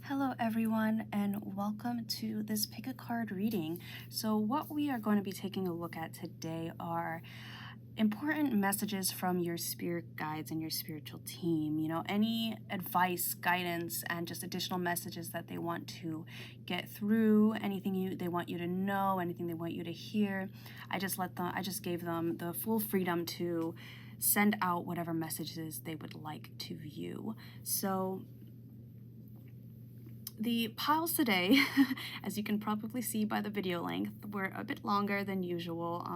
Hello everyone, and welcome to this pick a card reading. So what we are going to be taking a look at today are important messages from your spirit guides and your spiritual team. You know, any advice, guidance, and just additional messages that they want to get through, anything they want you to know, anything they want you to hear. I just gave them the full freedom to send out whatever messages they would like to view. So the piles today, as you can probably see by the video length, were a bit longer than usual.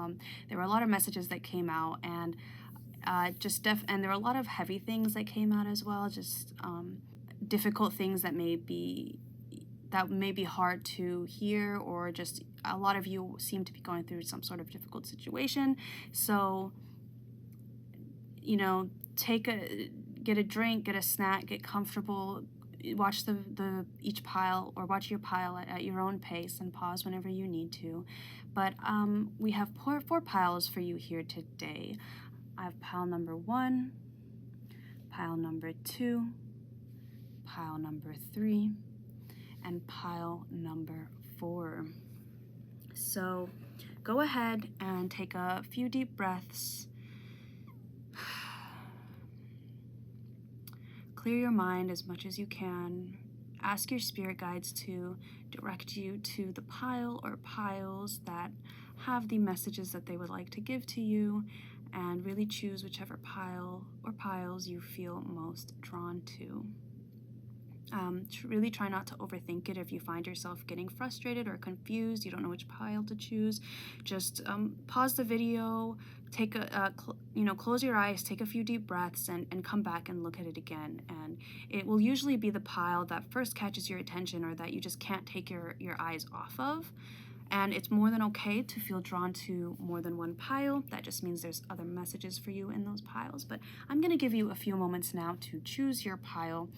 There were a lot of messages that came out, and and there were a lot of heavy things that came out as well. Just difficult things that may be hard to hear, or just a lot of you seem to be going through some sort of difficult situation. So, you know, get a drink, get a snack, get comfortable. Watch each pile, or watch your pile at your own pace, and pause whenever you need to. But we have four piles for you here today. I have pile number 1, pile number 2, pile number 3, and pile number 4. So go ahead and take a few deep breaths. Clear your mind as much as you can. Ask your spirit guides to direct you to the pile or piles that have the messages that they would like to give to you, and really choose whichever pile or piles you feel most drawn to. Really try not to overthink it. If you find yourself getting frustrated or confused, you don't know which pile to choose, just pause the video, take close your eyes, take a few deep breaths, and come back and look at it again. And it will usually be the pile that first catches your attention, or that you just can't take your eyes off of. And it's more than okay to feel drawn to more than one pile. That just means there's other messages for you in those piles. But I'm going to give you a few moments now to choose your pile.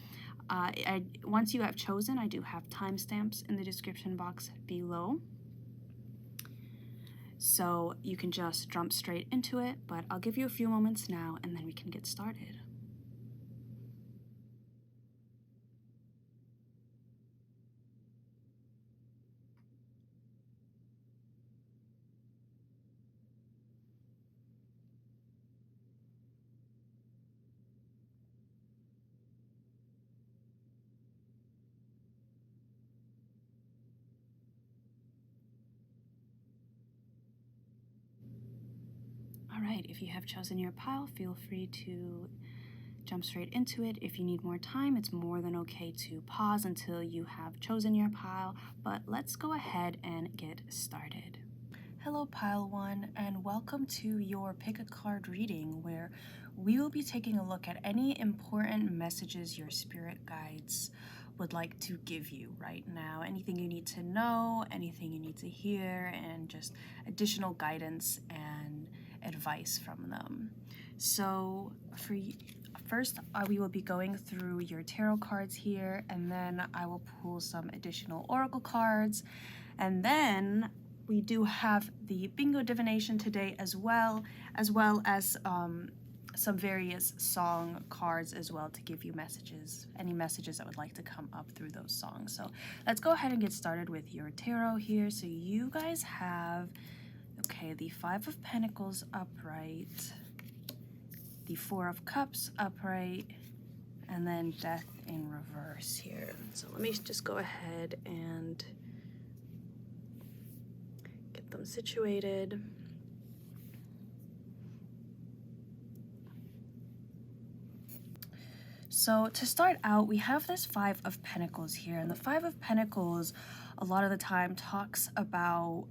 Once you have chosen, I do have timestamps in the description box below, so you can just jump straight into it, but I'll give you a few moments now and then we can get started. Alright, if you have chosen your pile, feel free to jump straight into it. If you need more time, it's more than okay to pause until you have chosen your pile, but let's go ahead and get started. Hello pile 1, and welcome to your pick a card reading, where we will be taking a look at any important messages your spirit guides would like to give you right now. Anything you need to know, anything you need to hear, and just additional guidance and advice from them. So first, we will be going through your tarot cards here, and then I will pull some additional oracle cards, and then we do have the bingo divination today, as well as some various song cards as well, to give you messages, any messages that would like to come up through those songs. So let's go ahead and get started with your tarot here. So you guys have, okay, the 5 of Pentacles upright, the 4 of Cups upright, and then Death in reverse here. So let me just go ahead and get them situated. So to start out, we have this 5 of Pentacles here, and the 5 of Pentacles a lot of the time talks about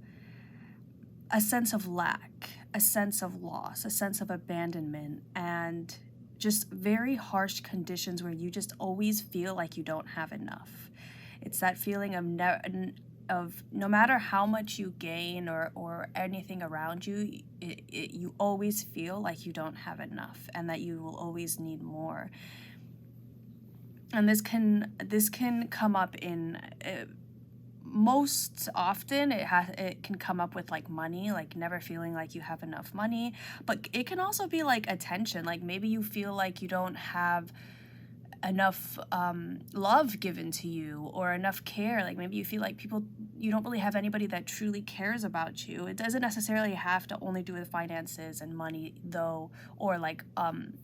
a sense of lack, a sense of loss, a sense of abandonment, and just very harsh conditions where you just always feel like you don't have enough. It's that feeling of no matter how much you gain or anything around you, you always feel like you don't have enough, and that you will always need more. And this can come up in most often it can come up with like money, like never feeling like you have enough money. But it can also be like attention, like maybe you feel like you don't have enough love given to you or enough care. Like maybe you feel like you don't really have anybody that truly cares about you. It doesn't necessarily have to only do with finances and money though, or like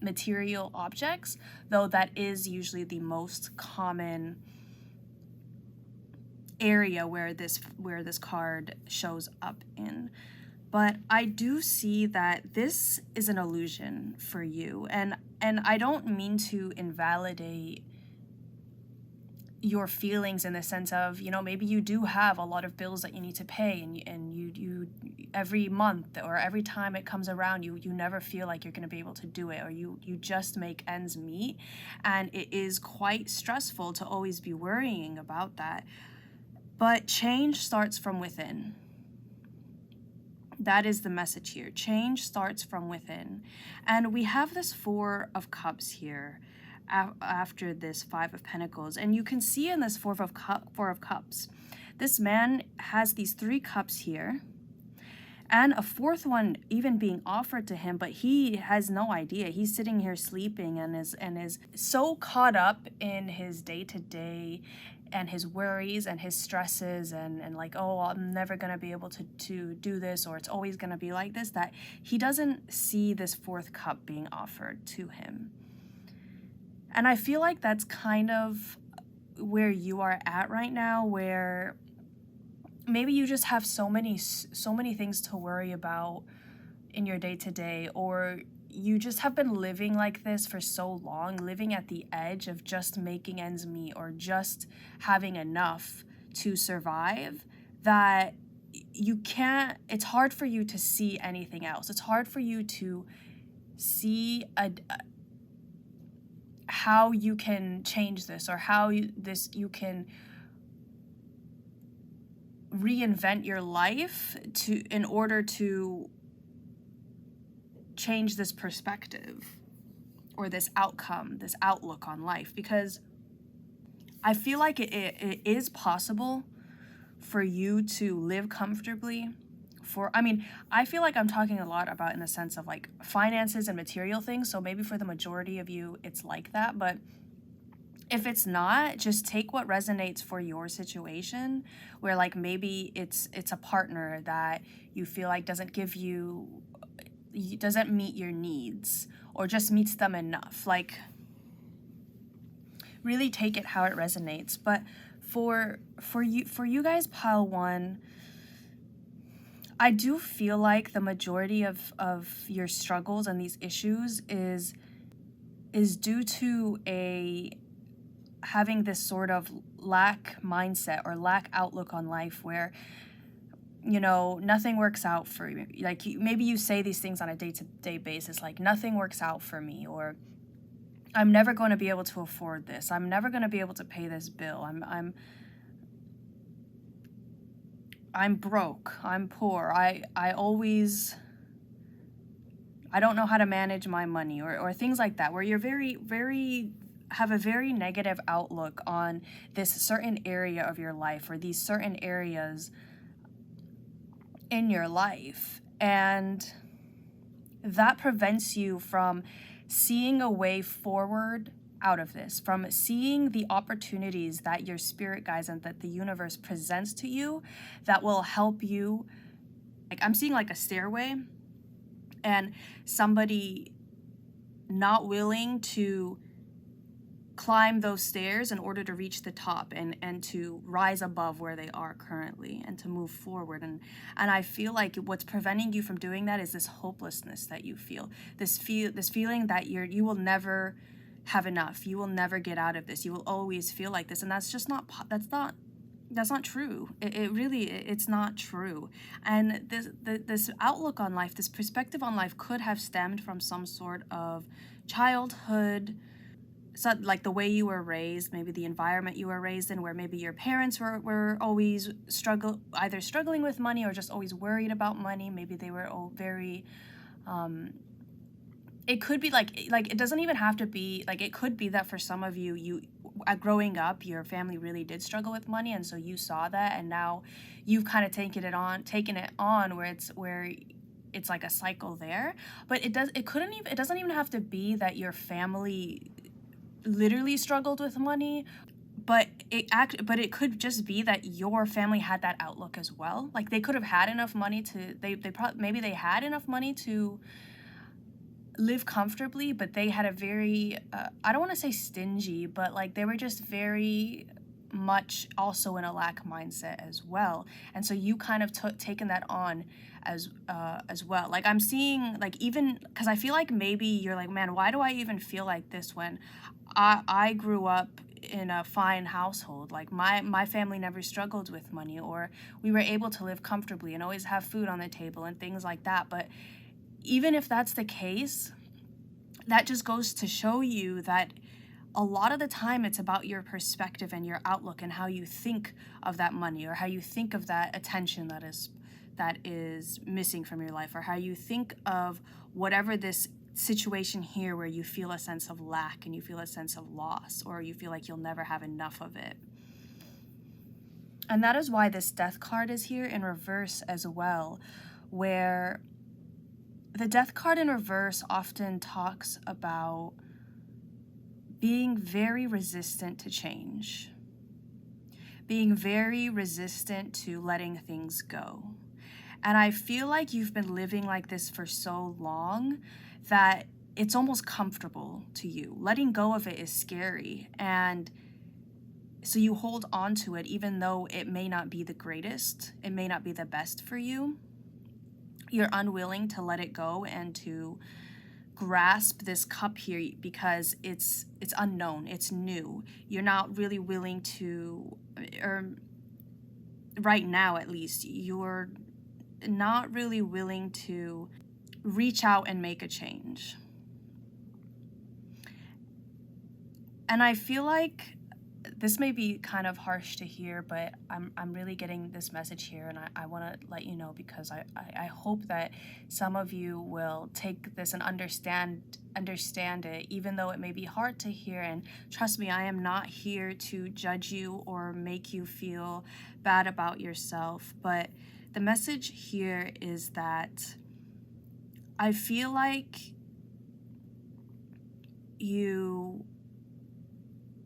material objects, though that is usually the most common area where this card shows up in. But I do see that this is an illusion for you, and I don't mean to invalidate your feelings in the sense of, you know, maybe you do have a lot of bills that you need to pay, and you every month or every time it comes around, you never feel like you're going to be able to do it, or you just make ends meet, and it is quite stressful to always be worrying about that. But change starts from within. That is the message here. Change starts from within. And we have this Four of Cups here after this Five of Pentacles. And you can see in this Four of Cups, this man has these 3 cups here, and a 4th one even being offered to him, but he has no idea. He's sitting here sleeping and is so caught up in his day-to-day and his worries and his stresses and like, oh, I'm never going to be able to do this, or it's always going to be like this, that he doesn't see this 4th cup being offered to him. And I feel like that's kind of where you are at right now, where maybe you just have so many things to worry about in your day-to-day, or you just have been living like this for so long, living at the edge of just making ends meet or just having enough to survive, that it's hard for you to see anything else. It's hard for you to see how you can change this, or how you can reinvent your life in order to change this perspective or this outcome, this outlook on life. Because I feel like it is possible for you to live comfortably. I feel like I'm talking a lot about in the sense of like finances and material things, so maybe for the majority of you it's like that, but if it's not, just take what resonates for your situation, where like maybe it's a partner that you feel like doesn't meet your needs, or just meets them enough. Like, really take it how it resonates. But for you guys, pile 1, I do feel like the majority of your struggles and these issues is due to having this sort of lack mindset or lack outlook on life, where, you know, nothing works out for you. Like, maybe you say these things on a day-to-day basis, like, nothing works out for me, or I'm never going to be able to afford this. I'm never going to be able to pay this bill. I'm broke. I'm poor. I don't know how to manage my money, or things like that, where you're have a very negative outlook on this certain area of your life, or these certain areas in your life. And that prevents you from seeing a way forward out of this, from seeing the opportunities that your spirit guides and that the universe presents to you that will help you. Like, I'm seeing like a stairway, and somebody not willing to climb those stairs in order to reach the top and to rise above where they are currently and to move forward. And I feel like what's preventing you from doing that is this hopelessness that you feel, this feeling that you will never have enough. You will never get out of this. You will always feel like this. And that's just that's not true. It's not true. And this outlook on life, this perspective on life, could have stemmed from some sort of childhood, so like the way you were raised, maybe the environment you were raised in, where maybe your parents were always either struggling with money or just always worried about money. Maybe they were all very, it could be like it doesn't even have to be, like, it could be that for some of you growing up, your family really did struggle with money, and so you saw that, and now you've kind of taken it on where it's like a cycle there. But it doesn't even have to be that your family literally struggled with money, but it could just be that your family had that outlook as well. Like they could have had enough money to maybe they had enough money to live comfortably, but they had a very I don't want to say stingy, but like they were just very much also in a lack mindset as well. And so you kind of taken that on as well. Like I'm seeing, like, even because I feel like maybe you're like, man, why do I even feel like this when I grew up in a fine household. Like my family never struggled with money, or we were able to live comfortably and always have food on the table and things like that. But even if that's the case, that just goes to show you that a lot of the time it's about your perspective and your outlook and how you think of that money, or how you think of that attention that is missing from your life, or how you think of whatever this situation here where you feel a sense of lack and you feel a sense of loss, or you feel like you'll never have enough of it. And that is why this death card is here in reverse as well, where the death card in reverse often talks about being very resistant to change, being very resistant to letting things go. And I feel like you've been living like this for so long that it's almost comfortable to you. Letting go of it is scary. And so you hold on to it even though it may not be the greatest, it may not be the best for you. You're unwilling to let it go and to grasp this cup here because it's unknown, it's new. You're not really willing to, or right now at least, you're not really willing to reach out and make a change. And I feel like this may be kind of harsh to hear, but I'm really getting this message here, and I want to let you know because I hope that some of you will take this and understand it, even though it may be hard to hear. And trust me, I am not here to judge you or make you feel bad about yourself, but the message here is that I feel like you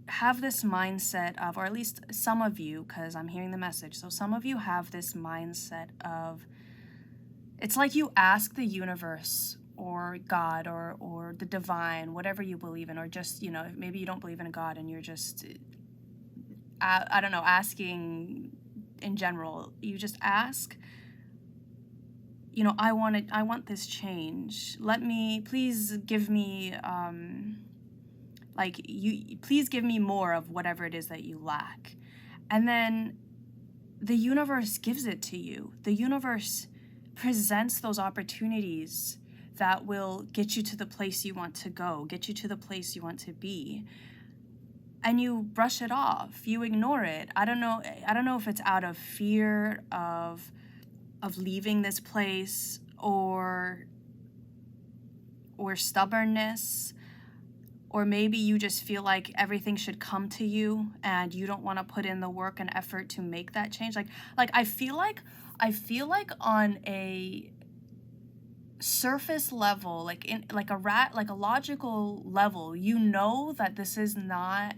have this mindset of, or at least some of you, because I'm hearing the message, so some of you have this mindset of, it's like you ask the universe or God or the divine, whatever you believe in, or just, maybe you don't believe in a God and you're just, I don't know, asking in general. You just ask, I want this change. Please give me, please give me more of whatever it is that you lack. And then the universe gives it to you. The universe presents those opportunities that will get you to the place you want to go, get you to the place you want to be. And you brush it off. You ignore it. I don't know if it's out of fear of leaving this place or stubbornness, or maybe you just feel like everything should come to you and you don't want to put in the work and effort to make that change. Like I feel like on a surface level, like a logical level, that this is not,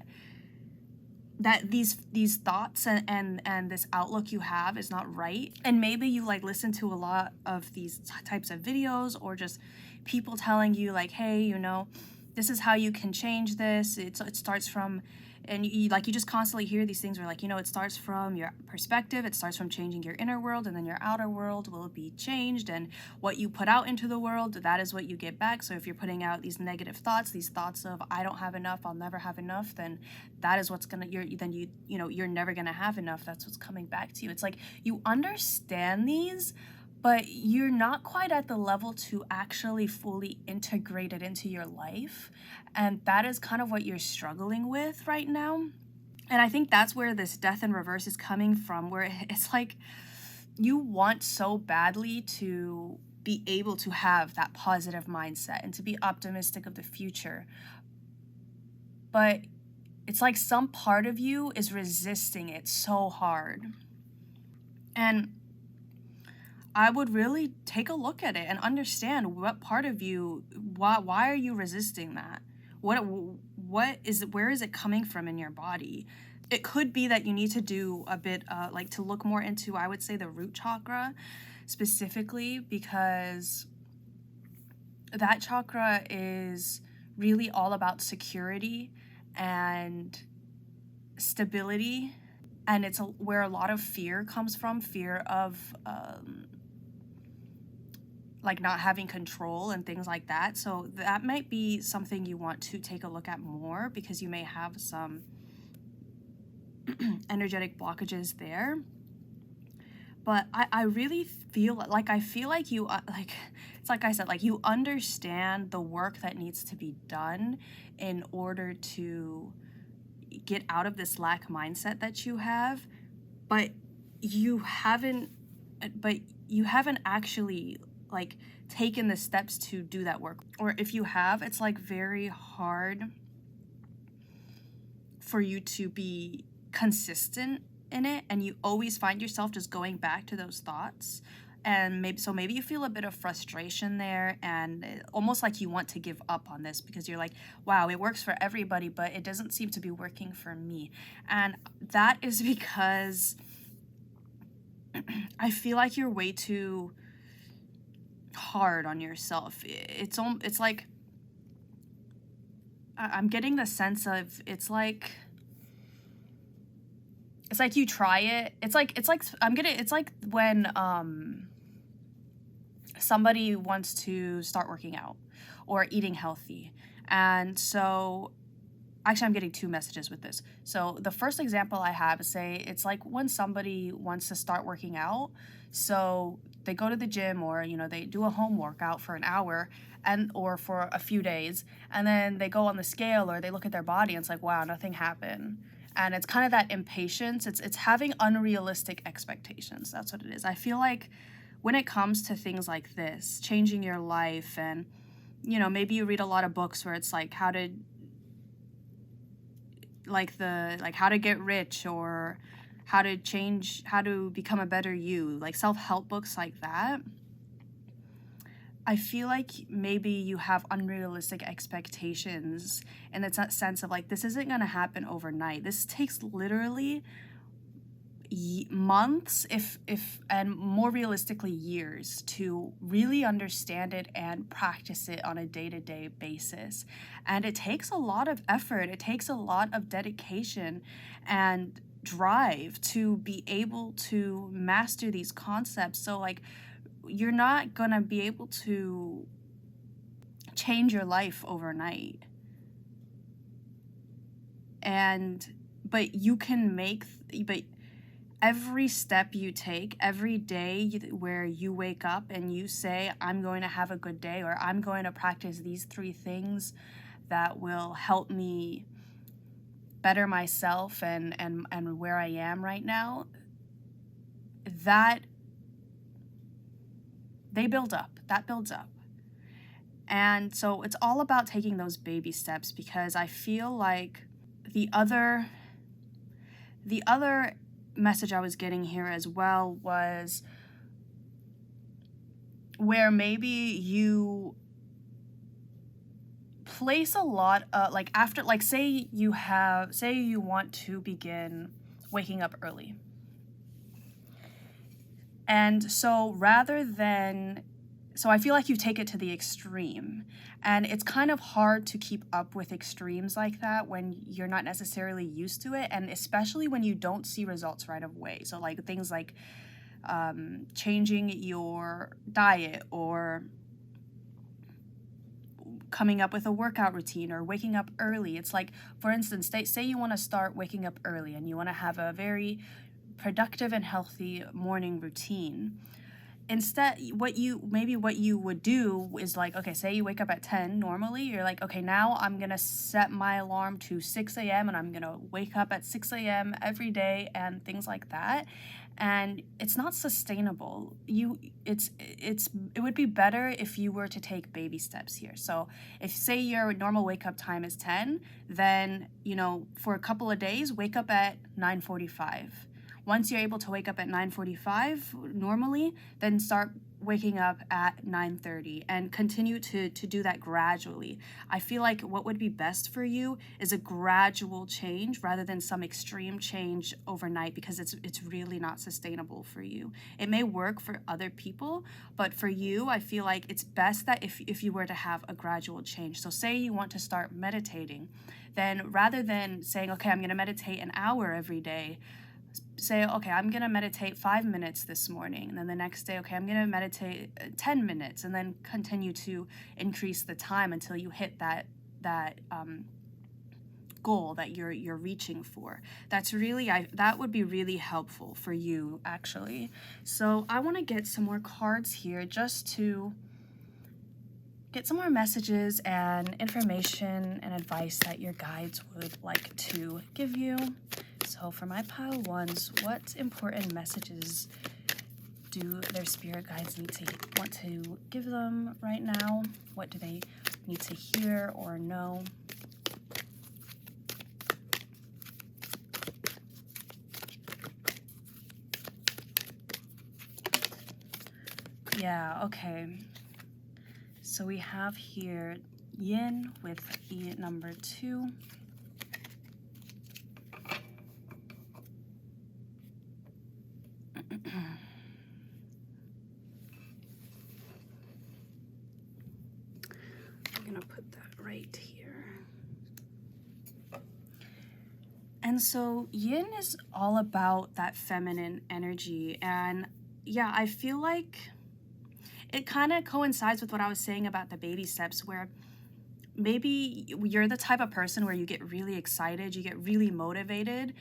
that these thoughts and this outlook you have is not right. And maybe you listen to a lot of these types of videos, or just people telling you hey, this is how you can change this. It starts from, and you just constantly hear these things where it starts from your perspective, it starts from changing your inner world, and then your outer world will be changed, and what you put out into the world, that is what you get back. So if you're putting out these negative thoughts, these thoughts of I don't have enough, I'll never have enough, then that is what's gonna, you're never gonna have enough. That's what's coming back to you. It's like you understand these, but you're not quite at the level to actually fully integrate it into your life. And that is kind of what you're struggling with right now. And I think that's where this death in reverse is coming from, where it's like you want so badly to be able to have that positive mindset and to be optimistic of the future. But it's like some part of you is resisting it so hard. And I would really take a look at it and understand what part of you, why are you resisting that? where is it coming from in your body? It could be that you need to do a bit, like to look more into, I would say, the root chakra specifically, because that chakra is really all about security and stability, and it's where a lot of fear comes from, fear of like not having control and things like that. So that might be something you want to take a look at more, because you may have some energetic blockages there. But I really feel like you like, it's like I said, like you understand the work that needs to be done in order to get out of this lack mindset that you have, but you haven't actually like taken the steps to do that work. Or if you have, it's like very hard for you to be consistent in it, and you always find yourself just going back to those thoughts. And maybe you feel a bit of frustration there, and almost like you want to give up on this, because you're like, wow, it works for everybody, but it doesn't seem to be working for me. And that is because I feel like you're way too hard on yourself. It's like, I'm getting the sense of, it's like you try it. It's like when somebody wants to start working out or eating healthy. And so actually I'm getting two messages with this. So the first example I have is, say it's like when somebody wants to start working out. So they go to the gym, or they do a home workout for an hour or for a few days, and then they go on the scale or they look at their body and it's like, wow, nothing happened. And it's kind of that impatience. It's having unrealistic expectations. That's what it is. I feel like when it comes to things like this, changing your life, and maybe you read a lot of books where it's like how to get rich, or how to become a better you, like self-help books like that. I feel like maybe you have unrealistic expectations, and it's that sense of like, this isn't going to happen overnight. This takes literally months, if and more realistically years, to really understand it and practice it on a day-to-day basis. And it takes a lot of effort. It takes a lot of dedication and drive to be able to master these concepts. So like, you're not gonna be able to change your life overnight. But you can but every step you take, every day where you wake up and you say, I'm going to have a good day, or I'm going to practice these 3 things that will help me better myself and where I am right now, that builds up. And so it's all about taking those baby steps, because I feel like the other message I was getting here as well was where maybe you place a lot like after, like say you want to begin waking up early. And so I feel like you take it to the extreme, and it's kind of hard to keep up with extremes like that when you're not necessarily used to it, and especially when you don't see results right away. So like things like changing your diet, or coming up with a workout routine, or waking up early. It's like, for instance, say you want to start waking up early and you want to have a very productive and healthy morning routine. Instead, what you would do is like, okay, say you wake up at 10 normally, you're like, okay, now I'm gonna set my alarm to 6 a.m. and I'm gonna wake up at 6 a.m. every day, and things like that. And it's not sustainable. It would be better if you were to take baby steps here. So if, say, your normal wake up time is 10, then for a couple of days, wake up at 9:45. once you're able to wake up at 9:45 normally, then start waking up at 9:30 and continue to do that gradually. I feel like what would be best for you is a gradual change rather than some extreme change overnight, because it's really not sustainable for you. It may work for other people, but for you, I feel like it's best that if you were to have a gradual change. So say you want to start meditating, then rather than saying, okay, I'm going to meditate an hour every day, say, okay, I'm going to meditate 5 minutes this morning. And then the next day, okay, I'm going to meditate 10 minutes, and then continue to increase the time until you hit that goal that you're reaching for. That's really, that would be really helpful for you, actually. So I want to get some more cards here just to get some more messages and information and advice that your guides would like to give you. So for my pile ones, what important messages do their spirit guides want to give them right now? What do they need to hear or know? Yeah, okay. So we have here yin with the number 2. I'm gonna put that right here. And so yin is all about that feminine energy, and yeah, I feel like it kind of coincides with what I was saying about the baby steps, where maybe you're the type of person where you get really excited, you get really motivated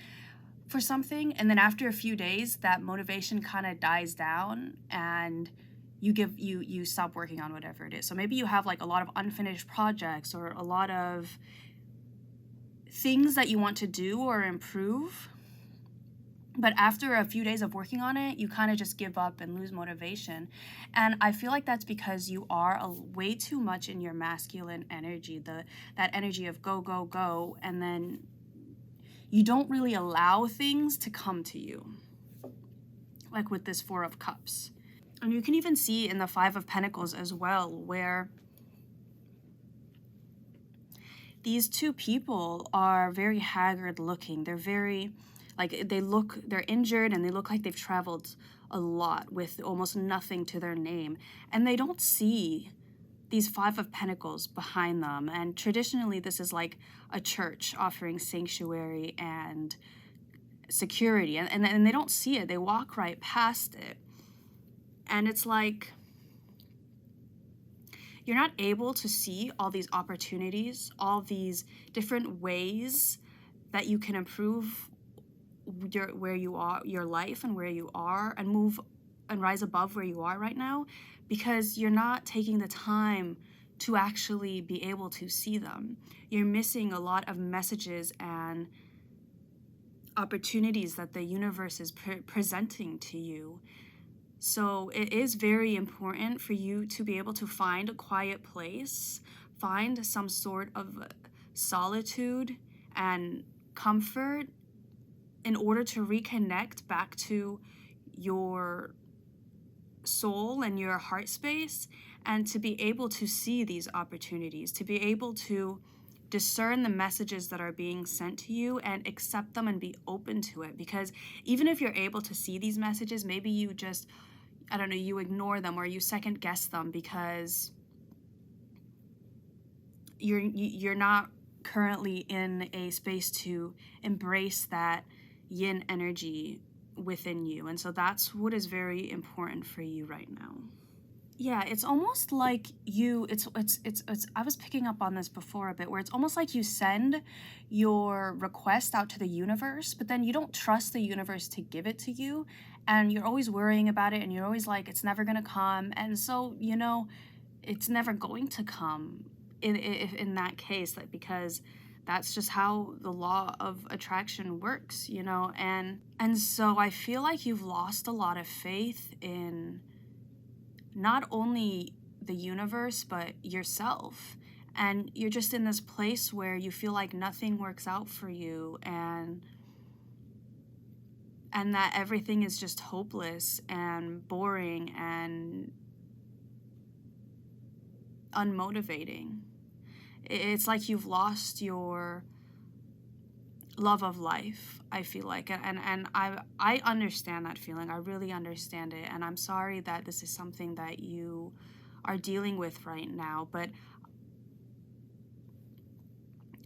for something, and then after a few days that motivation kind of dies down and you stop working on whatever it is. So maybe you have like a lot of unfinished projects or a lot of things that you want to do or improve, but after a few days of working on it, you kind of just give up and lose motivation. And I feel like that's because you are way too much in your masculine energy, that energy of go, go, go, and then you don't really allow things to come to you, like with this 4 of Cups. And you can even see in the 5 of Pentacles as well, where these 2 people are very haggard looking. They're very, like, they're injured, and they look like they've traveled a lot with almost nothing to their name. And they don't see these 5 of Pentacles behind them. And traditionally, this is like a church offering sanctuary and security. And they don't see it. They walk right past it. And it's like, you're not able to see all these opportunities, all these different ways that you can improve where you are, your life and where you are, and move and rise above where you are right now, because you're not taking the time to actually be able to see them. You're missing a lot of messages and opportunities that the universe is presenting to you. So it is very important for you to be able to find a quiet place, find some sort of solitude and comfort in order to reconnect back to your soul and your heart space, and to be able to see these opportunities, to be able to discern the messages that are being sent to you and accept them and be open to it. Because even if you're able to see these messages, maybe you just, I don't know, you ignore them or you second guess them because you're not currently in a space to embrace that yin energy within you. And so that's what is very important for you right now. Yeah, it's almost like it's I was picking up on this before a bit, where it's almost like you send your request out to the universe, but then you don't trust the universe to give it to you, and you're always worrying about it, and you're always like, it's never gonna come. And so, it's never going to come in that case, like, because that's just how the law of attraction works, and so I feel like you've lost a lot of faith in not only the universe, but yourself. And you're just in this place where you feel like nothing works out for you. And and that everything is just hopeless and boring and unmotivating. It's like you've lost your love of life, I feel like. And I understand that feeling. I really understand it. And I'm sorry that this is something that you are dealing with right now. But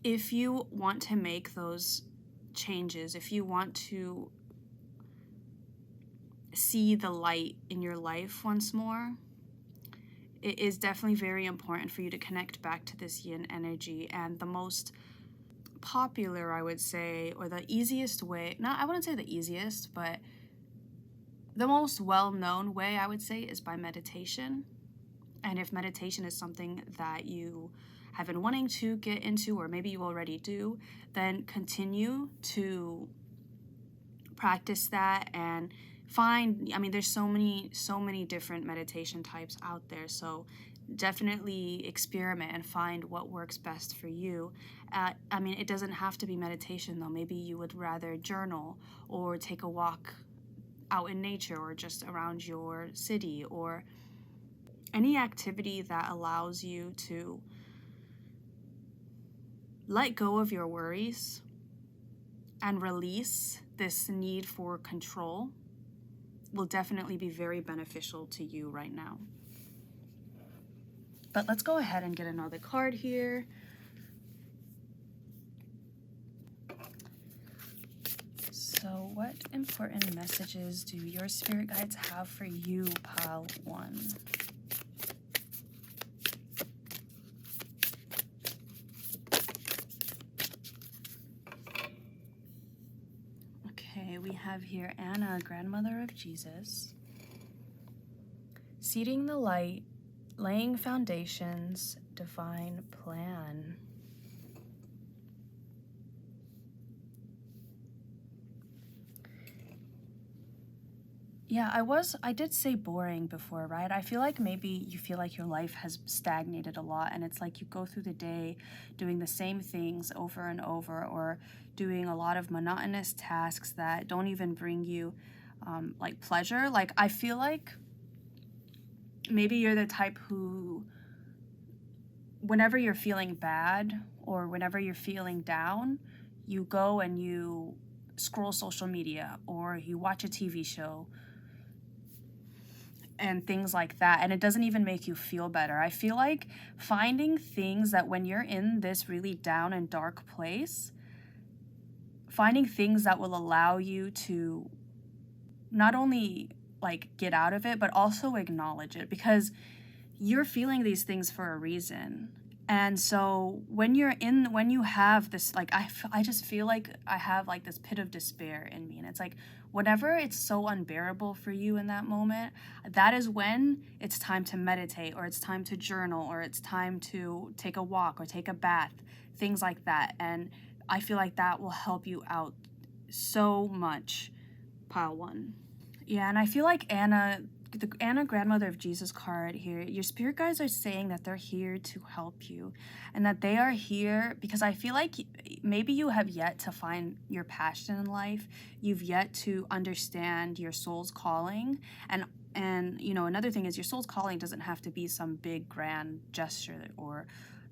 if you want to make those changes, if you want to see the light in your life once more, it is definitely very important for you to connect back to this yin energy. And the most popular, I would say, or the easiest way, I wouldn't say the easiest, but the most well-known way, I would say, is by meditation. And if meditation is something that you have been wanting to get into, or maybe you already do, then continue to practice that and find, there's so many different meditation types out there. So definitely experiment and find what works best for you. It doesn't have to be meditation though. Maybe you would rather journal or take a walk out in nature or just around your city, or any activity that allows you to let go of your worries and release this need for control will definitely be very beneficial to you right now. But let's go ahead and get another card here. So what important messages do your spirit guides have for you, pile 1? Okay, we have here Anna, grandmother of Jesus. Seeding the light, laying foundations, divine plan. Yeah, I did say boring before, right? I feel like maybe you feel like your life has stagnated a lot, and it's like you go through the day doing the same things over and over, or doing a lot of monotonous tasks that don't even bring you like pleasure. Like, I feel like maybe you're the type who, whenever you're feeling bad or whenever you're feeling down, you go and you scroll social media or you watch a TV show and things like that, and it doesn't even make you feel better. I feel like finding things that, when you're in this really down and dark place, finding things that will allow you to not only like get out of it, but also acknowledge it, because you're feeling these things for a reason. And so when you have this, like, I just feel like I have like this pit of despair in me, and it's like, whenever it's so unbearable for you in that moment, that is when it's time to meditate, or it's time to journal, or it's time to take a walk or take a bath, things like that. And I feel like that will help you out so much, pile 1. Yeah, and I feel like the Anna, grandmother of Jesus card here, your spirit guides are saying that they're here to help you, and that they are here because I feel like maybe you have yet to find your passion in life. You've yet to understand your soul's calling. And another thing is, your soul's calling doesn't have to be some big grand gesture or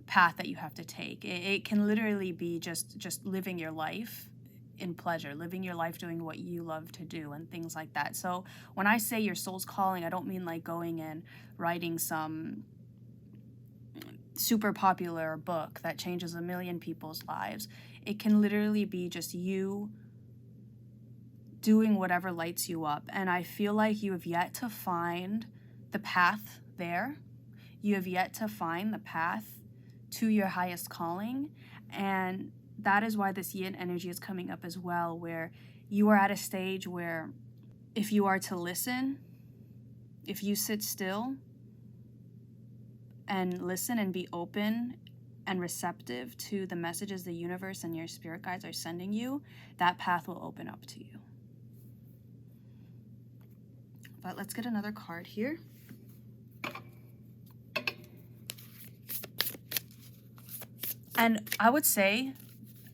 path that you have to take. It can literally be just living your life in pleasure, living your life doing what you love to do and things like that. So when I say your soul's calling, I don't mean like going and writing some super popular book that changes a million people's lives. It can literally be just you doing whatever lights you up. And I feel like you have yet to find the path there. You have yet to find the path to your highest calling. And that is why this yin energy is coming up as well, where you are at a stage where if you are to listen, if you sit still and listen and be open and receptive to the messages the universe and your spirit guides are sending you, that path will open up to you. But let's get another card here. And I would say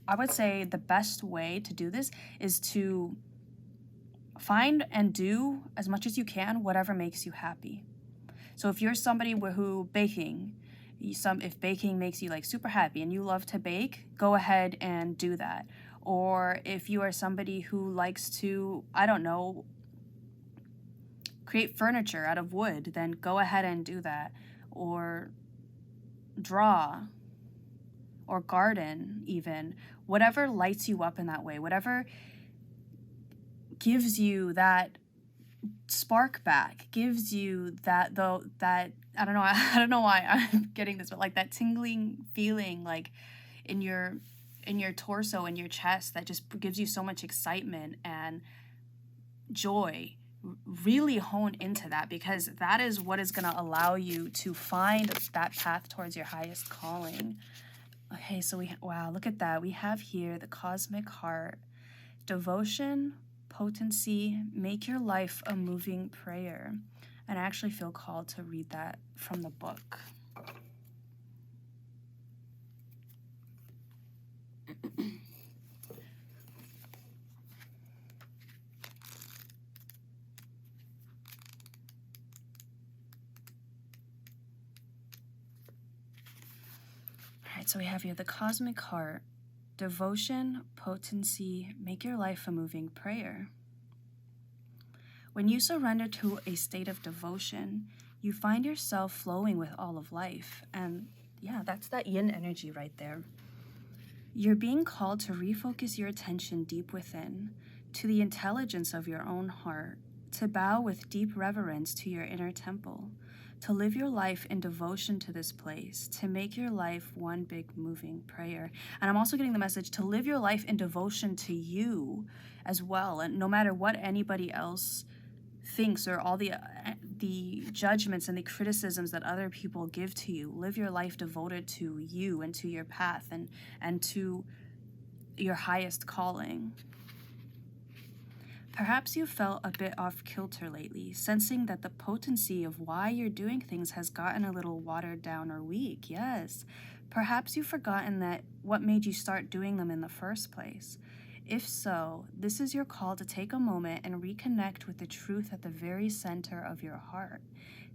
the best way to do this is to find and do as much as you can whatever makes you happy. So if you're somebody who baking, if baking makes you like super happy and you love to bake, go ahead and do that. Or if you are somebody who likes to, I don't know, create furniture out of wood, then go ahead and do that. Or draw, or garden even. Whatever lights you up in that way, whatever gives you that spark back, gives you that I don't know I don't know why I'm getting this, but like that tingling feeling like in your torso, in your chest, that just gives you so much excitement and joy. Really hone into that, because that is what is going to allow you to find that path towards your highest calling. Okay, so wow, look at that. We have here the cosmic heart. Devotion, potency, make your life a moving prayer. And I actually feel called to read that from the book. All right, so we have here the cosmic heart. Devotion, potency, make your life a moving prayer. When you surrender to a state of devotion, you find yourself flowing with all of life. And yeah, that's that yin energy right there. You're being called to refocus your attention deep within, to the intelligence of your own heart, to bow with deep reverence to your inner temple, to live your life in devotion to this place, to make your life one big moving prayer. And I'm also getting the message to live your life in devotion to you as well. And no matter what anybody else thinks, or all the judgments and the criticisms that other people give to you, live your life devoted to you and to your path and to your highest calling. Perhaps you felt a bit off kilter lately, sensing that the potency of why you're doing things has gotten a little watered down or weak. Yes, perhaps you've forgotten that what made you start doing them in the first place. If so, this is your call to take a moment and reconnect with the truth at the very center of your heart,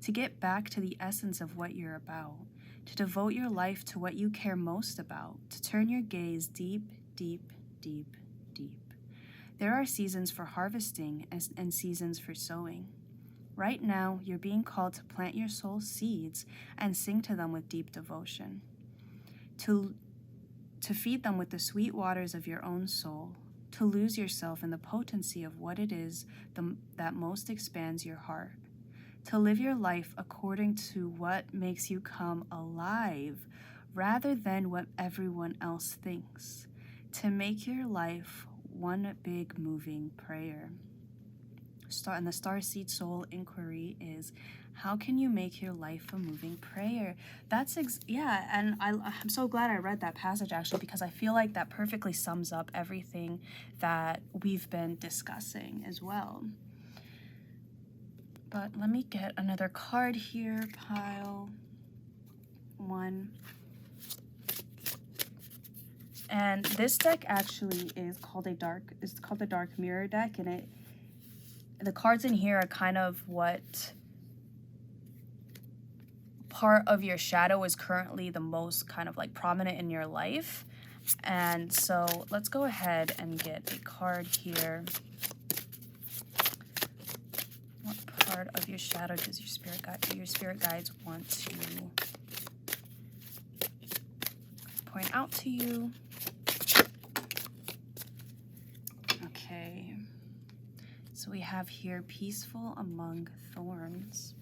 to get back to the essence of what you're about, to devote your life to what you care most about, to turn your gaze deep, deep, deep, deep. There are seasons for harvesting and seasons for sowing. Right now, you're being called to plant your soul's seeds and sing to them with deep devotion, to feed them with the sweet waters of your own soul, to lose yourself in the potency of what it is that most expands your heart, to live your life according to what makes you come alive rather than what everyone else thinks, to make your life one big moving prayer. And the Starseed Soul Inquiry is, how can you make your life a moving prayer? That's and I'm so glad I read that passage actually, because I feel like that perfectly sums up everything that we've been discussing as well. But let me get another card here, pile 1. And this deck actually is called the Dark Mirror deck, and the cards in here are kind of what part of your shadow is currently the most kind of like prominent in your life. And so let's go ahead and get a card here. What part of your shadow does your spirit guides want to point out to you? Okay. So we have here peaceful among thorns.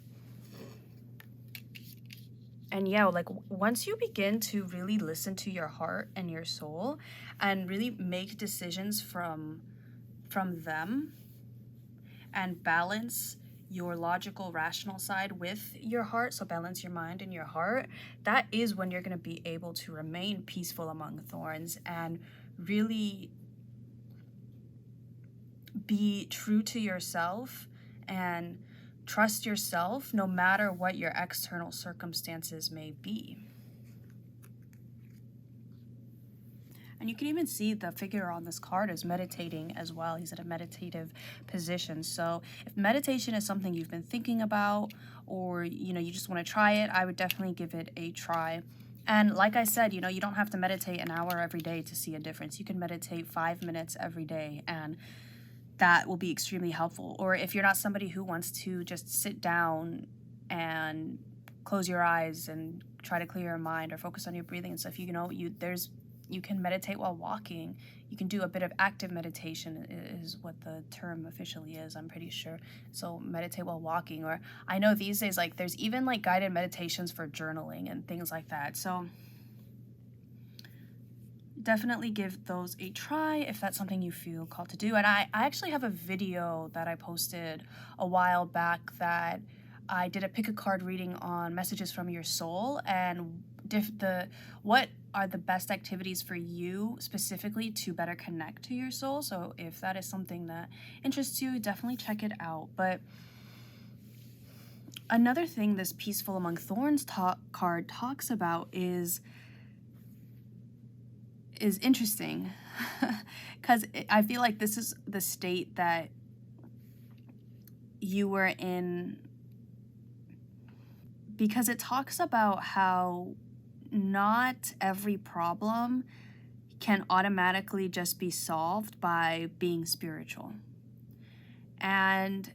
And yeah, like once you begin to really listen to your heart and your soul and really make decisions from them and balance your logical, rational side with your heart, so balance your mind and your heart, that is when you're going to be able to remain peaceful among thorns and really be true to yourself and trust yourself no matter what your external circumstances may be. And you can even see the figure on this card is meditating as well. He's at a meditative position. So if meditation is something you've been thinking about, or you just want to try it, I would definitely give it a try. And like I said, you don't have to meditate an hour every day to see a difference. You can meditate 5 minutes every day, and that will be extremely helpful. Or if you're not somebody who wants to just sit down and close your eyes and try to clear your mind or focus on your breathing and stuff, you can meditate while walking. You can do a bit of active meditation is what the term officially is, I'm pretty sure. So meditate while walking. Or I know these days, like, there's even like guided meditations for journaling and things like that. So definitely give those a try if that's something you feel called to do. And I actually have a video that I posted a while back that I did a pick a card reading on messages from your soul and what are the best activities for you specifically to better connect to your soul. So if that is something that interests you, definitely check it out. But another thing this Peaceful Among Thorns card talks about is interesting because I feel like this is the state that you were in, because it talks about how not every problem can automatically just be solved by being spiritual. And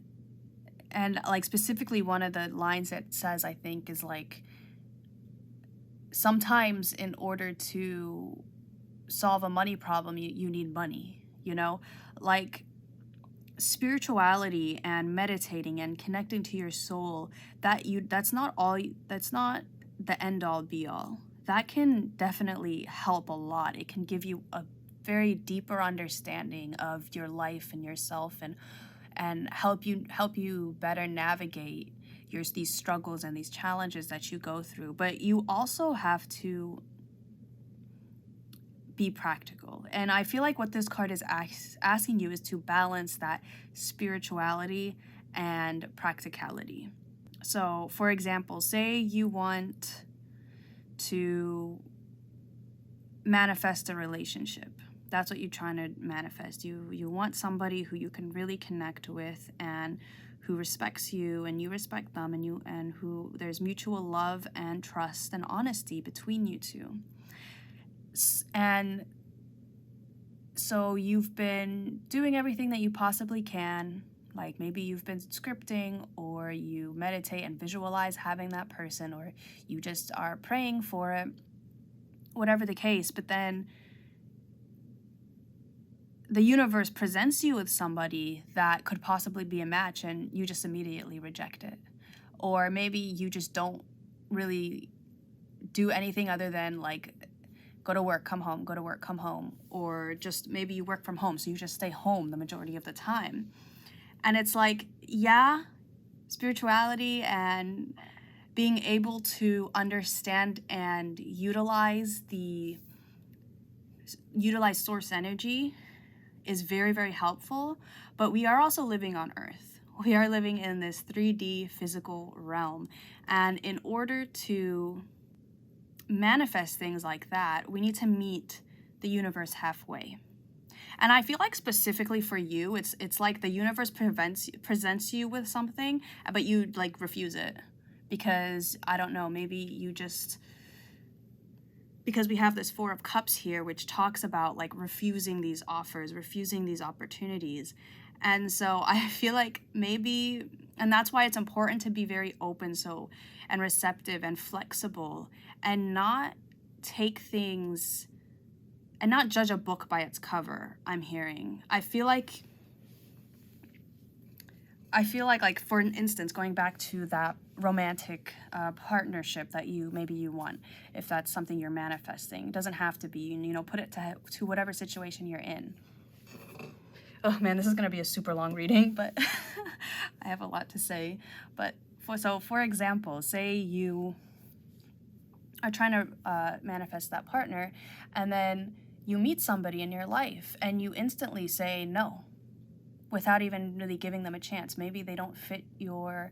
like specifically one of the lines that says, I think, is like, sometimes in order to solve a money problem, you need money, like spirituality and meditating and connecting to your soul, that's not the end all be all. That can definitely help a lot. It can give you a very deeper understanding of your life and yourself, and help you better navigate these struggles and these challenges that you go through. But you also have to be practical. And I feel like what this card is asking you is to balance that spirituality and practicality. So, for example, say you want to manifest a relationship. That's what you're trying to manifest. You want somebody who you can really connect with and who respects you and you respect them, and who there's mutual love and trust and honesty between you two. And so you've been doing everything that you possibly can, like maybe you've been scripting, or you meditate and visualize having that person, or you just are praying for it, whatever the case. But then the universe presents you with somebody that could possibly be a match, and you just immediately reject it. Or maybe you just don't really do anything other than like go to work, come home, go to work, come home. Or just maybe you work from home, so you just stay home the majority of the time. And it's like, yeah, spirituality and being able to understand and utilize source energy is very, very helpful. But we are also living on Earth. We are living in this 3D physical realm. And in order to manifest things like that, we need to meet the universe halfway. And I feel like specifically for you, it's like the universe presents you with something, but you like refuse it because, I don't know, maybe you just, because we have this Four of Cups here, which talks about like refusing these offers, refusing these opportunities. And so I feel like maybe, and that's why it's important to be very open and receptive and flexible, and not take things and not judge a book by its cover. I'm hearing. I feel like for instance, going back to that romantic partnership that maybe you want, if that's something you're manifesting, it doesn't have to be, put it to whatever situation you're in. Oh man, this is gonna be a super long reading, but I have a lot to say. But for example, say you are trying to manifest that partner, and then you meet somebody in your life and you instantly say no without even really giving them a chance. Maybe they don't fit your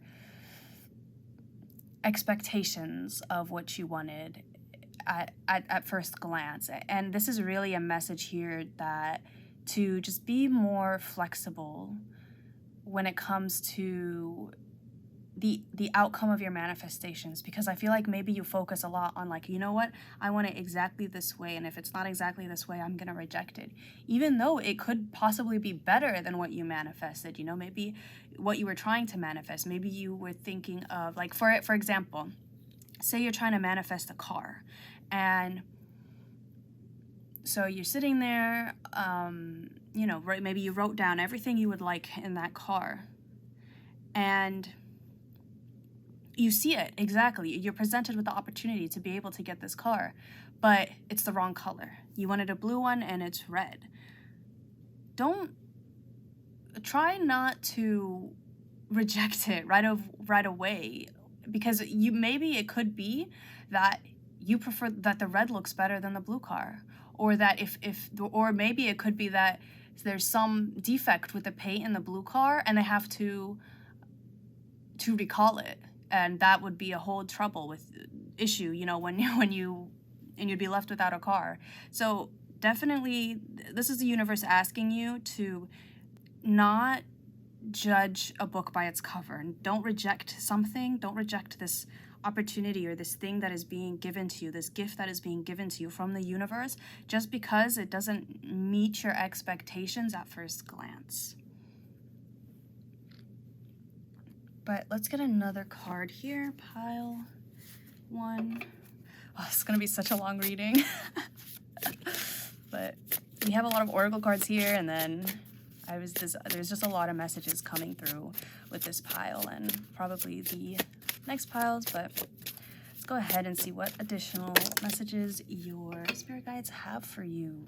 expectations of what you wanted. at first glance. And this is really a message here that to just be more flexible when it comes to the outcome of your manifestations, because I feel like maybe you focus a lot on like, you know what, I want it exactly this way, and if it's not exactly this way, I'm gonna reject it, even though it could possibly be better than what you manifested. You know, maybe what you were trying to manifest, maybe you were thinking of, like, for example, say you're trying to manifest a car, and so you're sitting there, you know, right, maybe you wrote down everything you would like in that car, and you see it exactly. You're presented with the opportunity to be able to get this car, but it's the wrong color. You wanted a blue one and it's red. Try not to reject it right away, because maybe it could be that you prefer that the red looks better than the blue car, or that or maybe it could be that there's some defect with the paint in the blue car and they have to recall it. And that would be a whole issue, you know, when you'd be left without a car. So definitely, this is the universe asking you to not judge a book by its cover, and don't reject something. Don't reject this opportunity or this thing that is being given to you, this gift that is being given to you from the universe, just because it doesn't meet your expectations at first glance. But let's get another card here, pile 1. Oh, it's gonna be such a long reading. But we have a lot of oracle cards here, and then there's just a lot of messages coming through with this pile and probably the next piles. But let's go ahead and see what additional messages your spirit guides have for you.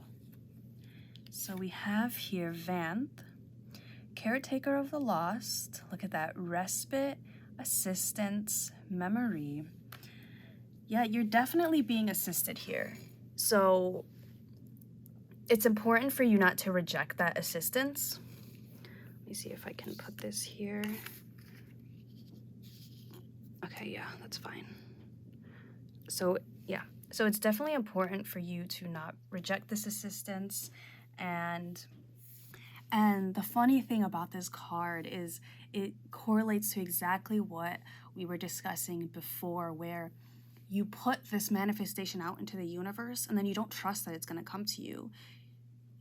So we have here Vanth, caretaker of the lost. Look at that. Respite, assistance, memory. Yeah, you're definitely being assisted here. So it's important for you not to reject that assistance. Let me see if I can put this here. Okay, yeah, that's fine. So yeah, so it's definitely important for you to not reject this assistance. And the funny thing about this card is it correlates to exactly what we were discussing before, where you put this manifestation out into the universe and then you don't trust that it's going to come to you.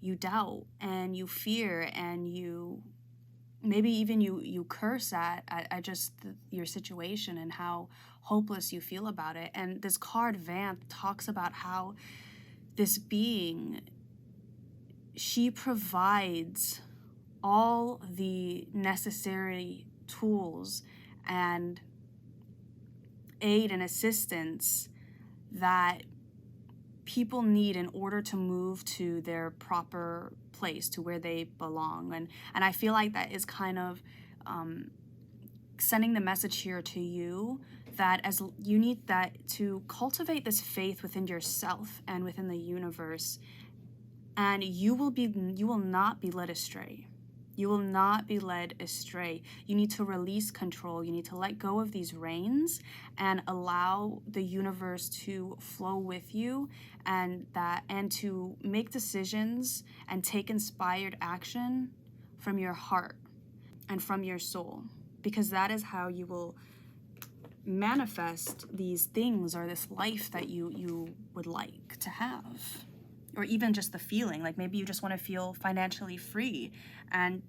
You doubt and you fear, and you maybe even you curse at just your situation and how hopeless you feel about it. And this card, Vanth, talks about how this being, she provides all the necessary tools and aid and assistance that people need in order to move to their proper place, to where they belong. And I feel like that is kind of sending the message here to you that as you need that to cultivate this faith within yourself and within the universe, and you will not be led astray. You will not be led astray. You need to release control. You need to let go of these reins and allow the universe to flow with you, and to make decisions and take inspired action from your heart and from your soul, because that is how you will manifest these things or this life that you would like to have. Or even just the feeling, like maybe you just want to feel financially free, and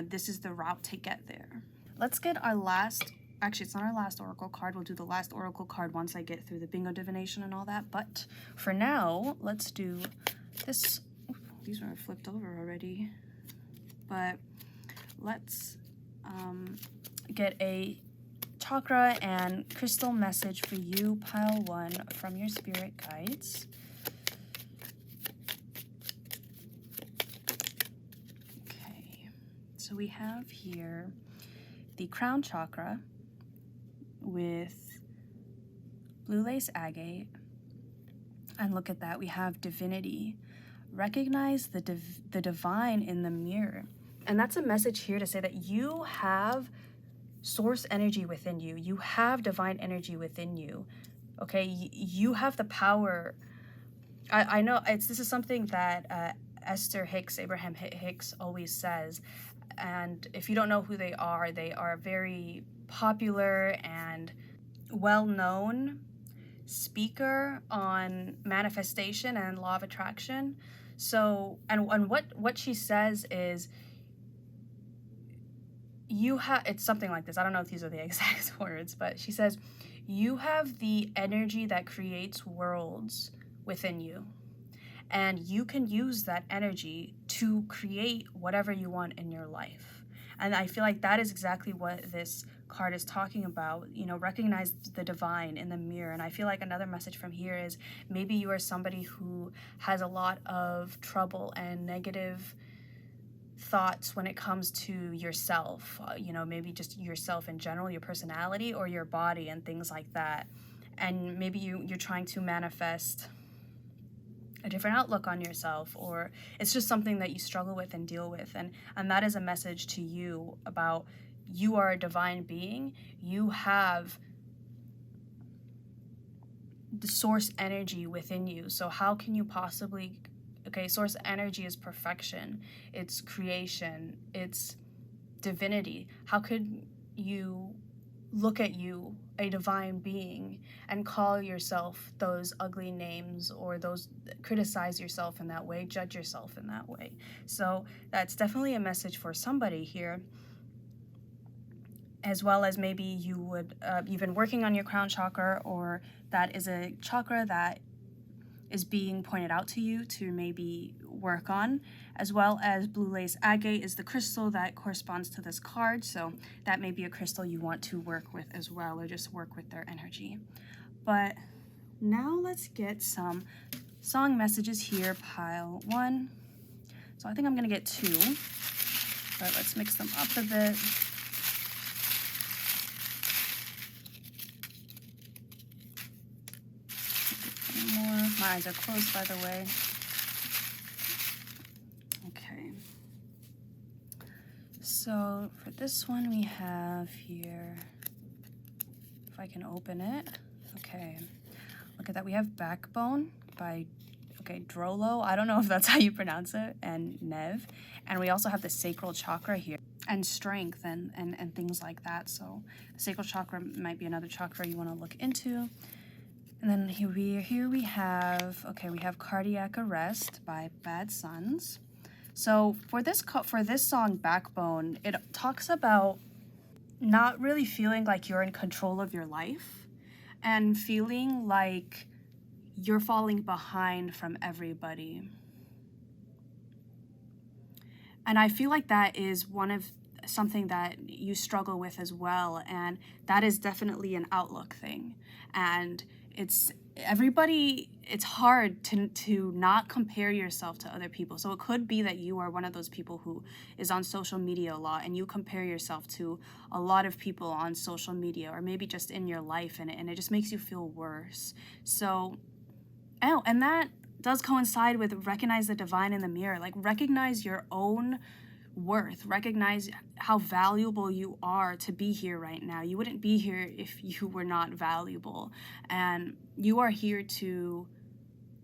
this is the route to get there. Let's get our last, actually it's not our last oracle card, we'll do the last oracle card once I get through the bingo divination and all that, but for now, let's do this. Ooh, these are flipped over already, but let's get a chakra and crystal message for you, pile 1, from your spirit guides. So we have here the crown chakra with blue lace agate. And look at that, we have divinity. Recognize the divine in the mirror. And that's a message here to say that you have source energy within you. You have divine energy within you. Okay, you have the power. I know this is something that Abraham Hicks always says. And if you don't know who they are very popular and well-known speaker on manifestation and law of attraction. So, and what she says is, it's something like this. I don't know if these are the exact words, but she says, you have the energy that creates worlds within you. And you can use that energy to create whatever you want in your life. And I feel like that is exactly what this card is talking about. You know, recognize the divine in the mirror. And I feel like another message from here is maybe you are somebody who has a lot of trouble and negative thoughts when it comes to yourself, you know, maybe just yourself in general, your personality or your body and things like that. And maybe you're trying to manifest a different outlook on yourself, or it's just something that you struggle with and deal with. And that is a message to you about, you are a divine being. You have the source energy within you. So how can you possibly, okay, source energy is perfection, it's creation, it's divinity. How could you look at you, a divine being, and call yourself those ugly names, or criticize yourself in that way, judge yourself in that way? So that's definitely a message for somebody here, as well as maybe you've been working on your crown chakra, or that is a chakra that is being pointed out to you to maybe work on, as well as blue lace agate is the crystal that corresponds to this card. So that may be a crystal you want to work with as well, or just work with their energy. But now let's get some song messages here, pile 1. So I think I'm gonna get 2, but let's mix them up a bit. More. My eyes are closed, by the way. Okay. So for this one, we have here, if I can open it. Okay. Look at that. We have Backbone by, Drolo. I don't know if that's how you pronounce it, and Nev. And we also have the sacral chakra here, and strength and things like that. So the sacral chakra might be another chakra you want to look into. And then here we have, we have Cardiac Arrest by Bad Sons. So for this song, Backbone, it talks about not really feeling like you're in control of your life, and feeling like you're falling behind from everybody. And I feel like that is something that you struggle with as well, and that is definitely an outlook thing. And it's hard to not compare yourself to other people. So it could be that you are one of those people who is on social media a lot, and you compare yourself to a lot of people on social media, or maybe just in your life, and it just makes you feel worse. So, and that does coincide with recognize the divine in the mirror. Like, recognize your own worth, recognize how valuable you are to be here right now. You wouldn't be here if you were not valuable, and you are here to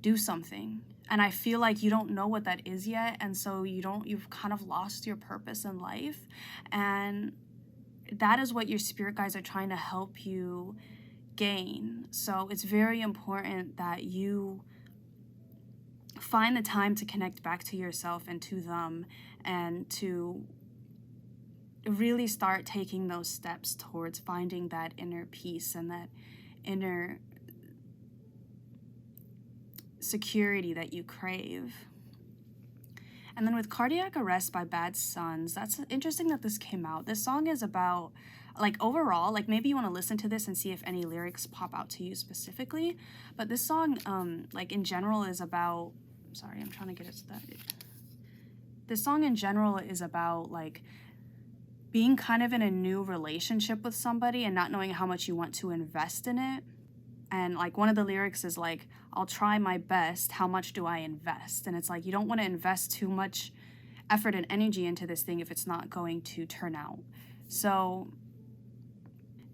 do something. And I feel like you don't know what that is yet, and so you've kind of lost your purpose in life, and that is what your spirit guides are trying to help you gain. So it's very important that you find the time to connect back to yourself and to them, and to really start taking those steps towards finding that inner peace and that inner security that you crave. And then with Cardiac Arrest by Bad Sons, that's interesting that this came out. This song is about, overall, maybe you want to listen to this and see if any lyrics pop out to you specifically. But this song, in general is about, sorry, I'm trying to get it to that. This song in general is about, being kind of in a new relationship with somebody and not knowing how much you want to invest in it. And, one of the lyrics is, I'll try my best, how much do I invest? And it's you don't want to invest too much effort and energy into this thing if it's not going to turn out. So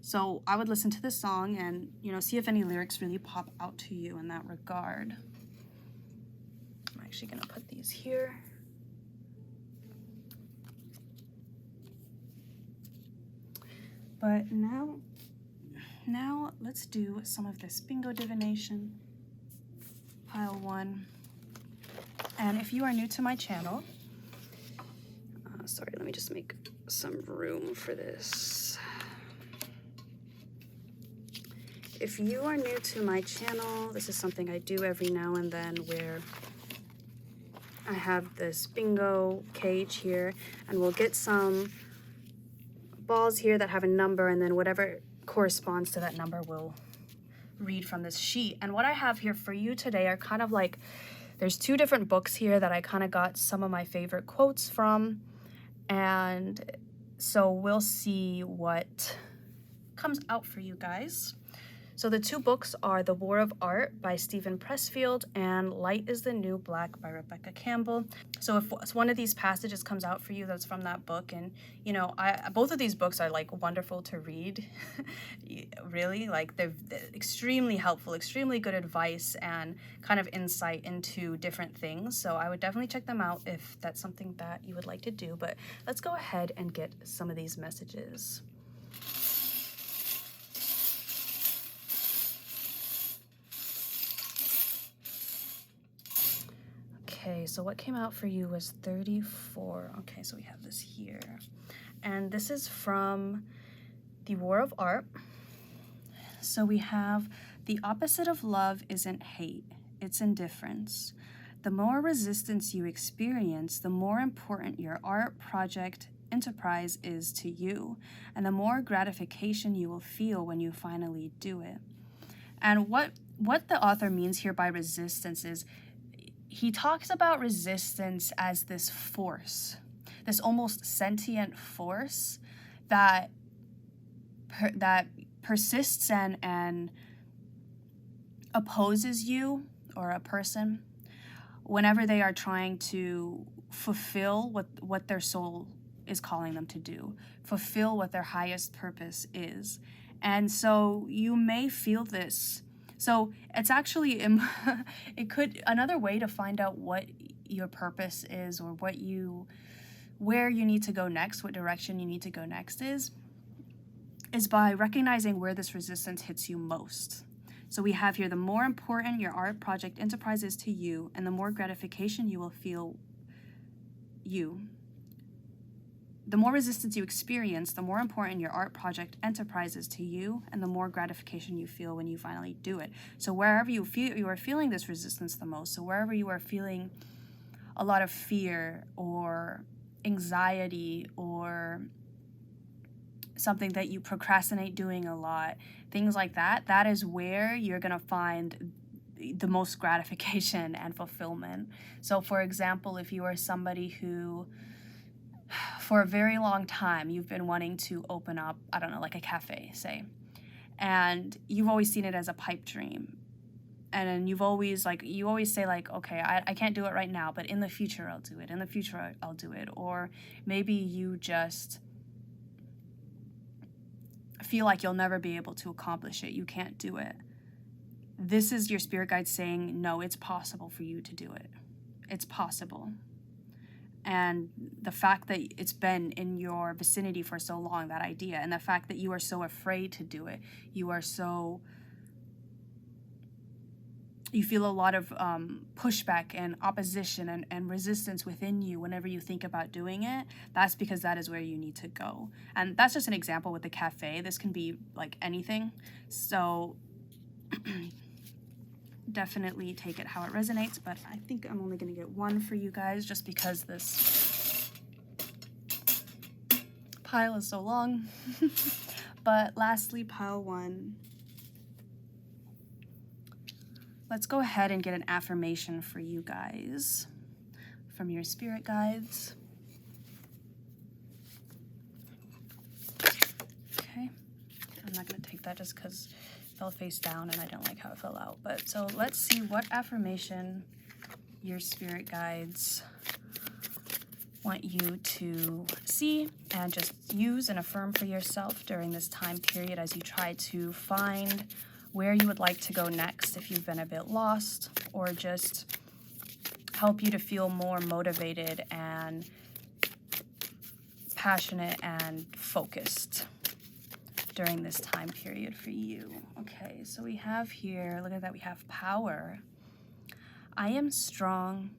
So I would listen to this song and, you know, see if any lyrics really pop out to you in that regard. I'm actually going to put these here. But now let's do some of this bingo divination. Pile 1. And if you are new to my channel, sorry, let me just make some room for this. If you are new to my channel, this is something I do every now and then, where I have this bingo cage here, and we'll get some balls here that have a number, and then whatever corresponds to that number will read from this sheet. And what I have here for you today are kind of like, there's 2 different books here that I kind of got some of my favorite quotes from, and so we'll see what comes out for you guys. So the 2 books are The War of Art by Stephen Pressfield and Light is the New Black by Rebecca Campbell. So if one of these passages comes out for you that's from that book, and you know, both of these books are like wonderful to read. Really, like they're extremely helpful, extremely good advice and kind of insight into different things. So I would definitely check them out if that's something that you would like to do. But let's go ahead and get some of these messages. Okay, so what came out for you was 34. Okay, so we have this here. And this is from The War of Art. So we have, the opposite of love isn't hate, it's indifference. The more resistance you experience, the more important your art, project, enterprise is to you, and the more gratification you will feel when you finally do it. And what the author means here by resistance is, he talks about resistance as this force, this almost sentient force that persists and opposes you or a person whenever they are trying to fulfill what their soul is calling them to do, fulfill what their highest purpose is. And so you may feel this. So it's actually, another way to find out what your purpose is, or where you need to go next, what direction you need to go next is by recognizing where this resistance hits you most. So we have here, the more important your art, project, enterprise is to you, and the more gratification you will feel The more resistance you experience, the more important your art, project, enterprise is to you, and the more gratification you feel when you finally do it. So wherever you are feeling this resistance the most, so wherever you are feeling a lot of fear or anxiety or something that you procrastinate doing a lot, things like that, that is where you're going to find the most gratification and fulfillment. So for example, if you are somebody who, for a very long time, you've been wanting to open up, I don't know, like a cafe, say, and you've always seen it as a pipe dream. And then you always say like, okay, I can't do it right now, but in the future I'll do it. In the future I'll do it. Or maybe you just feel like you'll never be able to accomplish it. You can't do it. This is your spirit guide saying, no, it's possible for you to do it. It's possible. And the fact that it's been in your vicinity for so long, that idea, and the fact that you are so afraid to do it, you feel a lot of pushback and opposition and resistance within you whenever you think about doing it, that's because that is where you need to go. And that's just an example with the cafe. This can be like anything. So definitely take it how it resonates, but I think I'm only going to get one for you guys just because this pile is so long. But lastly, pile 1. Let's go ahead and get an affirmation for you guys from your spirit guides. Okay, I'm not going to take that just because it fell face down and I don't like how it fell out. But so let's see what affirmation your spirit guides want you to see and just use and affirm for yourself during this time period as you try to find where you would like to go next if you've been a bit lost, or just help you to feel more motivated and passionate and focused during this time period for you. Okay, so we have here, look at that, we have power. I am strong,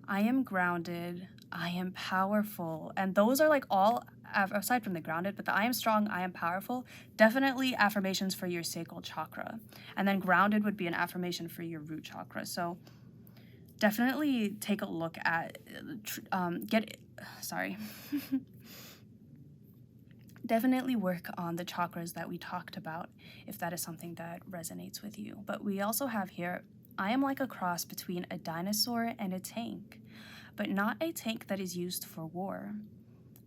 I am grounded, I am powerful. And those are like all, aside from the grounded, but the I am strong, I am powerful, definitely affirmations for your sacral chakra. And then grounded would be an affirmation for your root chakra. So definitely take a look at, definitely work on the chakras that we talked about if that is something that resonates with you. But we also have here, I am like a cross between a dinosaur and a tank, but not a tank that is used for war.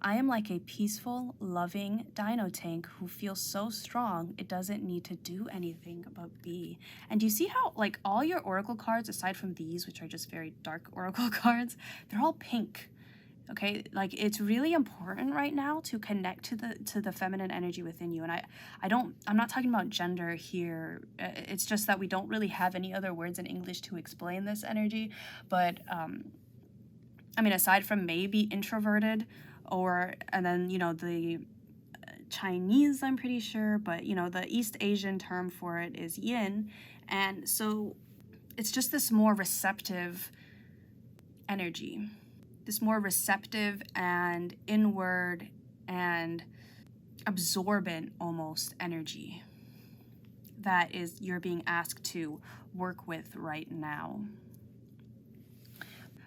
I am like a peaceful, loving dino tank who feels so strong it doesn't need to do anything but be. And do you see how, like, all your oracle cards, aside from these, which are just very dark oracle cards, they're all pink. Okay, like, it's really important right now to connect to the feminine energy within you. And I'm not talking about gender here. It's just that we don't really have any other words in English to explain this energy. But I mean, aside from maybe introverted, and then, you know, the Chinese, I'm pretty sure, but, you know, the East Asian term for it is yin. And so it's just this more receptive energy, this more receptive and inward and absorbent almost energy that is you're being asked to work with right now.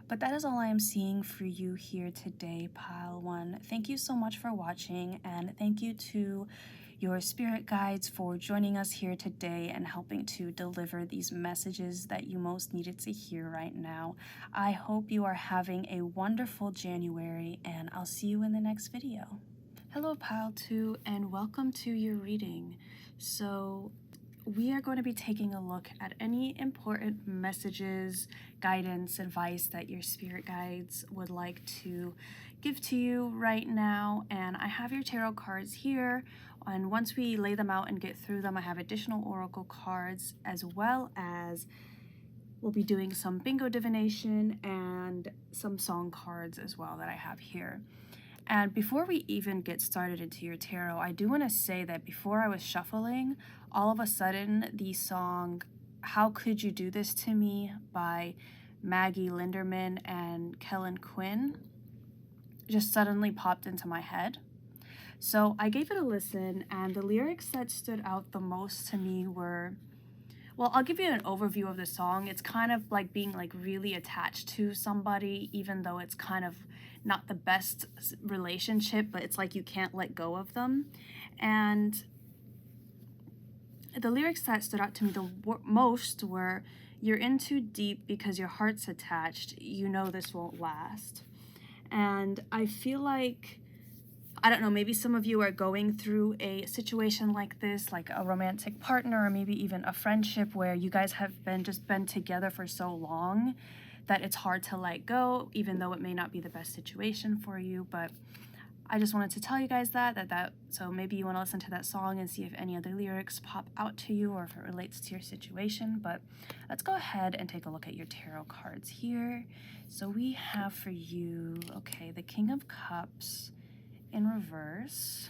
But that is all I am seeing for you here today, Pile 1. Thank you so much for watching, and thank you to your spirit guides for joining us here today and helping to deliver these messages that you most needed to hear right now. I hope you are having a wonderful January, and I'll see you in the next video. Hello, Pile 2, and welcome to your reading. So we are going to be taking a look at any important messages, guidance, advice that your spirit guides would like to give to you right now. And I have your tarot cards here. And once we lay them out and get through them, I have additional oracle cards, as well as we'll be doing some bingo divination and some song cards as well that I have here. And before we even get started into your tarot, I do want to say that before I was shuffling, all of a sudden the song How Could You Do This to Me by Maggie Linderman and Kellen Quinn just suddenly popped into my head. So I gave it a listen, and the lyrics that stood out the most to me were, well, I'll give you an overview of the song. It's kind of like being like really attached to somebody, even though it's kind of not the best relationship, but it's like you can't let go of them. And the lyrics that stood out to me the most were, you're in too deep because your heart's attached. You know this won't last. And I feel like, I don't know, maybe some of you are going through a situation like this, like a romantic partner, or maybe even a friendship where you guys have been together for so long that it's hard to let go, even though it may not be the best situation for you. But I just wanted to tell you guys that so maybe you want to listen to that song and see if any other lyrics pop out to you or if it relates to your situation. But let's go ahead and take a look at your tarot cards here. So we have for you, okay, the King of Cups in reverse,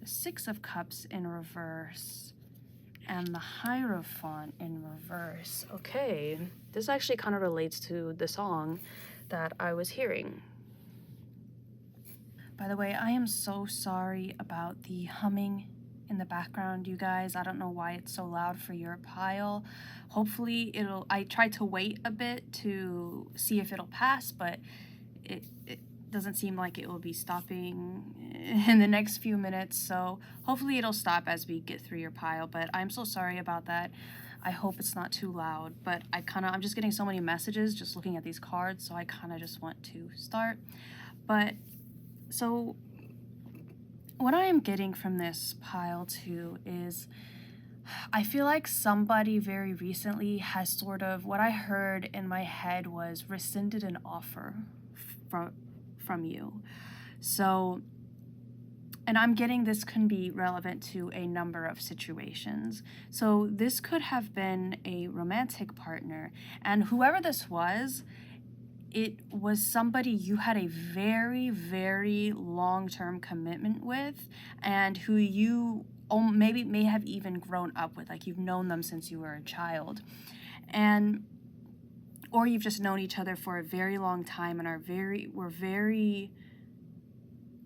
the Six of Cups in reverse, and the Hierophant in reverse. Okay, this actually kind of relates to the song that I was hearing. By the way, I am so sorry about the humming in the background, you guys. I don't know why it's so loud for your pile. Hopefully I tried to wait a bit to see if it'll pass, but it doesn't seem like it will be stopping in the next few minutes, so hopefully it'll stop as we get through your pile. But I'm so sorry about that. I hope it's not too loud, but I'm just getting so many messages just looking at these cards, so I kind of just want to start. But so what I am getting from this pile too is, I feel like somebody very recently has sort of, what I heard in my head was rescinded an offer from you. So, and I'm getting this can be relevant to a number of situations. So this could have been a romantic partner, and whoever this was, it was somebody you had a very, very long-term commitment with, and who you maybe may have even grown up with, like you've known them since you were a child, and or you've just known each other for a very long time and were very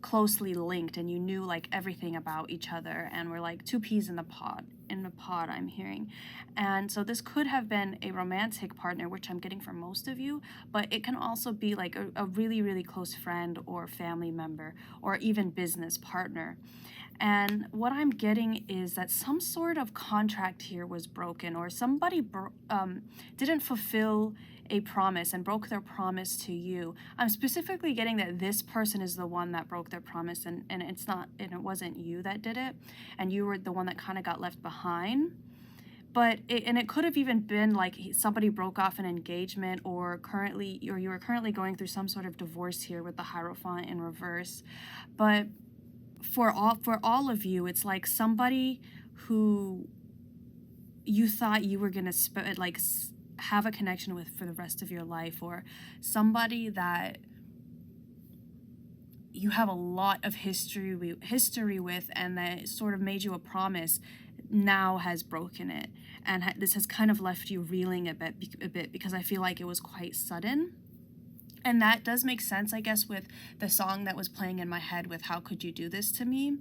closely linked, and you knew like everything about each other and were like two peas in the pod I'm hearing. And so this could have been a romantic partner, which I'm getting from most of you, but it can also be like a really, really close friend or family member or even business partner. And what I'm getting is that some sort of contract here was broken, or somebody didn't fulfill a promise and broke their promise to you. I'm specifically getting that this person is the one that broke their promise, and it wasn't you that did it, and you were the one that kind of got left behind. But it could have even been like somebody broke off an engagement, or you were currently going through some sort of divorce here with the Hierophant in reverse. But for all of you, it's like somebody who you thought you were gonna have a connection with for the rest of your life, or somebody that you have a lot of history with, and that sort of made you a promise, now has broken it, and this has kind of left you reeling a bit because I feel like it was quite sudden. And that does make sense, I guess, with the song that was playing in my head with How Could You Do This to Me?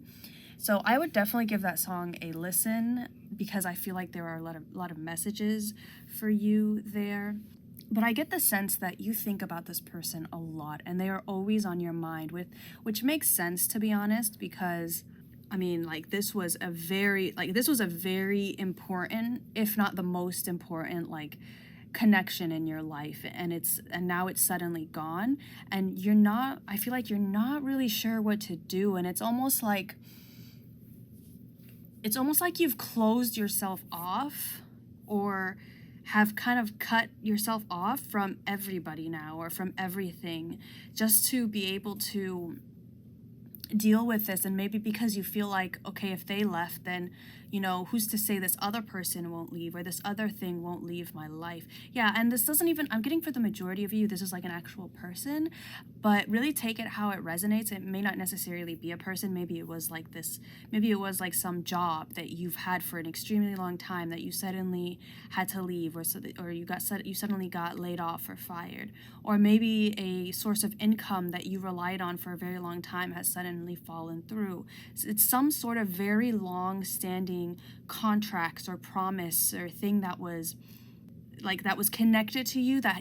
So I would definitely give that song a listen, because I feel like there are a lot of messages for you there. But I get the sense that you think about this person a lot, and they are always on your mind, which makes sense, to be honest, because I mean, like, this was a very important, if not the most important, like, connection in your life, and now it's suddenly gone, and I feel like you're not really sure what to do, and it's almost like you've closed yourself off, or have kind of cut yourself off from everybody now, or from everything, just to be able to deal with this. And maybe because you feel like, okay, if they left, then who's to say this other person won't leave, or this other thing won't leave my life. Yeah, and this doesn't even, I'm getting for the majority of you, this is like an actual person, but really take it how it resonates. It may not necessarily be a person. Maybe it was like some job that you've had for an extremely long time that you suddenly had to leave, or you suddenly got laid off or fired, or maybe a source of income that you relied on for a very long time has suddenly fallen through. It's some sort of very long-standing contracts or promise or thing that was connected to you, that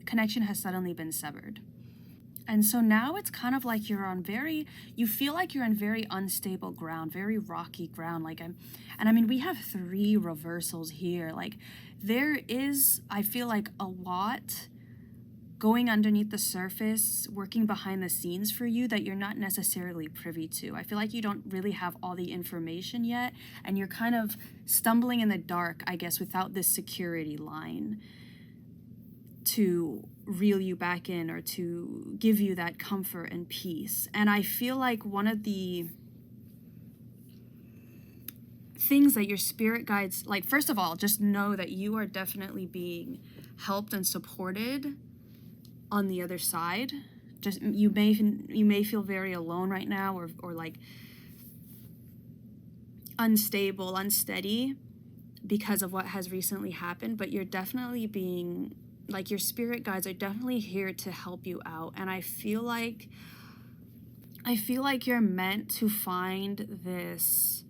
connection has suddenly been severed. And so now it's kind of like you feel like you're on very unstable ground, very rocky ground. I mean, we have 3 reversals here. Like, there is, I feel like, a lot going underneath the surface, working behind the scenes for you that you're not necessarily privy to. I feel like you don't really have all the information yet, and you're kind of stumbling in the dark, I guess, without this security line to reel you back in, or to give you that comfort and peace. And I feel like one of the things that your spirit guides, like, first of all, just know that you are definitely being helped and supported on the other side. Just you may feel very alone right now, or like unstable, unsteady because of what has recently happened, but you're definitely being, like, your spirit guides are definitely here to help you out. And I feel like you're meant to find this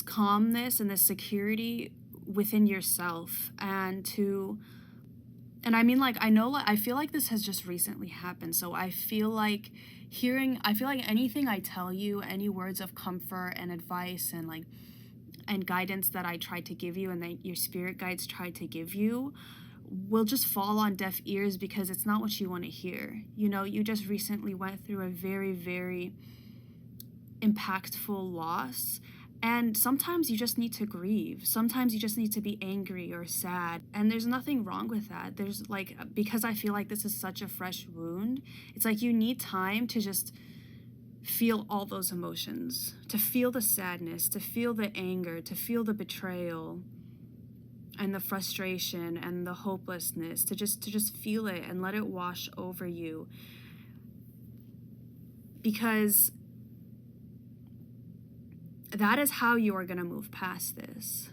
calmness and this security within yourself, and I mean, like, I feel like this has just recently happened, so I feel like anything I tell you, any words of comfort and advice and guidance that I try to give you, and that your spirit guides try to give you, will just fall on deaf ears, because it's not what you want to hear. You just recently went through a very, very impactful loss, And sometimes you just need to grieve. Sometimes you just need to be angry or sad. And there's nothing wrong with that. There's like, because I feel like this is such a fresh wound, it's like you need time to just feel all those emotions, to feel the sadness, to feel the anger, to feel the betrayal and the frustration and the hopelessness, to just feel it and let it wash over you. Because that is how you are going to move past this.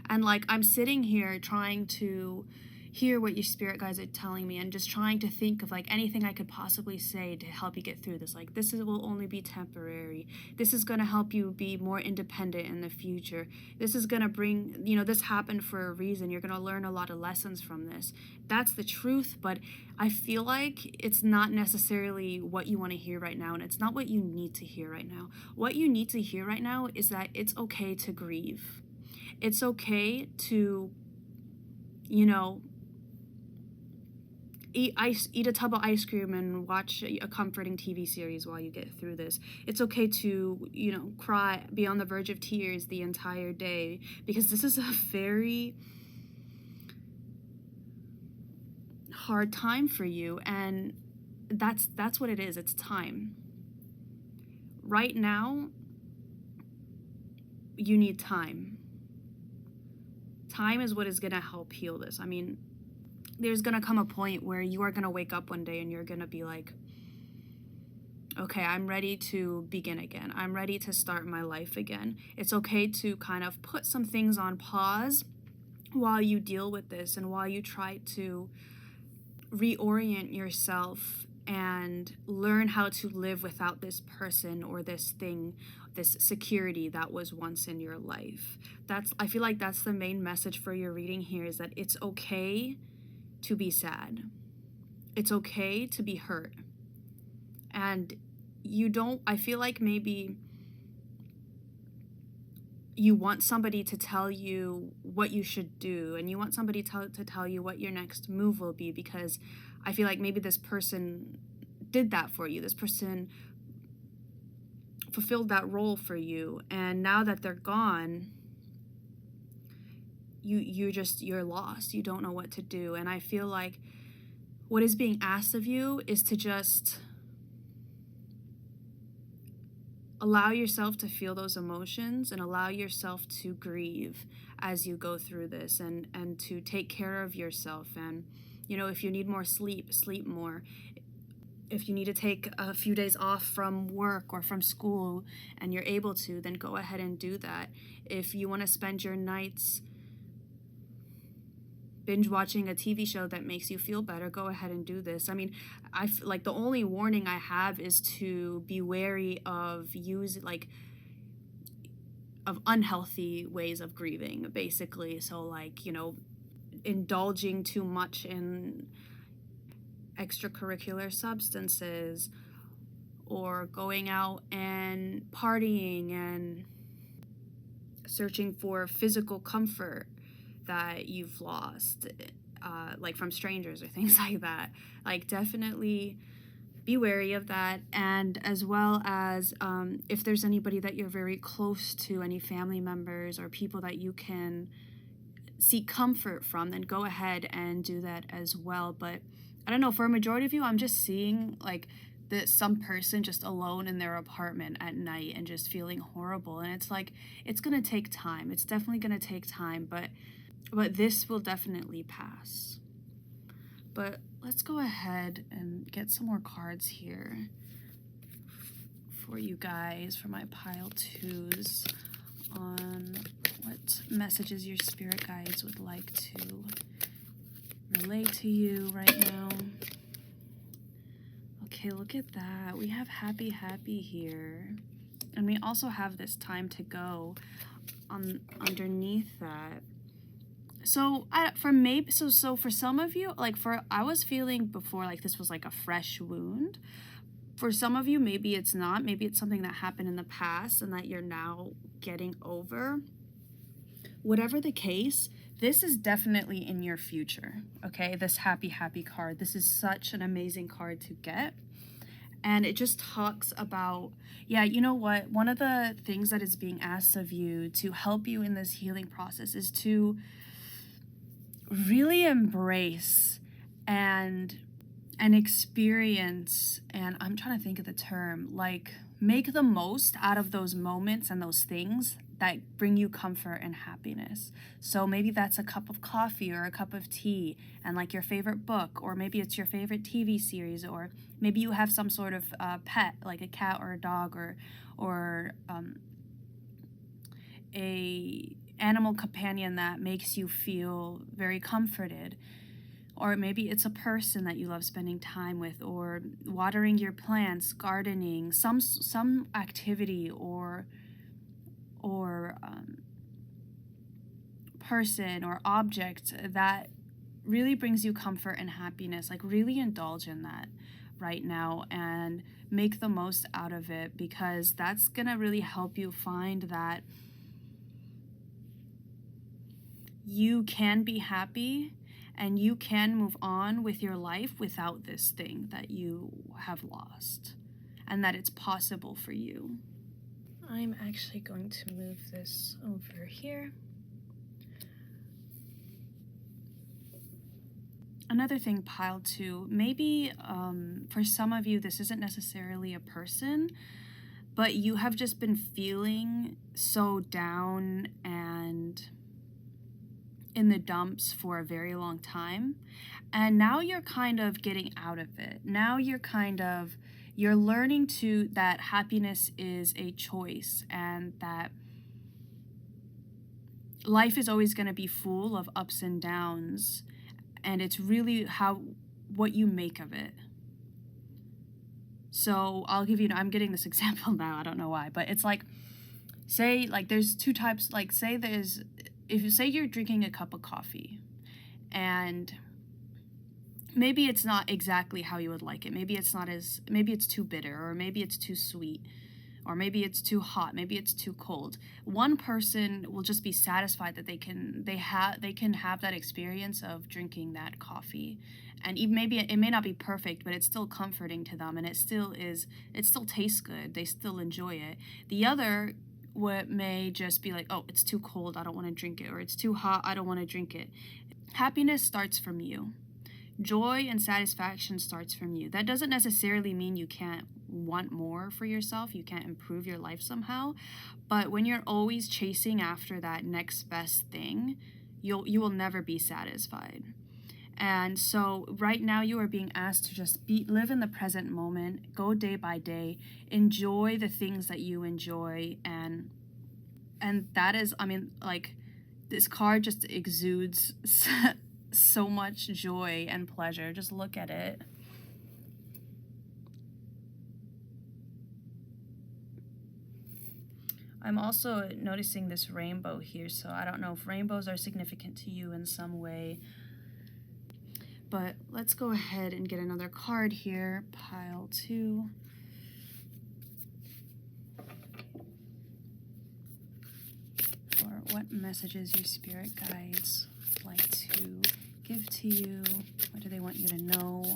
And like, I'm sitting here trying to hear what your spirit guides are telling me and just trying to think of like anything I could possibly say to help you get through this. Like, will only be temporary. This is going to help you be more independent in the future. This is going to bring, this happened for a reason. You're going to learn a lot of lessons from this. That's the truth, but I feel like it's not necessarily what you want to hear right now, and it's not what you need to hear right now. What you need to hear right now is that it's okay to grieve. It's okay to, eat a tub of ice cream and watch a comforting TV series while you get through this. It's okay to, cry, be on the verge of tears the entire day, because this is a very hard time for you, and that's what it is. It's time. Right now, you need time. Time is what is going to help heal this. I mean, there's going to come a point where you are going to wake up one day and you're going to be like, okay, I'm ready to begin again. I'm ready to start my life again. It's okay to kind of put some things on pause while you deal with this and while you try to reorient yourself and learn how to live without this person or this thing, this security that was once in your life. I feel like that's the main message for your reading here, is that it's okay to be sad. It's okay to be hurt. And I feel like maybe you want somebody to tell you what you should do, and you want somebody to tell you what your next move will be, because I feel like maybe this person did that for you. This person fulfilled that role for you, and now that they're gone, you're lost. You don't know what to do. And I feel like what is being asked of you is to just allow yourself to feel those emotions and allow yourself to grieve as you go through this, and to take care of yourself. And, if you need more sleep, sleep more. If you need to take a few days off from work or from school and you're able to, then go ahead and do that. If you want to spend your nights binge watching a TV show that makes you feel better, go ahead and do this. I mean, I feel like the only warning I have is to be wary of of unhealthy ways of grieving, basically. So like, indulging too much in extracurricular substances, or going out and partying and searching for physical comfort that you've lost, like from strangers or things like that. Like, definitely be wary of that. And as well as if there's anybody that you're very close to, any family members or people that you can seek comfort from, then go ahead and do that as well. But I don't know, for a majority of you, I'm just seeing like that some person just alone in their apartment at night and just feeling horrible. And it's like, it's going to take time. It's definitely going to take time, but this will definitely pass. But let's go ahead and get some more cards here for you guys, for my pile twos, on what messages your spirit guides would like to relay to you right now. Okay, look at that. We have happy, happy here. And we also have this time to go underneath that. So for some of you, I was feeling before like this was like a fresh wound. For some of you, maybe it's not. Maybe it's something that happened in the past and that you're now getting over. Whatever the case, this is definitely in your future, okay? This happy, happy card. This is such an amazing card to get. And it just talks about, yeah, you know what? One of the things that is being asked of you to help you in this healing process is to really embrace and experience, and I'm trying to think of the term, like make the most out of those moments and those things that bring you comfort and happiness. So maybe that's a cup of coffee or a cup of tea and like your favorite book, or maybe it's your favorite TV series, or maybe you have some sort of pet like a cat or a dog, or a animal companion that makes you feel very comforted. Or maybe it's a person that you love spending time with, or watering your plants, gardening, some activity or person or object that really brings you comfort and happiness. Like really indulge in that right now and make the most out of it, because that's gonna really help you find that you can be happy and you can move on with your life without this thing that you have lost, and that it's possible for you. I'm actually going to move this over here. Another thing, pile 2, maybe for some of you this isn't necessarily a person, but you have just been feeling so down and in the dumps for a very long time, and now you're kind of getting out of it. Now you're learning that happiness is a choice, and that life is always going to be full of ups and downs, and it's really what you make of it. So I'll give you, I'm getting this example now, I don't know why, but it's like, say like there's two types, like say you're drinking a cup of coffee and maybe it's not exactly how you would like it. Maybe it's too bitter, or maybe it's too sweet, or maybe it's too hot, maybe it's too cold. One person will just be satisfied that they can have that experience of drinking that coffee. And even maybe it may not be perfect, but it's still comforting to them, and it still tastes good. They still enjoy it. The other may just be like, oh, it's too cold, I don't want to drink it, or it's too hot, I don't want to drink it. Happiness starts from you. Joy and satisfaction starts from you. That doesn't necessarily mean you can't want more for yourself, you can't improve your life somehow, but when you're always chasing after that next best thing, you will never be satisfied. And so right now you are being asked to just live in the present moment, go day by day, enjoy the things that you enjoy, and that is, I mean, like, this card just exudes so much joy and pleasure. Just look at it. I'm also noticing this rainbow here, so I don't know if rainbows are significant to you in some way. But let's go ahead and get another card here, pile 2. For what messages your spirit guides like to give to you? What do they want you to know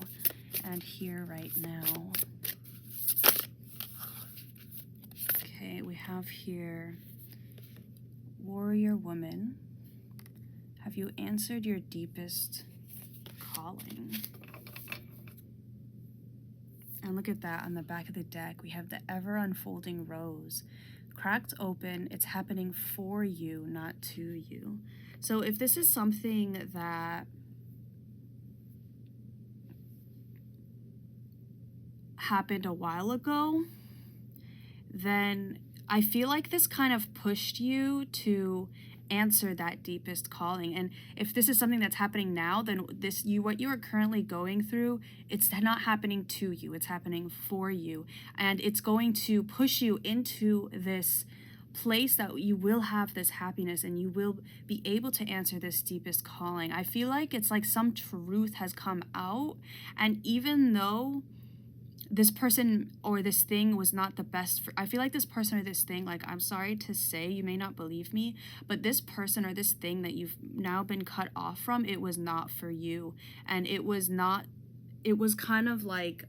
and hear right now? Okay, we have here, warrior woman. Have you answered your deepest calling? And look at that, on the back of the deck we have the ever unfolding rose, cracked open. It's happening for you, not to you. So if this is something that happened a while ago, then I feel like this kind of pushed you to answer that deepest calling. And if this is something that's happening now, then what you are currently going through, it's not happening to you, it's happening for you, and it's going to push you into this place that you will have this happiness and you will be able to answer this deepest calling. I feel like it's like some truth has come out, and even though this person or this thing was not the best I feel like this person or this thing, like, I'm sorry to say, you may not believe me, but this person or this thing that you've now been cut off from, it was not for you. And it was kind of like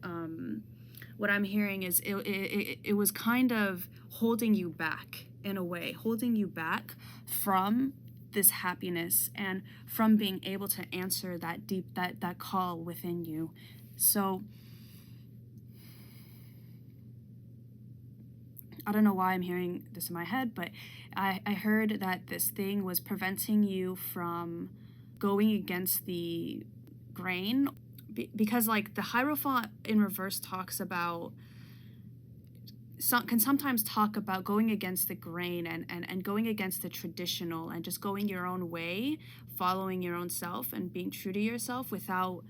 what I'm hearing is it was kind of holding you back in a way, holding you back from this happiness and from being able to answer that that call within you. So I don't know why I'm hearing this in my head, but I heard that this thing was preventing you from going against the grain, because like the Hierophant in reverse talks about, can sometimes talk about going against the grain and going against the traditional and just going your own way, following your own self and being true to yourself without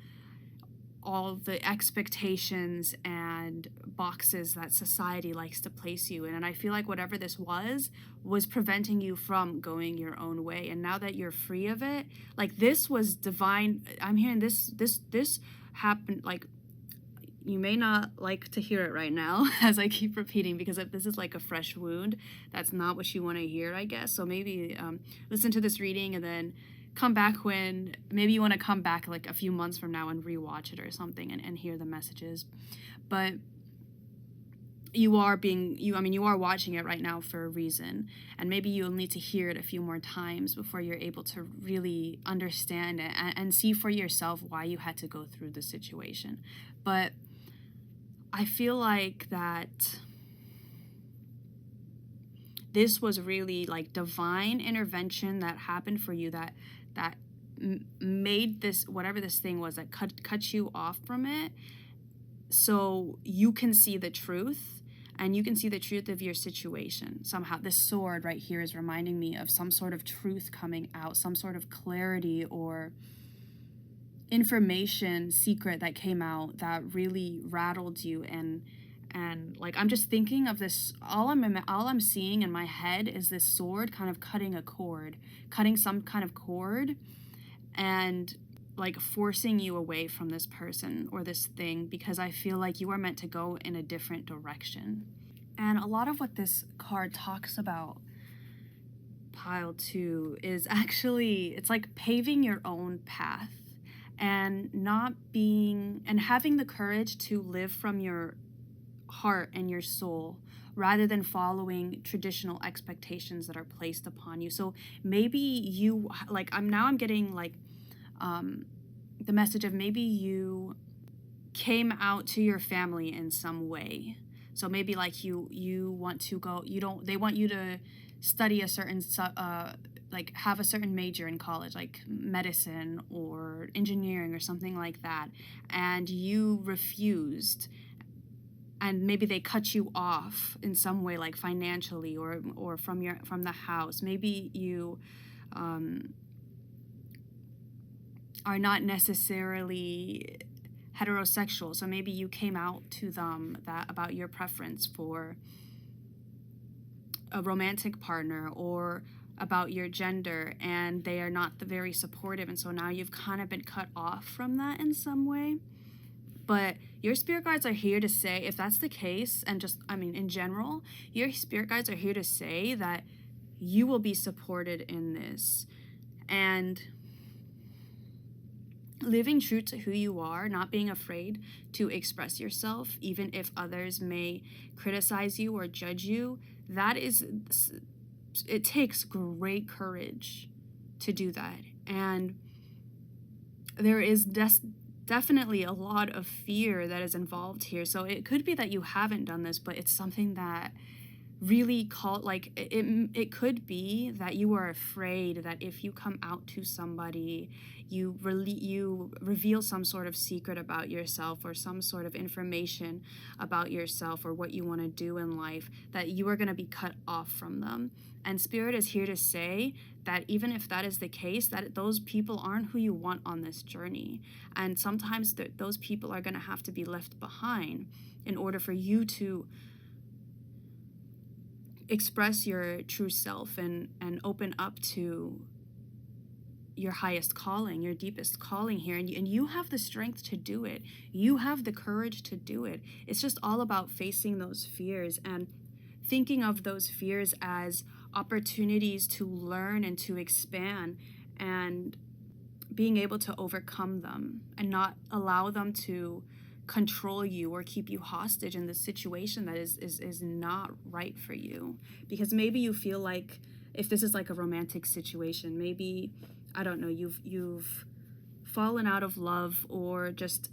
all the expectations and boxes that society likes to place you in. And I feel like whatever this was preventing you from going your own way. And now that you're free of it, like this was divine. I'm hearing this happened. Like, you may not like to hear it right now as I keep repeating, because if this is like a fresh wound, that's not what you want to hear, I guess. So maybe listen to this reading and then come back when maybe you want to come back like a few months from now and rewatch it or something and hear the messages. But you are watching it right now for a reason, and maybe you'll need to hear it a few more times before you're able to really understand it and see for yourself why you had to go through the situation. But I feel like that this was really like divine intervention that happened for you, that made this, whatever this thing was, that cut you off from it, so you can see the truth, and you can see the truth of your situation. Somehow this sword right here is reminding me of some sort of truth coming out, some sort of clarity or information, secret that came out that really rattled you. And like, I'm just thinking of this, all I'm seeing in my head is this sword kind of cutting some kind of cord, and like forcing you away from this person or this thing, because I feel like you are meant to go in a different direction. And a lot of what this card talks about, pile 2, is actually, it's like paving your own path and having the courage to live from your heart and your soul, rather than following traditional expectations that are placed upon you. So maybe you, like, I'm getting like the message of maybe you came out to your family in some way. So maybe like you want to go, they want you to study a certain like have a certain major in college, like medicine or engineering or something like that, and you refused, and maybe they cut you off in some way, like financially or from the house. Maybe you are not necessarily heterosexual, so maybe you came out to them about your preference for a romantic partner or about your gender, and they are not very supportive, and so now you've kind of been cut off from that in some way. But your spirit guides are here to say, if that's the case, and just, in general, your spirit guides are here to say that you will be supported in this. And living true to who you are, not being afraid to express yourself, even if others may criticize you or judge you, it takes great courage to do that. And there is definitely a lot of fear that is involved here. So it could be that you haven't done this, but it's something that really it could be that you are afraid that if you come out to somebody, you reveal some sort of secret about yourself or some sort of information about yourself or what you want to do in life, that you are going to be cut off from them. And Spirit is here to say that even if that is the case, that those people aren't who you want on this journey. And sometimes those people are going to have to be left behind in order for you to express your true self and open up to your highest calling, your deepest calling here. And you have the strength to do it. You have the courage to do it. It's just all about facing those fears and thinking of those fears as opportunities to learn and to expand, and being able to overcome them and not allow them to control you or keep you hostage in this situation that is not right for you. Because maybe you feel like, if this is like a romantic situation, maybe, I don't know, you've fallen out of love, or just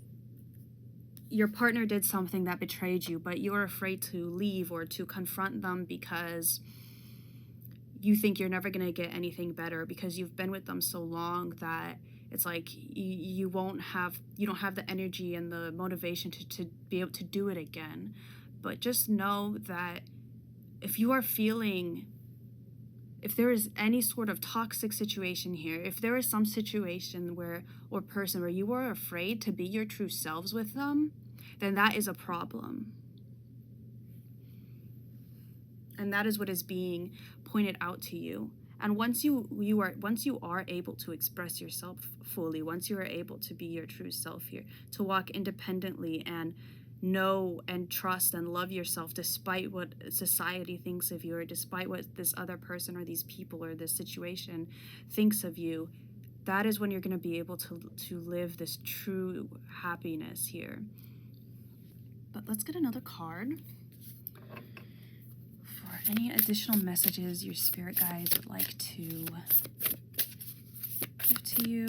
your partner did something that betrayed you, but you're afraid to leave or to confront them because you think you're never going to get anything better, because you've been with them so long that it's like you don't have the energy and the motivation to be able to do it again. But just know that if there is any sort of toxic situation here, if there is some situation or person where you are afraid to be your true selves with them, then that is a problem. And that is what is being pointed out to you. And once you are able to express yourself fully, once you are able to be your true self here, to walk independently and know and trust and love yourself despite what society thinks of you, or despite what this other person or these people or this situation thinks of you, that is when you're going to be able to live this true happiness here. But let's get another card for any additional messages your spirit guides would like to give to you,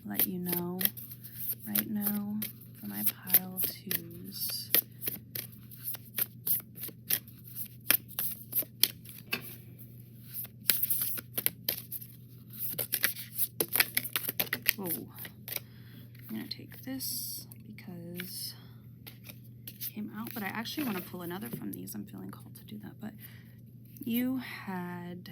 let you know right now for my pile twos. Oh, I'm going to take this because it came out, but I actually want to pull another from these. I'm feeling called to do that. But you had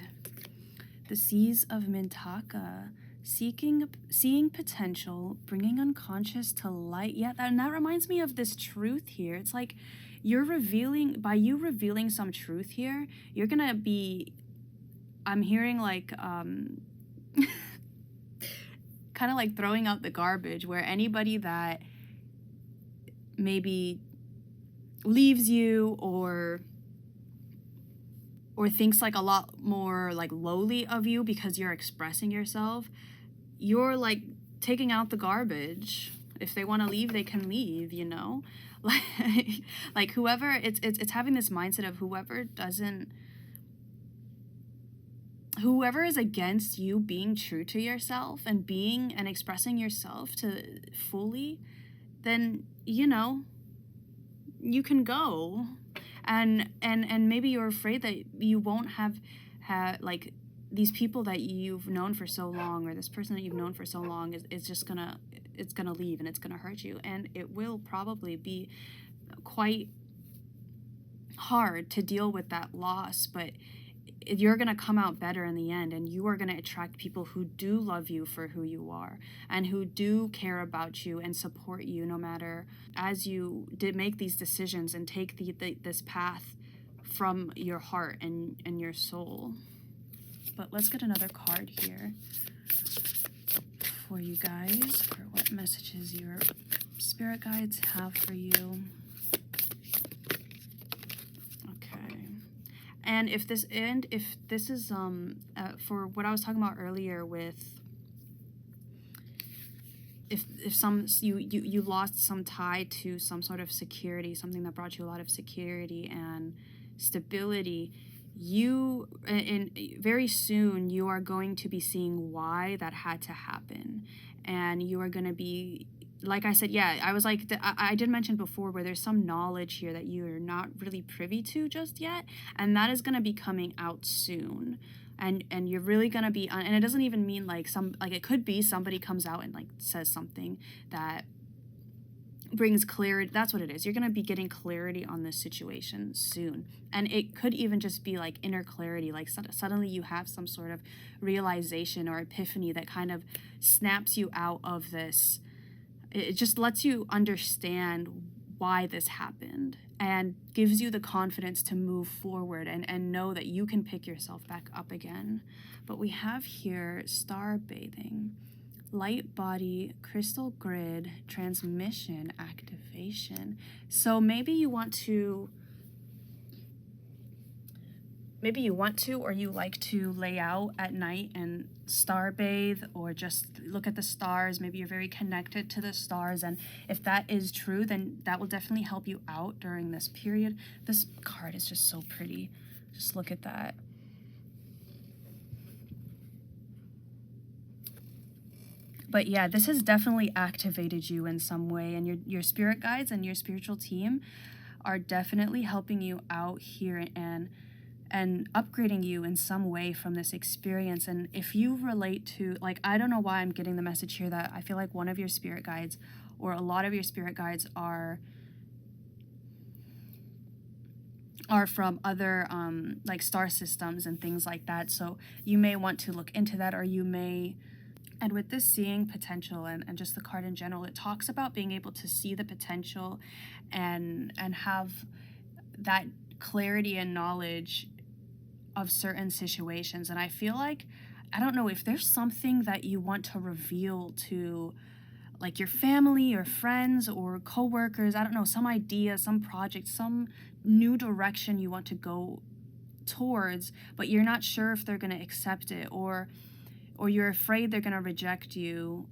the Seas of Mintaka, seeing potential, bringing unconscious to light. Yeah, and that reminds me of this truth here. It's like by you revealing some truth here, you're going to be, I'm hearing like, kind of like throwing out the garbage, where anybody that maybe leaves you or thinks like a lot more like lowly of you because you're expressing yourself, you're like taking out the garbage. If they want to leave, they can leave, you know? Like whoever, it's having this mindset of whoever is against you being true to yourself and being and expressing yourself to fully, then, you know, you can go. And maybe you're afraid that you won't have like these people that you've known for so long, or this person that you've known for so long is just gonna leave, and it's gonna hurt you, and it will probably be quite hard to deal with that loss, but you're going to come out better in the end, and you are going to attract people who do love you for who you are, and who do care about you and support you, no matter, as you did make these decisions and take this path from your heart and your soul. But let's get another card here for you guys, for what messages your spirit guides have for you. And if this is for what I was talking about earlier with if you lost some tie to some sort of security, something that brought you a lot of security and stability, very soon you are going to be seeing why that had to happen, and you are going to be, like I said, yeah, I was like, I did mention before where there's some knowledge here that you're not really privy to just yet, and that is going to be coming out soon. And you're really going to be, and it doesn't even mean like it could be somebody comes out and like says something that brings clarity. That's what it is. You're going to be getting clarity on this situation soon. And it could even just be like inner clarity, like suddenly you have some sort of realization or epiphany that kind of snaps you out of this. It just lets you understand why this happened and gives you the confidence to move forward and know that you can pick yourself back up again. But we have here star bathing, light body, crystal grid, transmission, activation. So maybe you want to maybe you want to, or you like to lay out at night and star bathe, or just look at the stars. Maybe you're very connected to the stars, and if that is true, then that will definitely help you out during this period. This card is just so pretty. Just look at that. But yeah, this has definitely activated you in some way, and your spirit guides and your spiritual team are definitely helping you out here and upgrading you in some way from this experience. And if you relate to, like, I don't know why I'm getting the message here that I feel like one of your spirit guides or a lot of your spirit guides are from other like star systems and things like that. So you may want to look into that, or you may. And with this seeing potential and just the card in general, it talks about being able to see the potential and have that clarity and knowledge of certain situations. And I feel like, I don't know, if there's something that you want to reveal to like your family or friends or coworkers, I don't know, some idea, some project, some new direction you want to go towards, but you're not sure if they're going to accept it, or you're afraid they're going to reject you,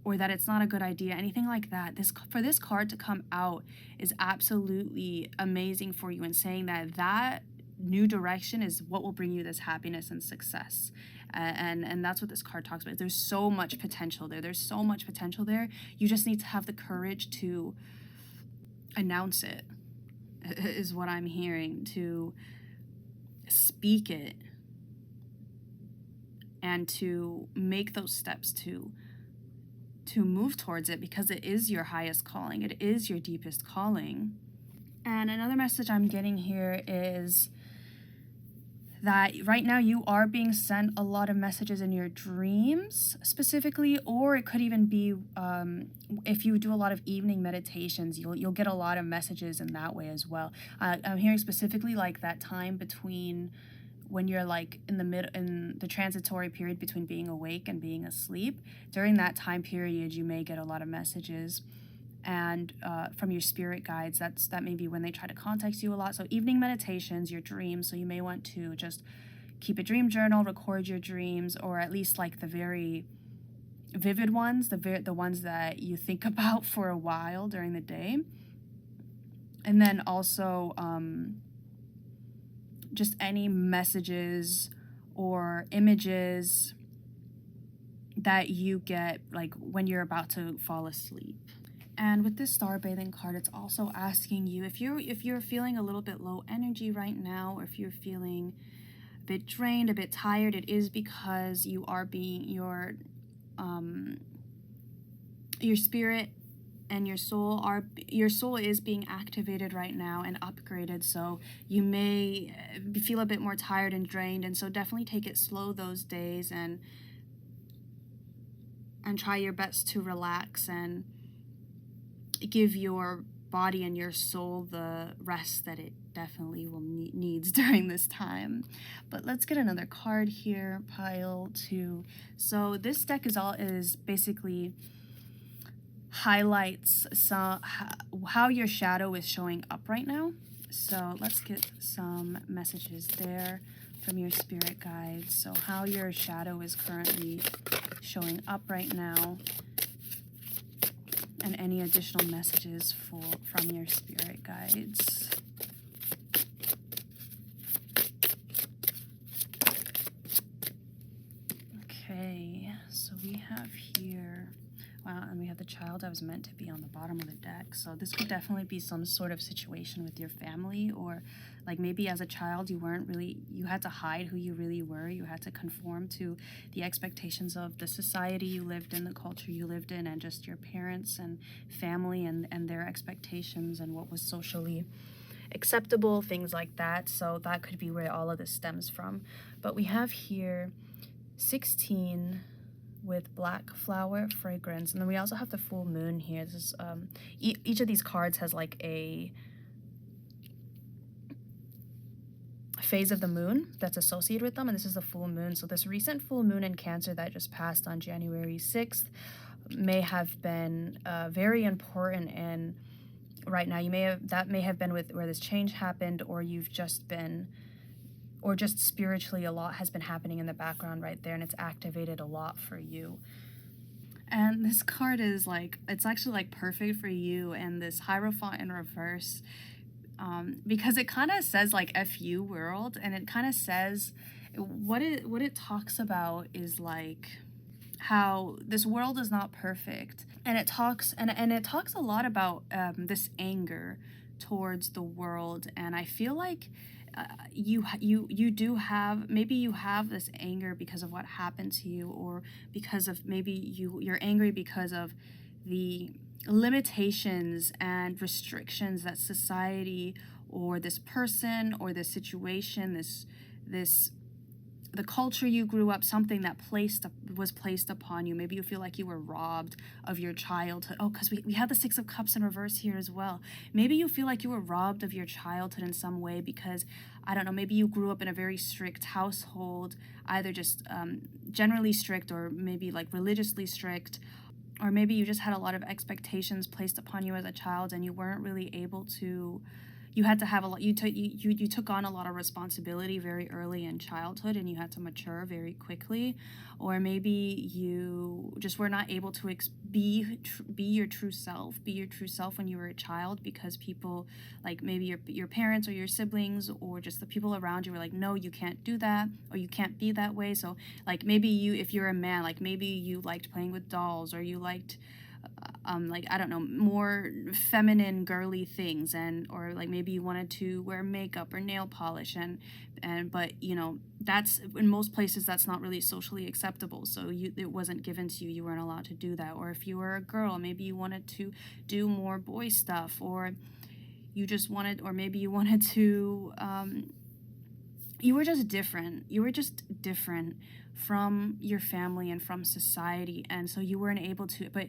or that it's not a good idea, anything like that. For this card to come out is absolutely amazing for you, and saying that new direction is what will bring you this happiness and success. And that's what this card talks about. There's so much potential there. There's so much potential there. You just need to have the courage to announce it, is what I'm hearing, to speak it, and to make those steps to move towards it, because it is your highest calling. It is your deepest calling. And another message I'm getting here is that right now you are being sent a lot of messages in your dreams specifically, or it could even be if you do a lot of evening meditations, you'll get a lot of messages in that way as well. I'm hearing specifically like that time between when you're like in the transitory period between being awake and being asleep. During that time period, you may get a lot of messages, and from your spirit guides. That may be when they try to contact you a lot. So evening meditations, your dreams. So you may want to just keep a dream journal, record your dreams, or at least like the very vivid ones, the ones that you think about for a while during the day. And then also just any messages or images that you get like when you're about to fall asleep. And with this star bathing card, it's also asking you, if you're feeling a little bit low energy right now, or if you're feeling a bit drained, a bit tired, it is because you are being your spirit and your soul is being activated right now and upgraded. So you may feel a bit more tired and drained, and so definitely take it slow those days and try your best to relax and give your body and your soul the rest that it definitely needs during this time. But let's get another card here, pile 2. So this deck is basically highlights how your shadow is showing up right now. So let's get some messages there from your spirit guides. So how your shadow is currently showing up right now, and any additional messages from your spirit guides. Okay, so we have here, wow, and we have the child that was meant to be on the bottom of the deck. So this could definitely be some sort of situation with your family, or like maybe as a child you had to hide who you really were. You had to conform to the expectations of the society you lived in, the culture you lived in, and just your parents and family and their expectations and what was socially acceptable, things like that. So that could be where all of this stems from. But we have here 16 with black flower fragrance, and then we also have the full moon here. This is each of these cards has like a phase of the moon that's associated with them, and this is the full moon. So this recent full moon in Cancer that just passed on January 6th may have been very important, and right now that may have been with where this change happened, or you've just been or just spiritually a lot has been happening in the background right there, and it's activated a lot for you. And this card is like, it's actually like perfect for you, and this Hierophant in reverse, because it kind of says like F you world, and it kind of says what it talks about is like how this world is not perfect, and it talks a lot about this anger towards the world. And I feel like you do have, maybe you have this anger because of what happened to you, or because of maybe you're angry because of the limitations and restrictions that society or this person or this situation, this the culture you grew up, something that was placed upon you. Maybe you feel like you were robbed of your childhood. Oh, because we have the Six of Cups in reverse here as well. Maybe you feel like you were robbed of your childhood in some way because, I don't know, maybe you grew up in a very strict household, either just generally strict, or maybe like religiously strict, or maybe you just had a lot of expectations placed upon you as a child, and you weren't really able to, you had to have a lot, you took on a lot of responsibility very early in childhood, and you had to mature very quickly. Or maybe you just were not able to be your true self when you were a child, because people, like maybe your parents or your siblings or just the people around you were like, no, you can't do that, or you can't be that way. So like maybe if you're a man, like maybe you liked playing with dolls, or you liked like, I don't know, more feminine girly things, and or like maybe you wanted to wear makeup or nail polish, and but you know, that's, in most places that's not really socially acceptable, so it wasn't given to you, you weren't allowed to do that. Or if you were a girl, maybe you wanted to do more boy stuff, or you just wanted, or maybe you wanted to you were just different from your family and from society, and so you weren't able to, but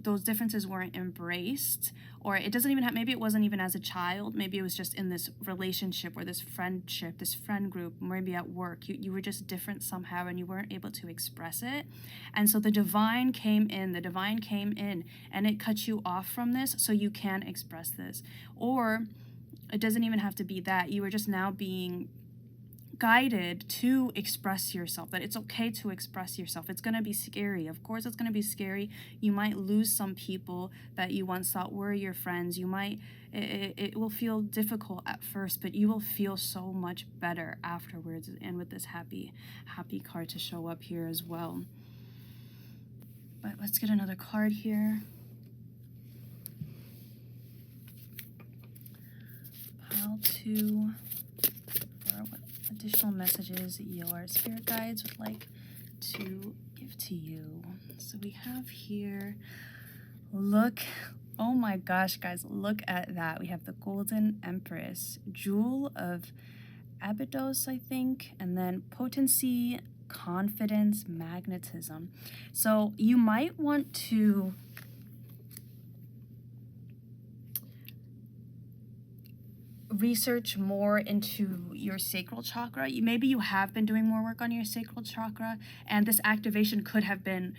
those differences weren't embraced. Or it doesn't even have, maybe it wasn't even as a child, maybe it was just in this relationship or this friendship, this friend group, maybe at work, you were just different somehow, and you weren't able to express it. And so the divine came in, and it cut you off from this so you can express this. Or it doesn't even have to be that, you were just now being guided to express yourself, that it's okay to express yourself. It's going to be scary. Of course it's going to be scary. You might lose some people that you once thought were your friends. You might, it will feel difficult at first, but you will feel so much better afterwards. And with this happy card to show up here as well. But let's get another card here. Pile 2. What additional messages your spirit guides would like to give to you. So we have here, look, oh my gosh guys, look at that. We have the Golden Empress, Jewel of Abydos, I think, and then potency, confidence, magnetism. So you might want to research more into your sacral chakra. Maybe you have been doing more work on your sacral chakra, and this activation could have been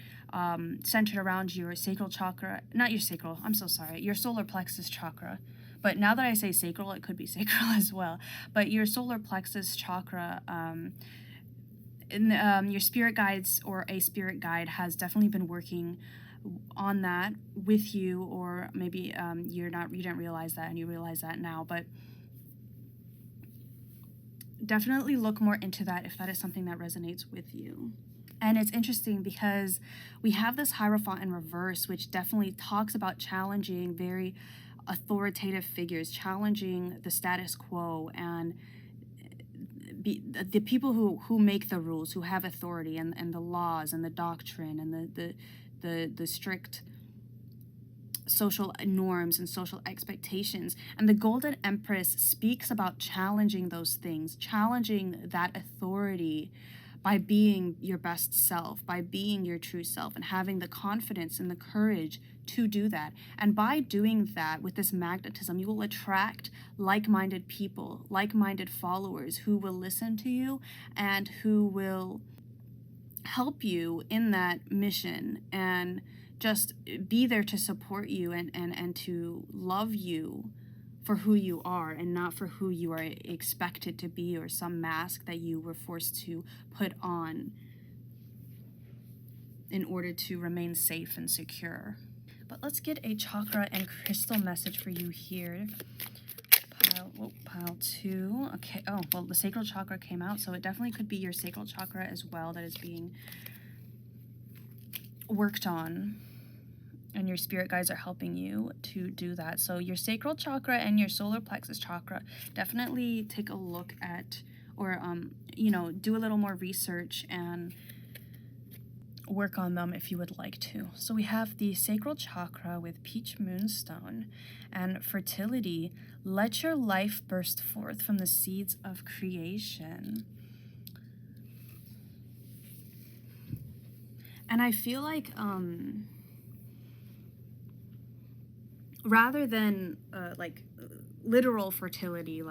centered around your sacral chakra, not your sacral, I'm so sorry, your solar plexus chakra. But now that I say sacral, it could be sacral as well. But your solar plexus chakra, your spirit guides or a spirit guide has definitely been working on that with you, or maybe you didn't realize that and you realize that now. But definitely look more into that if that is something that resonates with you. And it's interesting because we have this Hierophant in reverse, which definitely talks about challenging very authoritative figures, challenging the status quo, and the people who make the rules, who have authority, and the laws and the doctrine and the strict social norms and social expectations. And the Golden Empress speaks about challenging those things, challenging that authority by being your best self, by being your true self, and having the confidence and the courage to do that. And by doing that with this magnetism, you will attract like-minded people, like-minded followers who will listen to you and who will help you in that mission, and just be there to support you and to love you for who you are and not for who you are expected to be, or some mask that you were forced to put on in order to remain safe and secure. But let's get a chakra and crystal message for you here. Pile 2. Okay, oh, well, the sacral chakra came out, so it definitely could be your sacral chakra as well that is being worked on. And your spirit guides are helping you to do that. So your sacral chakra and your solar plexus chakra, definitely take a look at, or, do a little more research and work on them if you would like to. So we have the sacral chakra with peach moonstone and fertility. Let your life burst forth from the seeds of creation. And I feel like, rather than literal fertility,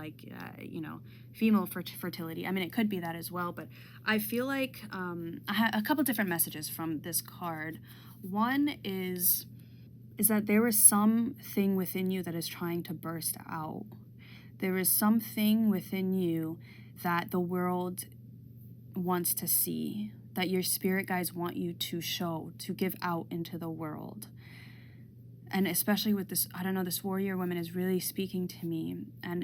female fertility, I mean, it could be that as well, but I feel like I had a couple different messages from this card. One is that there is something within you that is trying to burst out. There is something within you that the world wants to see, that your spirit guides want you to show, to give out into the world. And especially with this, I don't know, this warrior woman is really speaking to me. And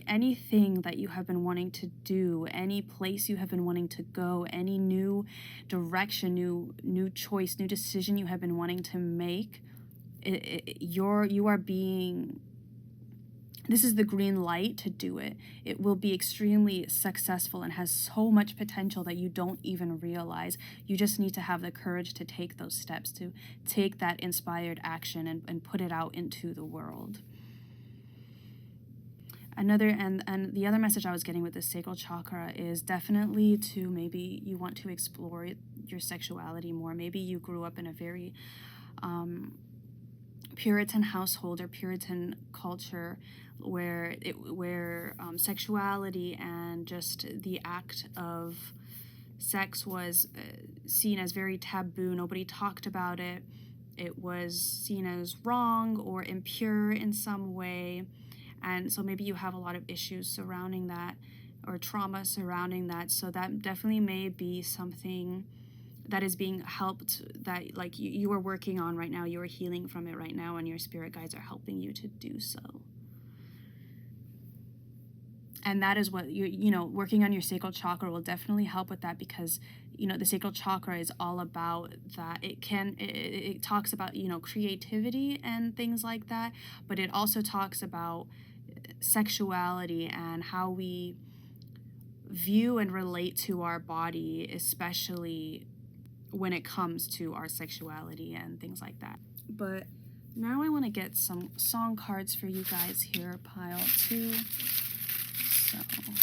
anything that you have been wanting to do, any place you have been wanting to go, any new direction, new choice, new decision you have been wanting to make, you are being, this is the green light to do it. It will be extremely successful and has so much potential that you don't even realize. You just need to have the courage to take those steps, to take that inspired action and put it out into the world. And the other message I was getting with the sacral chakra is definitely to, maybe you want to explore your sexuality more. Maybe you grew up in a very Puritan household or Puritan culture where sexuality and just the act of sex was seen as very taboo. Nobody talked about it. It was seen as wrong or impure in some way. And so maybe you have a lot of issues surrounding that, or trauma surrounding that. So that definitely may be something that is being helped, that you are working on right now. You are healing from it right now, and your spirit guides are helping you to do so. And that is what working on your sacral chakra will definitely help with that, because the sacral chakra is all about that. It talks about creativity and things like that, but it also talks about sexuality and how we view and relate to our body, especially when it comes to our sexuality and things like that. But now I want to get some song cards for you guys here, pile 2. So let's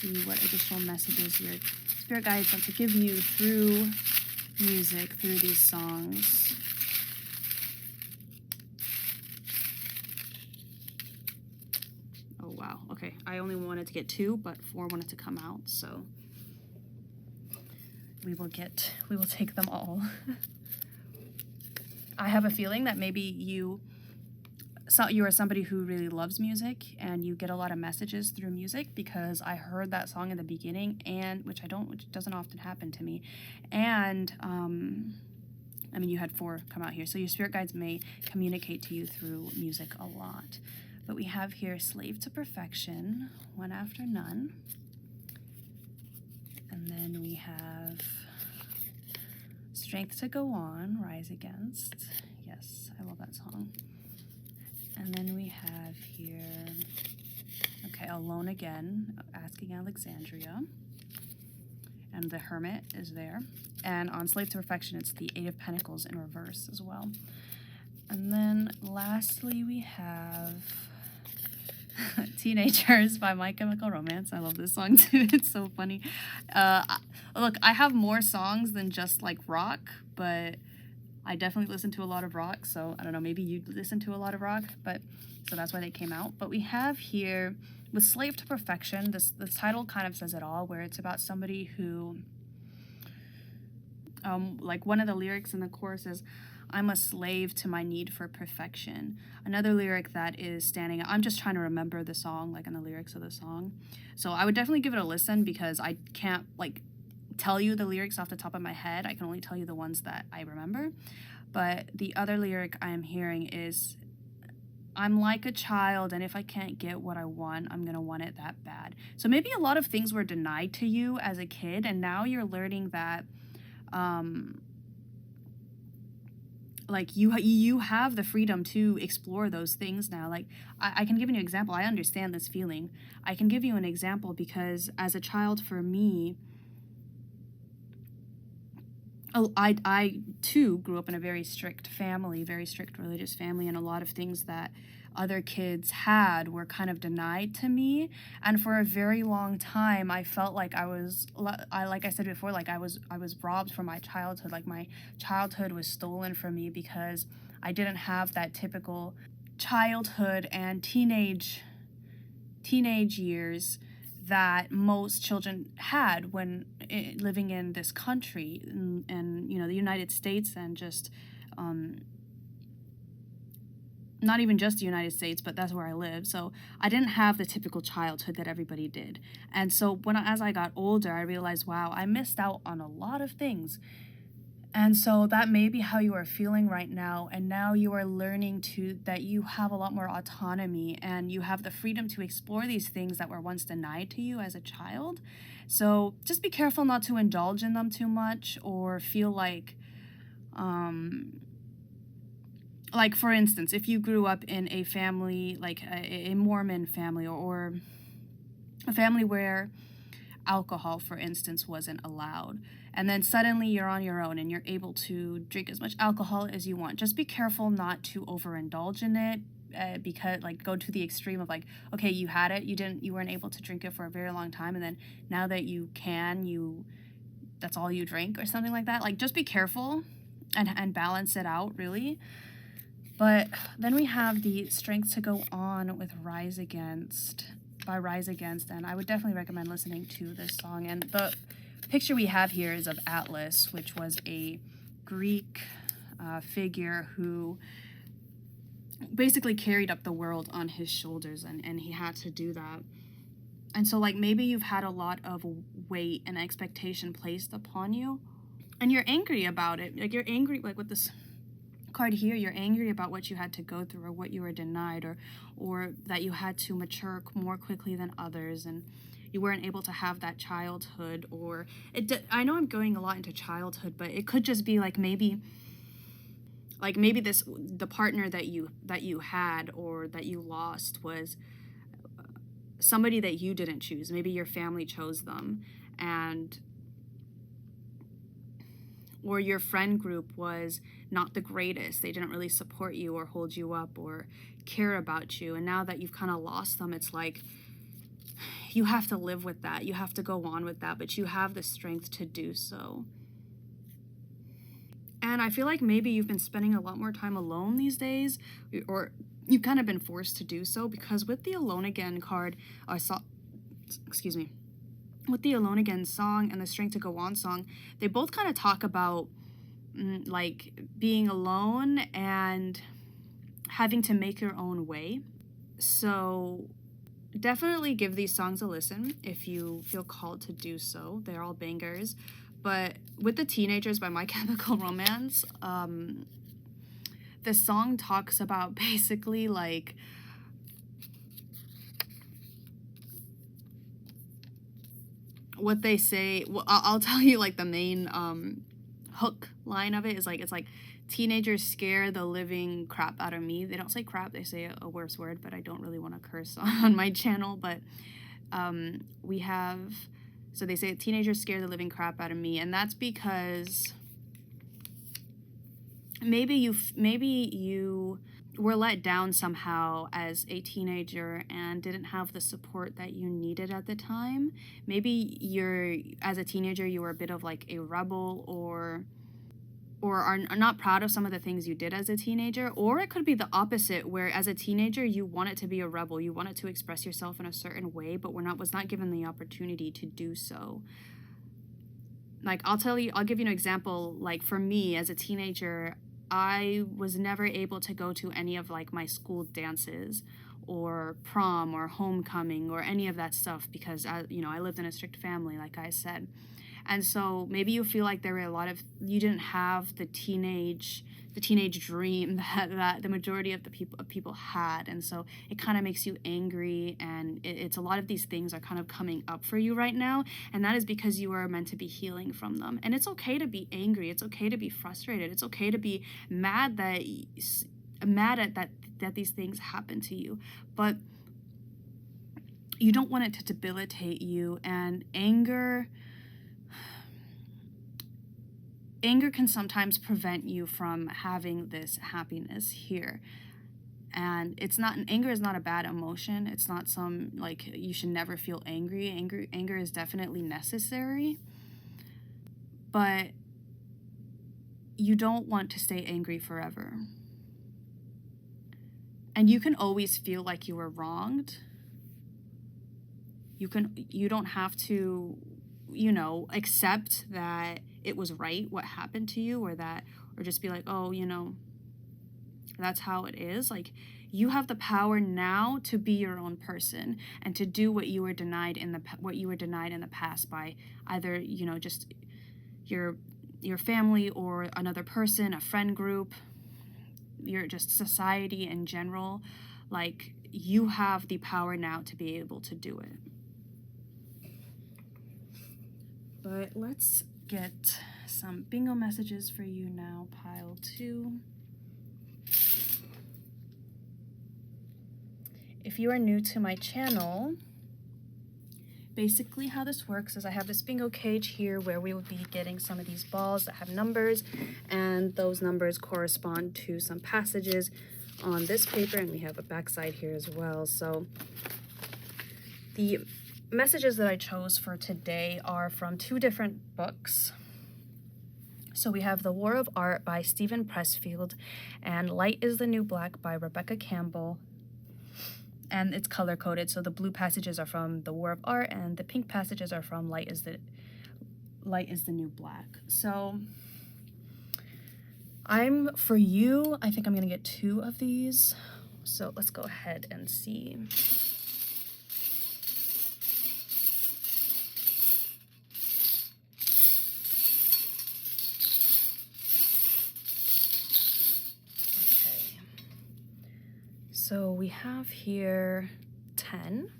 see what additional messages your spirit guides want to give you through music, through these songs. Oh wow, okay. I only wanted to get 2, but 4 wanted to come out, so we will take them all. I have a feeling that maybe you are somebody who really loves music and you get a lot of messages through music, because I heard that song in the beginning, and which doesn't often happen to me. And you had 4 come out here, so your spirit guides may communicate to you through music a lot. But we have here Slave to Perfection, One After None. And then we have Strength to Go On, Rise Against. Yes, I love that song. And then we have here, Alone Again, Asking Alexandria. And the Hermit is there. And on Slave to Perfection, it's the 8 of Pentacles in reverse as well. And then lastly, we have Teenagers by My Chemical Romance. I love this song too. It's so funny. Look, I have more songs than just rock, but I definitely listen to a lot of rock. So I don't know, maybe you listen to a lot of rock, so that's why they came out. But we have here with Slave to Perfection, this title kind of says it all, where it's about somebody who, one of the lyrics in the chorus is, I'm a slave to my need for perfection. Another lyric that is standing out, I'm just trying to remember the song, like, and the lyrics of the song. So I would definitely give it a listen, because I can't, like, tell you the lyrics off the top of my head. I can only tell you the ones that I remember. But the other lyric I'm hearing is, I'm like a child, and if I can't get what I want, I'm gonna want it that bad. So maybe a lot of things were denied to you as a kid, and now you're learning that, like, you have the freedom to explore those things now. Like, I can give you an example. I understand this feeling. I can give you an example because as a child, for me, I too grew up in a very strict family, very strict religious family, and a lot of things that other kids had were kind of denied to me. And for a very long time, I felt like like I said before, like I was robbed from my childhood. Like, my childhood was stolen from me because I didn't have that typical childhood and teenage years that most children had when living in this country, and the United States, and just not even just the United States, but that's where I live. So I didn't have the typical childhood that everybody did. And so as I got older, I realized, wow, I missed out on a lot of things. And so that may be how you are feeling right now. And now you are learning that you have a lot more autonomy, and you have the freedom to explore these things that were once denied to you as a child. So just be careful not to indulge in them too much, or feel like, for instance, if you grew up in a family, like a Mormon family, or a family where alcohol, for instance, wasn't allowed, and then suddenly you're on your own and you're able to drink as much alcohol as you want, just be careful not to overindulge in it, because, like, go to the extreme of, like, okay, you had it, you weren't able to drink it for a very long time, and then now that you can, that's all you drink, or something like that. Like, just be careful and balance it out, really. But then we have the Strength to Go On with Rise Against, by Rise Against, and I would definitely recommend listening to this song. And the picture we have here is of Atlas, which was a Greek figure who basically carried up the world on his shoulders, and he had to do that. And so, like, maybe you've had a lot of weight and expectation placed upon you, and you're angry about it. Like, you're angry, like, with this card here, you're angry about what you had to go through, or what you were denied, or that you had to mature more quickly than others, and you weren't able to have that childhood. Or I know I'm going a lot into childhood, but it could just be like maybe the partner that you had, or that you lost, was somebody that you didn't choose. Maybe your family chose them, or your friend group was not the greatest. They didn't really support you, or hold you up, or care about you. And now that you've kind of lost them, it's like you have to live with that. You have to go on with that, but you have the strength to do so. And I feel like maybe you've been spending a lot more time alone these days, or you've kind of been forced to do so, because with the Alone Again card, with the Alone Again song and the Strength to Go On song, they both kind of talk about like being alone and having to make your own way. So definitely give these songs a listen if you feel called to do so. They're all bangers. But with the Teenagers by My Chemical Romance, the song talks about basically, like, what they say. Well, I'll tell you, like, the main hook line of it is, like, it's like, teenagers scare the living crap out of me. They don't say crap, they say a worse word, but I don't really want to curse on my channel. But so they say teenagers scare the living crap out of me, and that's because maybe you were let down somehow as a teenager and didn't have the support that you needed at the time. Maybe as a teenager you were a bit of like a rebel, or are not proud of some of the things you did as a teenager. Or it could be the opposite, where as a teenager you wanted to be a rebel, you wanted to express yourself in a certain way, but was not given the opportunity to do so. Like, I'll give you an example. Like, for me as a teenager, I was never able to go to any of like my school dances or prom or homecoming or any of that stuff because I lived in a strict family, like I said. And so maybe you feel like there were a lot of, you didn't have the teenage dream that the majority of the people had. And so it kind of makes you angry, and it's a lot of these things are kind of coming up for you right now, and that is because you are meant to be healing from them. And it's okay to be angry, it's okay to be frustrated, it's okay to be mad that these things happen to you, but you don't want it to debilitate you. And anger can sometimes prevent you from having this happiness here. And anger is not a bad emotion. It's not some, like, you should never feel angry. Anger is definitely necessary. But you don't want to stay angry forever. And you can always feel like you were wronged. You don't have to, accept that it was right what happened to you, or just be like, oh, that's how it is. Like, you have the power now to be your own person and to do what you were denied in the past by either, just your family or another person, a friend group, your just society in general. Like, you have the power now to be able to do it. But let's get some bingo messages for you now, pile 2. If you are new to my channel, basically how this works is I have this bingo cage here where we will be getting some of these balls that have numbers, and those numbers correspond to some passages on this paper, and we have a backside here as well. So the messages that I chose for today are from 2 different books. So we have The War of Art by Stephen Pressfield and Light is the New Black by Rebecca Campbell. And it's color coded, so the blue passages are from The War of Art and the pink passages are from Light is the New Black. So I think I'm gonna get 2 of these. So let's go ahead and see. So we have here 10.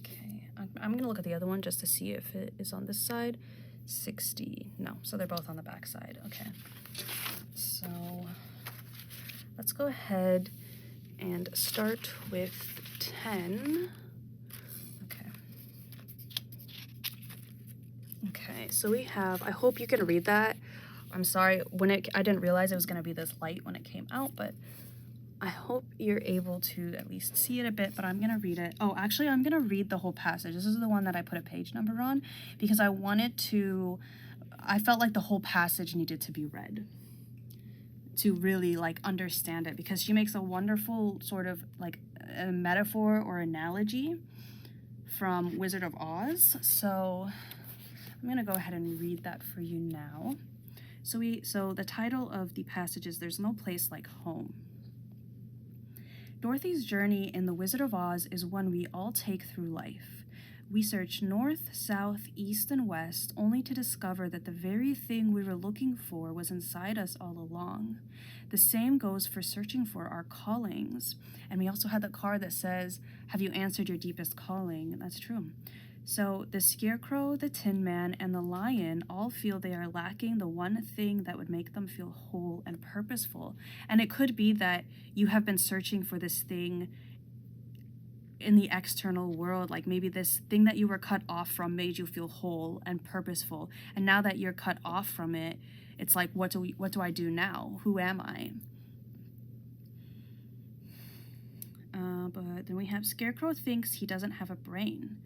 Okay, I'm gonna look at the other one just to see if it is on this side. 60, no, so they're both on the back side. Okay, so let's go ahead and start with 10. Okay, so we have, I hope you can read that. I'm sorry, I didn't realize it was gonna be this light when it came out, but I hope you're able to at least see it a bit, but I'm going to read it. Oh, actually, I'm going to read the whole passage. This is the one that I put a page number on because I felt like the whole passage needed to be read to really, like, understand it, because she makes a wonderful sort of, like, a metaphor or analogy from Wizard of Oz. So I'm going to go ahead and read that for you now. So the title of the passage is There's No Place Like Home. Dorothy's journey in The Wizard of Oz is one we all take through life. We search north, south, east, and west, only to discover that the very thing we were looking for was inside us all along. The same goes for searching for our callings. And we also had the card that says, have you answered your deepest calling? That's true. So the Scarecrow, the Tin Man, and the Lion all feel they are lacking the one thing that would make them feel whole and purposeful. And it could be that you have been searching for this thing in the external world, like maybe this thing that you were cut off from made you feel whole and purposeful. And now that you're cut off from it, it's like, what do I do now? Who am I? But then we have Scarecrow thinks he doesn't have a brain.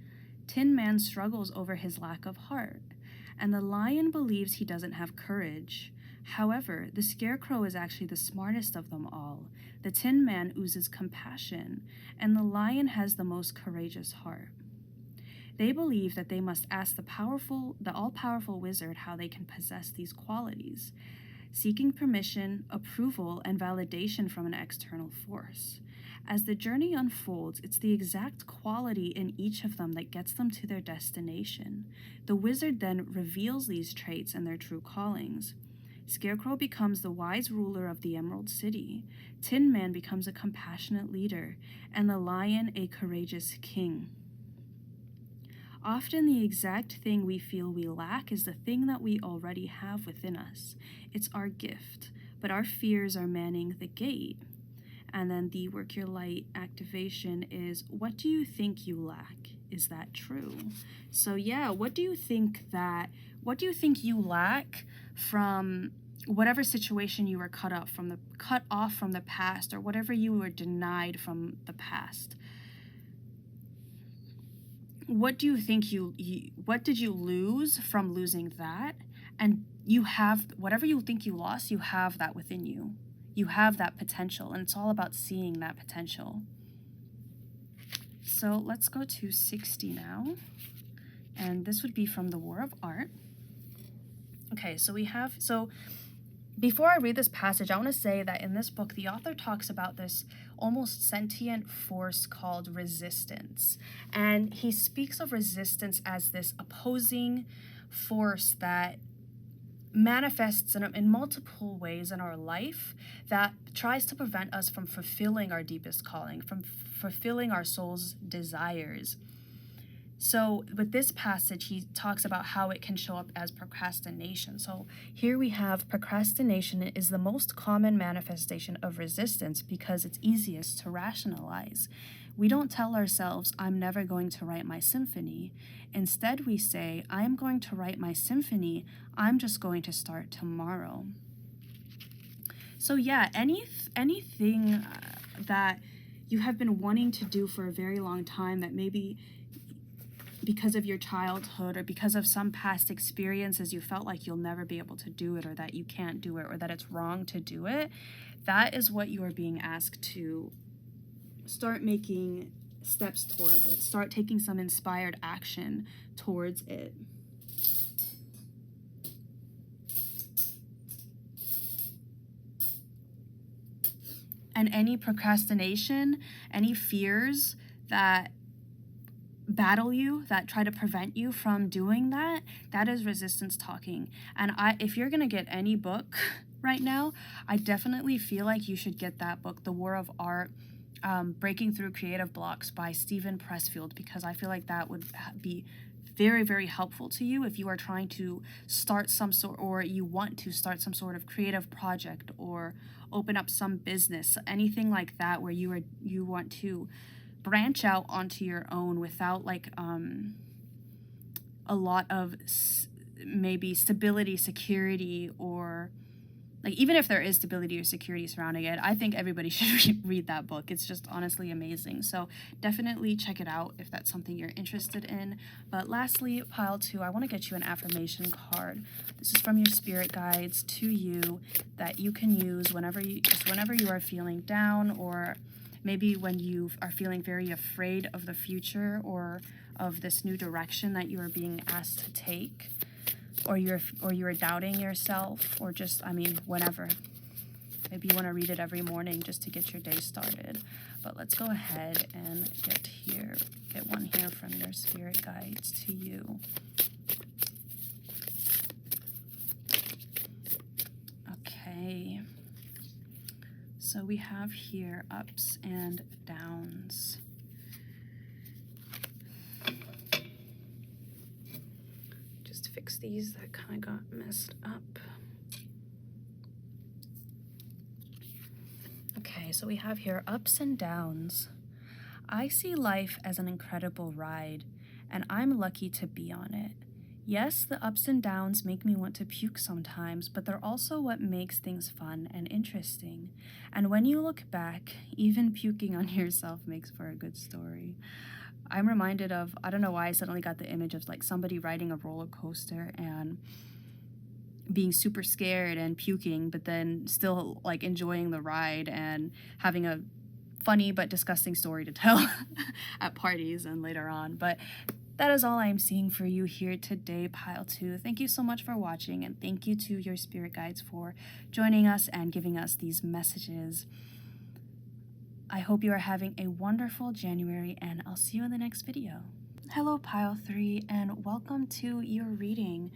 Tin Man struggles over his lack of heart, and the Lion believes he doesn't have courage. However, the Scarecrow is actually the smartest of them all. The Tin Man oozes compassion, and the Lion has the most courageous heart. They believe that they must ask the all-powerful wizard how they can possess these qualities. seeking permission, approval, and validation from an external force. As the journey unfolds, it's the exact quality in each of them that gets them to their destination. The wizard then reveals these traits and their true callings. Scarecrow becomes the wise ruler of the Emerald City, Tin Man becomes a compassionate leader, and the Lion a courageous king. Often the exact thing we feel we lack is the thing that we already have within us. It's our gift, but our fears are manning the gate. And then the Work Your Light activation is, what do you think you lack? Is that true? So yeah, what do you think you lack from whatever situation you were cut off from the past, or whatever you were denied from the past? What do you think what did you lose from losing that? And you have whatever you think you lost, you have that within you. You have that potential, and it's all about seeing that potential. So let's go to 60 now. And this would be from the War of Art. Okay, so before I read this passage, I want to say that in this book, the author talks about this almost sentient force called resistance. And he speaks of resistance as this opposing force that manifests in multiple ways in our life, that tries to prevent us from fulfilling our deepest calling, from fulfilling our soul's desires. So with this passage, he talks about how it can show up as procrastination. So here we have procrastination is the most common manifestation of resistance because it's easiest to rationalize. We don't tell ourselves, I'm never going to write my symphony. Instead, we say, I'm going to write my symphony. I'm just going to start tomorrow. So yeah, anything that you have been wanting to do for a very long time, that maybe because of your childhood or because of some past experiences you felt like you'll never be able to do it, or that you can't do it, or that it's wrong to do it, that is what you are being asked to start making steps toward it. Start taking some inspired action towards it. And any procrastination, any fears that battle you, that try to prevent you from doing that, that is resistance talking. And if you're gonna get any book right now, I definitely feel like you should get that book, The War of Art, Breaking Through Creative Blocks by Steven Pressfield, because I feel like that would be very, very helpful to you if you are trying to start some sort, or you want to start some sort of creative project, or open up some business, anything like that, where you want to branch out onto your own without like a lot of maybe stability, security, or like even if there is stability or security surrounding it, I think everybody should read that book. It's just honestly amazing. So definitely check it out if that's something you're interested in. But lastly, pile 2, I want to get you an affirmation card. This is from your spirit guides to you that you can use whenever you are feeling down, or maybe when you are feeling very afraid of the future or of this new direction that you are being asked to take, or you're doubting yourself, or just, whenever. Maybe you want to read it every morning just to get your day started. But let's go ahead and get one here from your spirit guides to you. Okay. So we have here ups and downs. Just fix these that kind of got messed up. Okay, so we have here ups and downs. I see life as an incredible ride, and I'm lucky to be on it. Yes, the ups and downs make me want to puke sometimes, but they're also what makes things fun and interesting. And when you look back, even puking on yourself makes for a good story. I'm reminded of, I don't know why I suddenly got the image of like somebody riding a roller coaster and being super scared and puking, but then still like enjoying the ride and having a funny but disgusting story to tell at parties and later on. But that is all I'm seeing for you here today, Pile 2. Thank you so much for watching, and thank you to your spirit guides for joining us and giving us these messages. I hope you are having a wonderful January, and I'll see you in the next video. Hello, Pile 3, and welcome to your reading.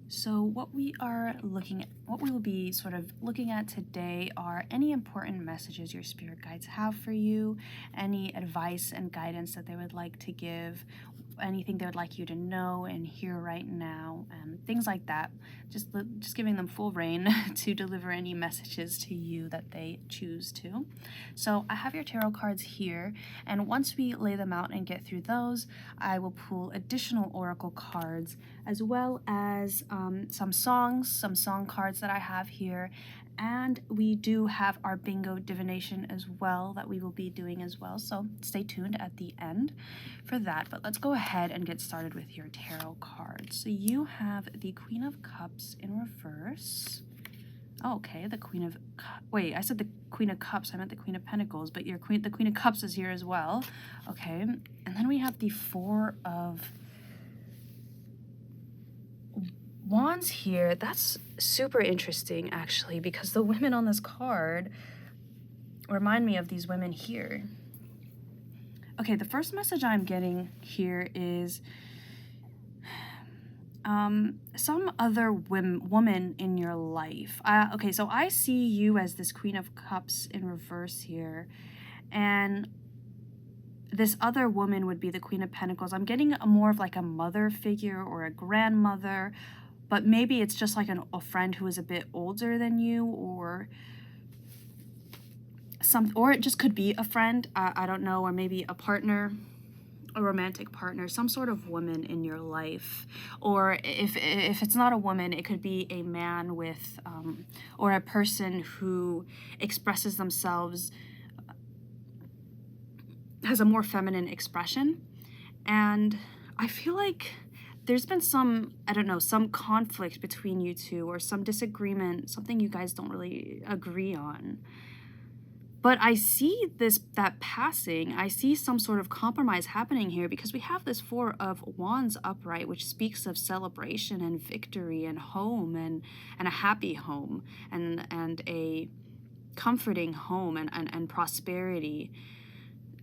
So what we will be sort of looking at today are any important messages your spirit guides have for you, any advice and guidance that they would like to give, anything they would like you to know and hear right now, and things like that. Just giving them full reign to deliver any messages to you that they choose to. So I have your tarot cards here, and once we lay them out and get through those, I will pull additional oracle cards, as well as some song cards that I have here, and we do have our bingo divination as well that we will be doing as well, so stay tuned at the end for that. But let's go ahead and get started with your tarot cards. So you have the Queen of Cups in reverse. Oh, okay, the Queen of... Wait, I said the Queen of Cups. I meant the Queen of Pentacles, but the Queen of Cups is here as well. Okay, and then we have the Four of Wands here. That's super interesting, actually, because the women on this card remind me of these women here. Okay, the first message I'm getting here is some other woman in your life. Okay, so I see you as this Queen of Cups in reverse here, and this other woman would be the Queen of Pentacles. I'm getting more of like a mother figure or a grandmother, but maybe it's just like a friend who is a bit older than you, or it just could be a friend, I don't know, or maybe a partner, a romantic partner, some sort of woman in your life. Or if it's not a woman, it could be a man with, or a person who expresses themselves, has a more feminine expression. And I feel like there's been some, I don't know, some conflict between you two, or some disagreement, something you guys don't really agree on. But I see that passing. I see some sort of compromise happening here, because we have this Four of Wands upright, which speaks of celebration and victory and home, and a happy home, and a comforting home, and prosperity.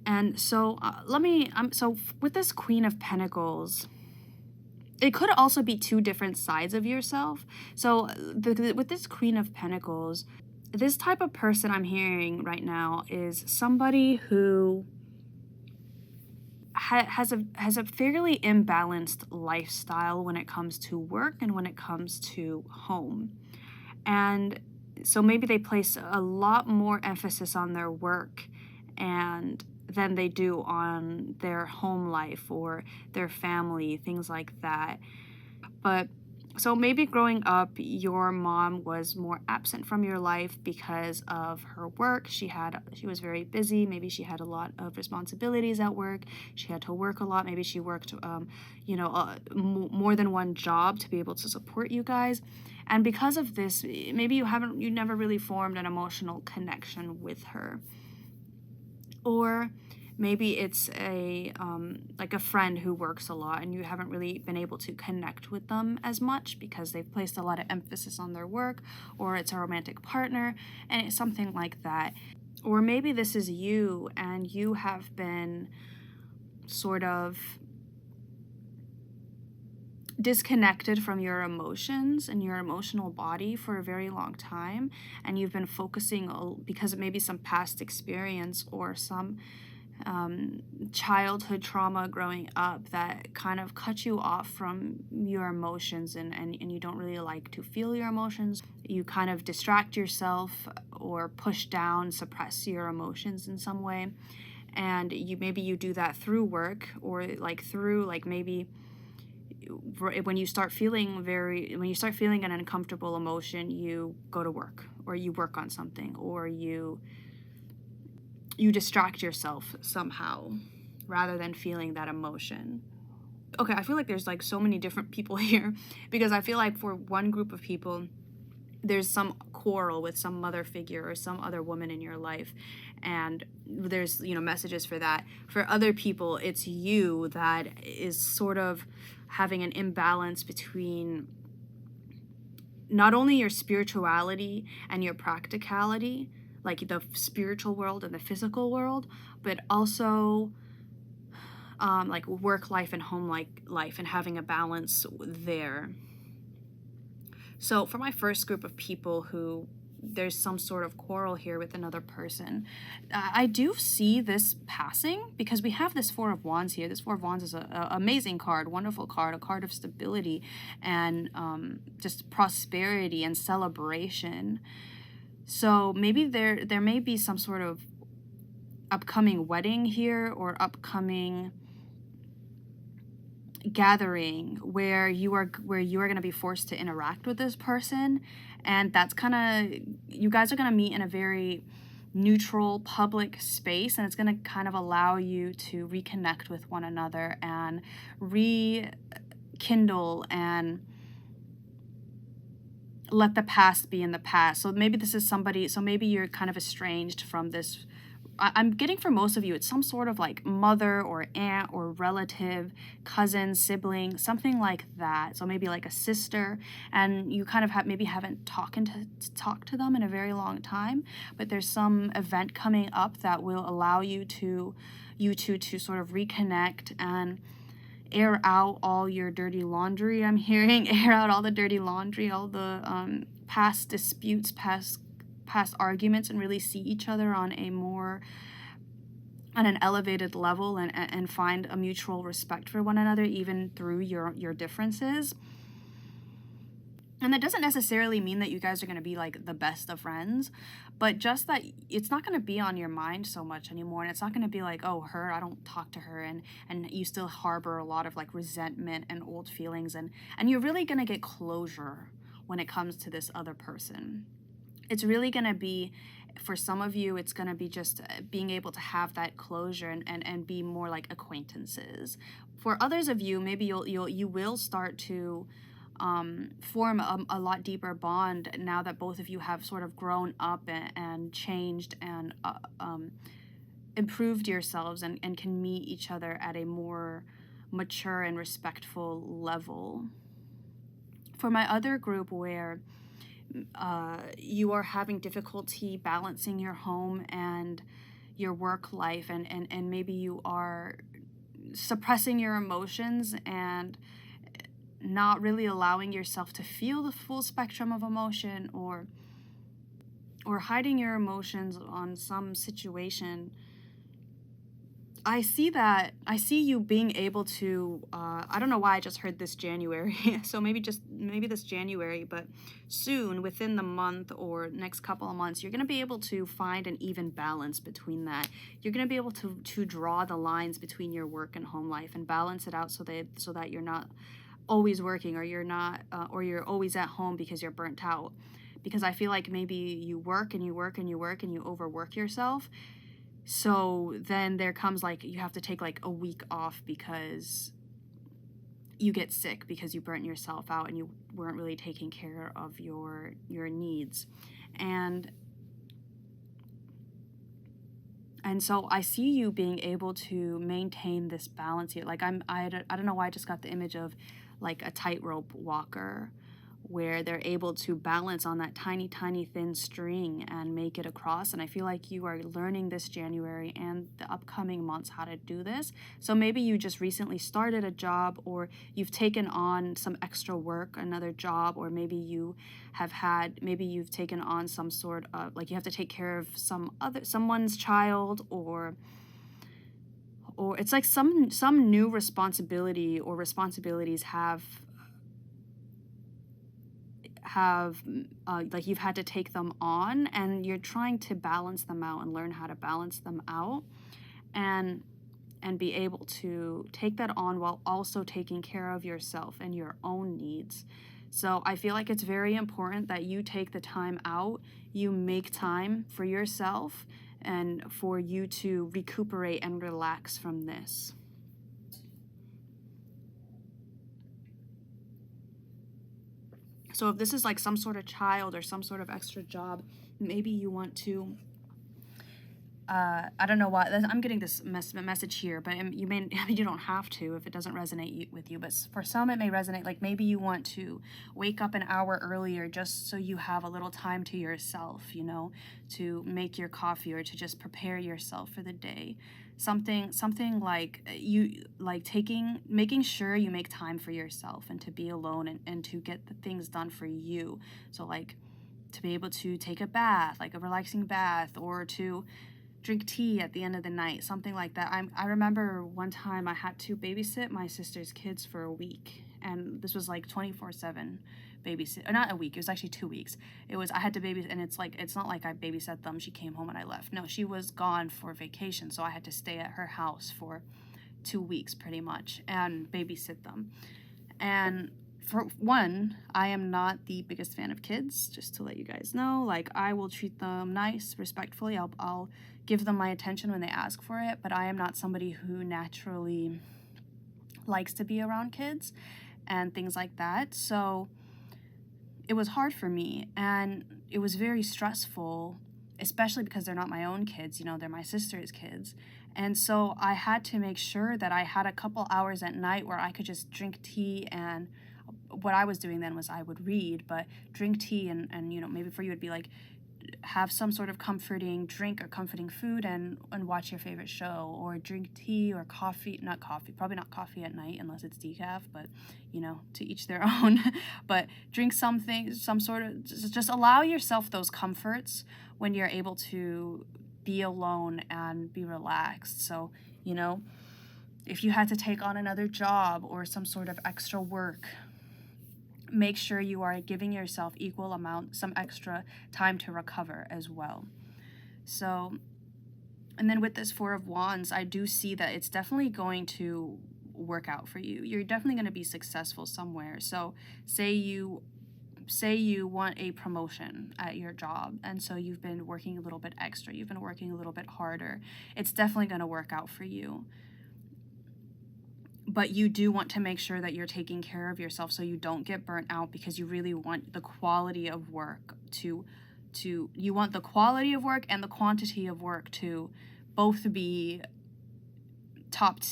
And so so with this Queen of Pentacles, it could also be two different sides of yourself. So with this Queen of Pentacles, this type of person I'm hearing right now is somebody who has a fairly imbalanced lifestyle when it comes to work and when it comes to home. And so maybe they place a lot more emphasis on their work than they do on their home life or their family, things like that. But so maybe growing up, your mom was more absent from your life because of her work. She was very busy. Maybe she had a lot of responsibilities at work. She had to work a lot. Maybe she worked, more than one job to be able to support you guys. And because of this, maybe you never really formed an emotional connection with her. Or maybe it's like a friend who works a lot, and you haven't really been able to connect with them as much because they've placed a lot of emphasis on their work, or it's a romantic partner, and it's something like that. Or maybe this is you, and you have been sort of disconnected from your emotions and your emotional body for a very long time, and you've been focusing because of maybe some past experience or some childhood trauma growing up that kind of cut you off from your emotions, and you don't really like to feel your emotions. You kind of distract yourself or push down, suppress your emotions in some way, and maybe you do that through work, or maybe when you start feeling an uncomfortable emotion, you go to work, or you work on something, or you distract yourself somehow rather than feeling that emotion. Okay, I feel like there's like so many different people here, because I feel like for one group of people, there's some quarrel with some mother figure or some other woman in your life, and there's, you know, messages for that. For other people, it's you that is sort of having an imbalance between not only your spirituality and your practicality, like the spiritual world and the physical world, but also like work life and home life, and having a balance there. So for my first group of people who there's some sort of quarrel here with another person, I do see this passing, because we have this Four of Wands here. This Four of Wands is an amazing card, wonderful card, a card of stability and just prosperity and celebration. So maybe there may be some sort of upcoming wedding here, or upcoming gathering where you are going to be forced to interact with this person, and that's kind of, you guys are going to meet in a very neutral public space, and it's going to kind of allow you to reconnect with one another and rekindle and let the past be in the past. So maybe this is somebody, so maybe you're kind of estranged from this. I'm getting for most of you, it's some sort of like mother or aunt or relative, cousin, sibling, something like that. So maybe like a sister, and you kind of maybe haven't talked to them in a very long time, but there's some event coming up that will allow you two to sort of reconnect and air out all your dirty laundry. I'm hearing air out all the dirty laundry, all the past disputes, past arguments, and really see each other on an elevated level, and find a mutual respect for one another, even through your differences. And that doesn't necessarily mean that you guys are going to be like the best of friends, but just that it's not going to be on your mind so much anymore. And it's not going to be like, oh, her, I don't talk to her. And you still harbor a lot of like resentment and old feelings. And you're really going to get closure when it comes to this other person. It's really going to be, for some of you, it's going to be just being able to have that closure and be more like acquaintances. For others of you, maybe you will start to form a lot deeper bond now that both of you have sort of grown up and changed and improved yourselves, and can meet each other at a more mature and respectful level. For my other group, where you are having difficulty balancing your home and your work life, and maybe you are suppressing your emotions and not really allowing yourself to feel the full spectrum of emotion, or hiding your emotions on some situation, I see you being able to, I don't know why I just heard this January, so maybe this January, but soon, within the month or next couple of months, you're going to be able to find an even balance between that. You're going to be able to draw the lines between your work and home life and balance it out so that you're not always working, or you're not, or you're always at home because you're burnt out. Because I feel like maybe you work and you work and you work and you overwork yourself. So then there comes like, you have to take like a week off because you get sick because you burnt yourself out and you weren't really taking care of your needs. And so I see you being able to maintain this balance here. Like I don't know why I just got the image of like a tightrope walker, where they're able to balance on that tiny, tiny thin string and make it across. And I feel like you are learning this January and the upcoming months how to do this. So maybe you just recently started a job, or you've taken on some extra work, another job, or maybe you've taken on some sort of, like, you have to take care of someone's child, or it's like some new responsibility or responsibilities have like you've had to take them on, and you're trying to balance them out and learn how to balance them out, and be able to take that on while also taking care of yourself and your own needs. So I feel like it's very important that you take the time out, you make time for yourself, and for you to recuperate and relax from this. So if this is like some sort of child or some sort of extra job, maybe you want to, I don't know why I'm getting this message here, but you don't have to if it doesn't resonate with you, but for some it may resonate. Like maybe you want to wake up an hour earlier just so you have a little time to yourself, you know, to make your coffee or to just prepare yourself for the day. Something like making sure you make time for yourself and to be alone and to get the things done for you. So like to be able to take a bath, like a relaxing bath, or to drink tea at the end of the night, something like that. I remember one time I had to babysit my sister's kids for a week, and this was like 24/7 babysit, or not a week, it was actually 2 weeks. I had to babysit, and it's not like I babysat them, she came home and I left. No, she was gone for vacation, so I had to stay at her house for 2 weeks pretty much and babysit them. And for one, I am not the biggest fan of kids, just to let you guys know. Like, I will treat them nice, respectfully. I'll give them my attention when they ask for it, but I am not somebody who naturally likes to be around kids and things like that. So it was hard for me, and it was very stressful, especially because they're not my own kids, you know, they're my sister's kids. And so I had to make sure that I had a couple hours at night where I could just drink tea, and what I was doing then was I would read, but drink tea and you know, maybe for you it'd be like have some sort of comforting drink or comforting food and watch your favorite show, or drink tea or coffee, not coffee, probably not coffee at night unless it's decaf, but you know, to each their own. But drink something, some sort of, just allow yourself those comforts when you're able to be alone and be relaxed. So, you know, if you had to take on another job or some sort of extra work, make sure you are giving yourself equal amount, some extra time to recover as well. So, and then with this Four of Wands, I do see that it's definitely going to work out for you. You're definitely going to be successful somewhere. So say you want a promotion at your job, and so you've been working a little bit extra, you've been working a little bit harder. It's definitely going to work out for you. But you do want to make sure that you're taking care of yourself so you don't get burnt out, because you really want the quality of work you want the quality of work and the quantity of work to both be top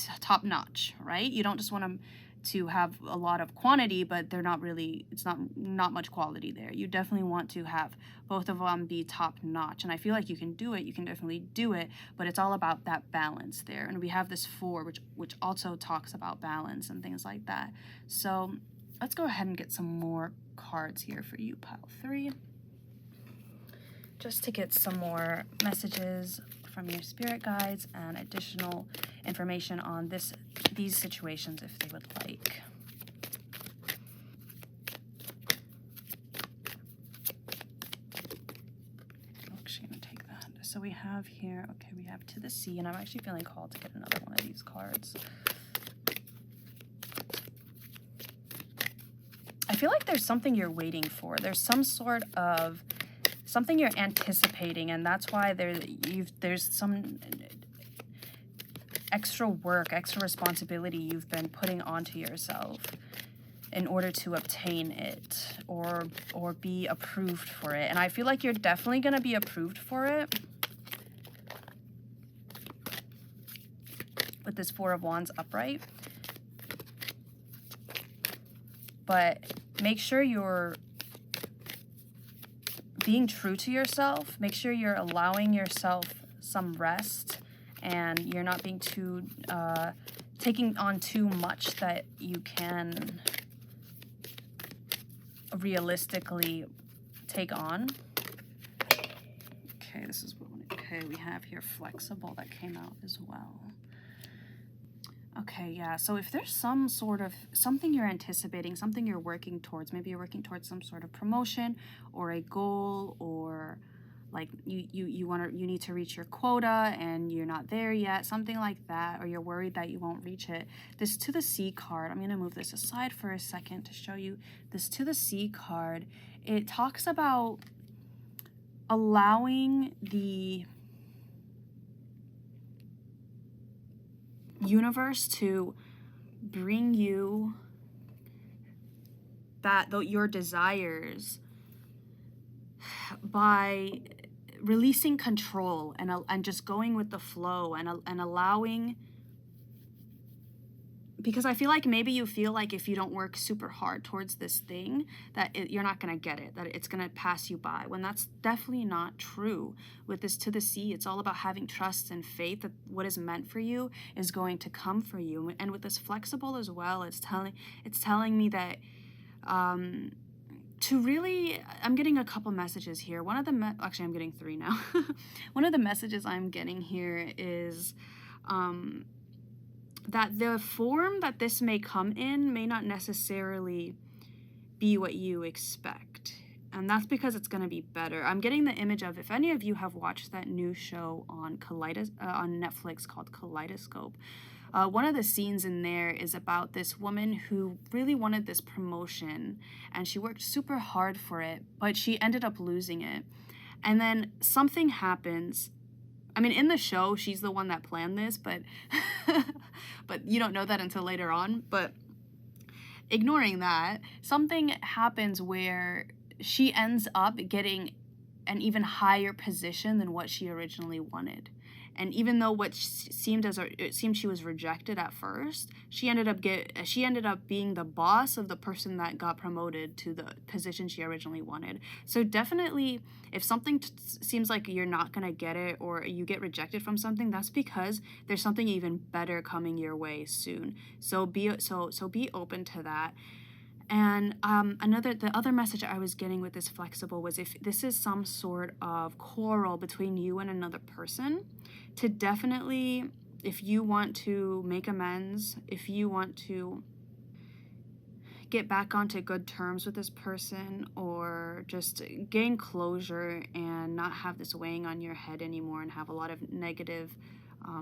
notch, right? You don't just want them to have a lot of quantity, but they're not really, it's not much quality there. You definitely want to have both of them be top notch, and I feel like you can do it. You can definitely do it, but it's all about that balance there. And we have this 4, which also talks about balance and things like that. So let's go ahead and get some more cards here for you, pile 3, just to get some more messages from your spirit guides and additional information on these situations if they would like. I'm actually going to take that. So we have here, okay, we have To the Sea, and I'm actually feeling called to get another one of these cards. I feel like there's something you're waiting for. There's some sort of something you're anticipating, and that's why there's some extra work, extra responsibility you've been putting onto yourself in order to obtain it or be approved for it. And I feel like you're definitely going to be approved for it with this 4 of Wands upright. But make sure you're being true to yourself. Make sure you're allowing yourself some rest, and you're not being too taking on too much that you can realistically take on. Okay, this is what, okay, we have here flexible that came out as well. Okay, yeah, so if there's some sort of something you're anticipating, something you're working towards, maybe you're working towards some sort of promotion or a goal, or like you need to reach your quota and you're not there yet, something like that, or you're worried that you won't reach it. This To the Sea card, I'm going to move this aside for a second to show you this To the Sea card. It talks about allowing the universe to bring you your desires by releasing control and just going with the flow and allowing, because I feel like maybe you feel like if you don't work super hard towards this thing, that you're not going to get it, that it's going to pass you by, when that's definitely not true. With this To the Sea, it's all about having trust and faith that what is meant for you is going to come for you. And with this Flexible as well, it's telling me that to really, I'm getting a couple messages here. One of the, actually I'm getting 3 now. One of the messages I'm getting here is that the form that this may come in may not necessarily be what you expect. And that's because it's going to be better. I'm getting the image of, if any of you have watched that new show on on Netflix called Kaleidoscope, one of the scenes in there is about this woman who really wanted this promotion, and she worked super hard for it, but she ended up losing it. And then something happens. I mean, in the show, she's the one that planned this, but but you don't know that until later on. But ignoring that, something happens where she ends up getting an even higher position than what she originally wanted. And even though it seemed she was rejected at first, she ended up being the boss of the person that got promoted to the position she originally wanted. So definitely, if something seems like you're not gonna get it, or you get rejected from something, that's because there's something even better coming your way soon. So be open to that. And the other message I was getting with this Flexible was, if this is some sort of quarrel between you and another person, to definitely, if you want to make amends, if you want to get back onto good terms with this person, or just gain closure and not have this weighing on your head anymore and have a lot of negative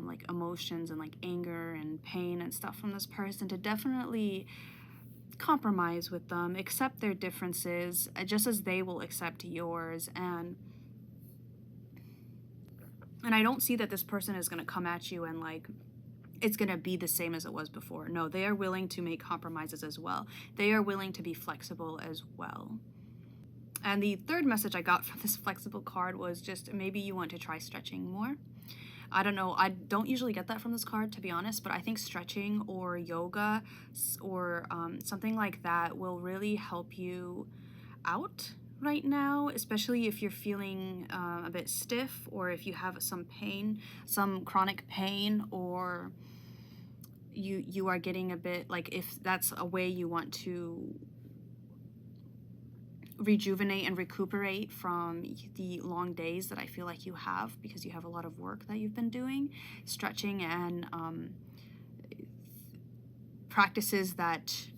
like emotions and like anger and pain and stuff from this person, to definitely compromise with them, accept their differences, just as they will accept yours. And I don't see that this person is going to come at you and like it's going to be the same as it was before. No, they are willing to make compromises as well. They are willing to be flexible as well. And the third message I got from this Flexible card was just, maybe you want to try stretching more. I don't know, I don't usually get that from this card, to be honest, but I think stretching or yoga or something like that will really help you out right now, especially if you're feeling a bit stiff, or if you have some pain, some chronic pain, or you are getting a bit, like, if that's a way you want to rejuvenate and recuperate from the long days that I feel like you have, because you have a lot of work that you've been doing. Stretching and practices that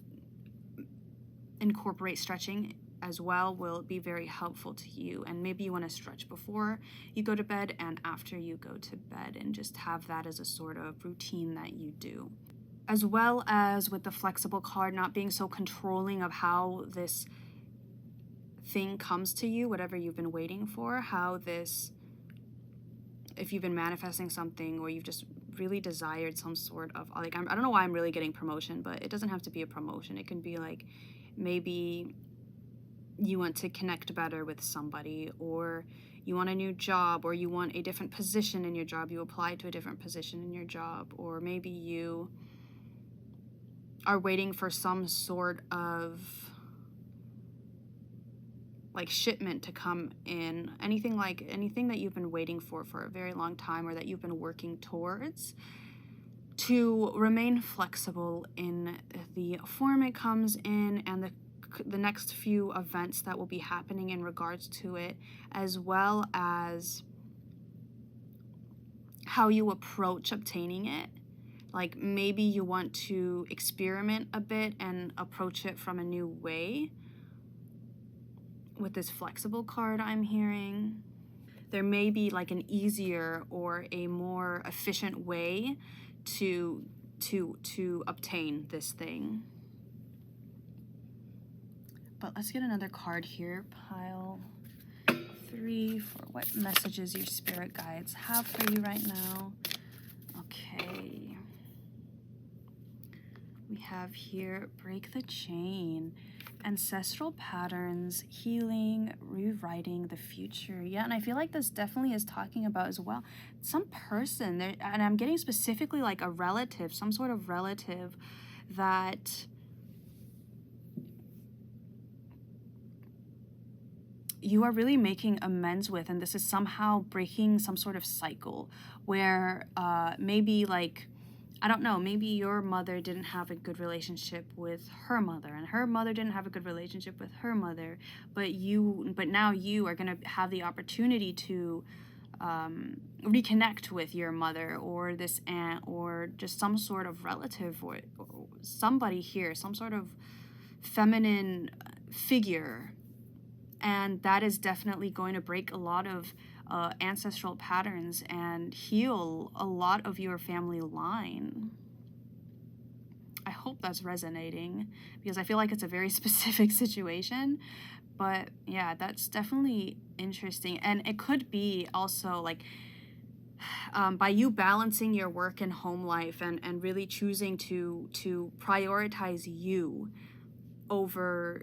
incorporate stretching as well will be very helpful to you. And maybe you want to stretch before you go to bed and after you go to bed, and just have that as a sort of routine that you do. As well as with the Flexible card, not being so controlling of how this thing comes to you, whatever you've been waiting for, how this, if you've been manifesting something, or you've just really desired some sort of, like, I don't know why I'm really getting promotion, but it doesn't have to be a promotion. It can be like, maybe you want to connect better with somebody, or you want a new job, or you want a different position in your job, you apply to a different position in your job, or maybe you are waiting for some sort of like shipment to come in, anything that you've been waiting for a very long time, or that you've been working towards, to remain flexible in the form it comes in, and the next few events that will be happening in regards to it, as well as how you approach obtaining it. Like, maybe you want to experiment a bit and approach it from a new way. With this Flexible card I'm hearing, there may be like an easier or a more efficient way to obtain this thing. But let's get another card here. Pile 3 for what messages your spirit guides have for you right now. Okay. We have here, break the chain, ancestral patterns, healing, rewriting the future. Yeah, and I feel like this definitely is talking about as well some person there, and I'm getting specifically like a relative, some sort of relative that you are really making amends with, and this is somehow breaking some sort of cycle where maybe like, I don't know, maybe your mother didn't have a good relationship with her mother, and her mother didn't have a good relationship with her mother, but now you are going to have the opportunity to reconnect with your mother or this aunt or just some sort of relative or somebody here, some sort of feminine figure. And that is definitely going to break a lot of ancestral patterns and heal a lot of your family line. I hope that's resonating because I feel like it's a very specific situation. But yeah, that's definitely interesting. And it could be also like by you balancing your work and home life and really choosing to prioritize you over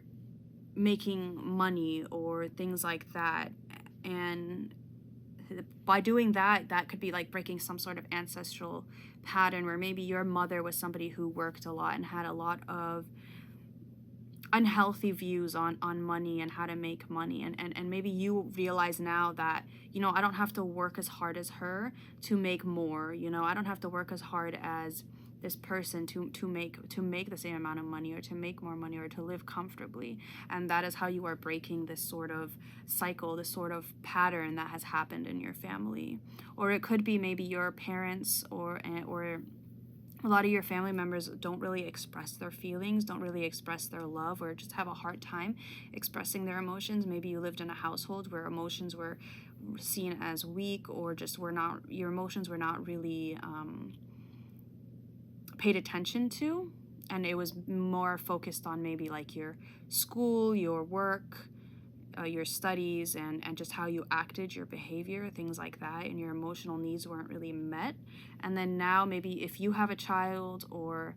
making money or things like that, and by doing that, that could be like breaking some sort of ancestral pattern where maybe your mother was somebody who worked a lot and had a lot of unhealthy views on money and how to make money, and maybe you realize now that, you know, I don't have to work as hard as her to make more, you know, I don't have to work as hard as this person to make the same amount of money or to make more money or to live comfortably. And that is how you are breaking this sort of cycle, this sort of pattern that has happened in your family. Or it could be maybe your parents or a lot of your family members don't really express their feelings, don't really express their love, or just have a hard time expressing their emotions. Maybe you lived in a household where emotions were seen as weak, or just your emotions were not really paid attention to, and it was more focused on maybe like your school, your work, your studies, and just how you acted, your behavior, things like that, and your emotional needs weren't really met. And then now maybe if you have a child, or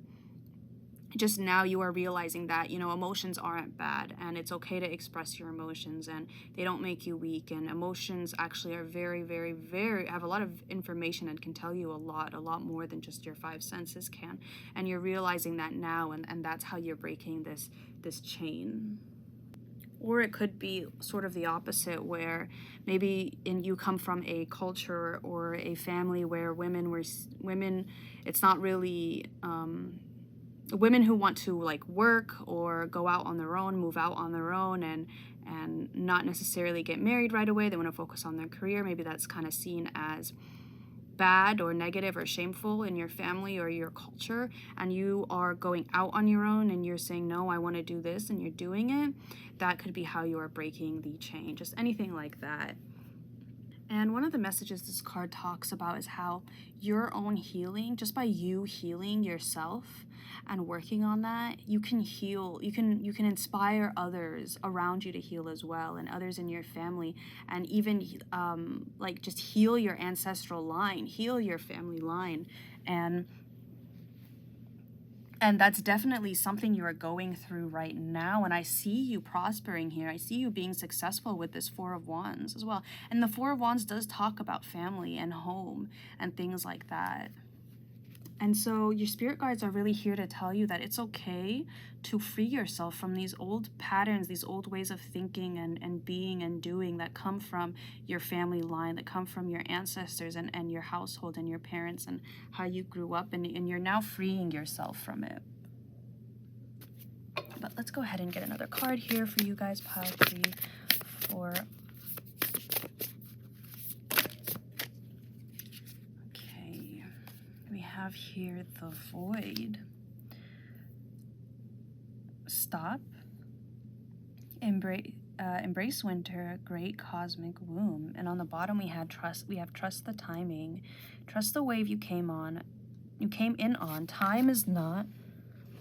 just now you are realizing that, you know, emotions aren't bad and it's okay to express your emotions and they don't make you weak, and emotions actually are very, very, very, have a lot of information and can tell you a lot more than just your five senses can. And you're realizing that now, and that's how you're breaking this chain. Or it could be sort of the opposite, where maybe you come from a culture or a family where women, it's not really women who want to like work or go out on their own, move out on their own, and not necessarily get married right away. They want to focus on their career. Maybe that's kind of seen as bad or negative or shameful in your family or your culture, and you are going out on your own and you're saying, no, I want to do this, and you're doing it. That could be how you are breaking the chain, just anything like that. And one of the messages this card talks about is how your own healing, just by you healing yourself and working on that, you can heal, you can inspire others around you to heal as well, and others in your family, and even like just heal your ancestral line, heal your family line. And that's definitely something you are going through right now. And I see you prospering here. I see you being successful with this Four of Wands as well. And the Four of Wands does talk about family and home and things like that. And so your spirit guides are really here to tell you that it's okay to free yourself from these old patterns, these old ways of thinking and being and doing that come from your family line, that come from your ancestors and your household and your parents and how you grew up, and you're now freeing yourself from it. But let's go ahead and get another card here for you guys, pile 3, 4. Okay, we have here the Void. Stop. Embrace winter, great cosmic womb. And on the bottom we have trust the timing. Trust the wave you came in on. Time is not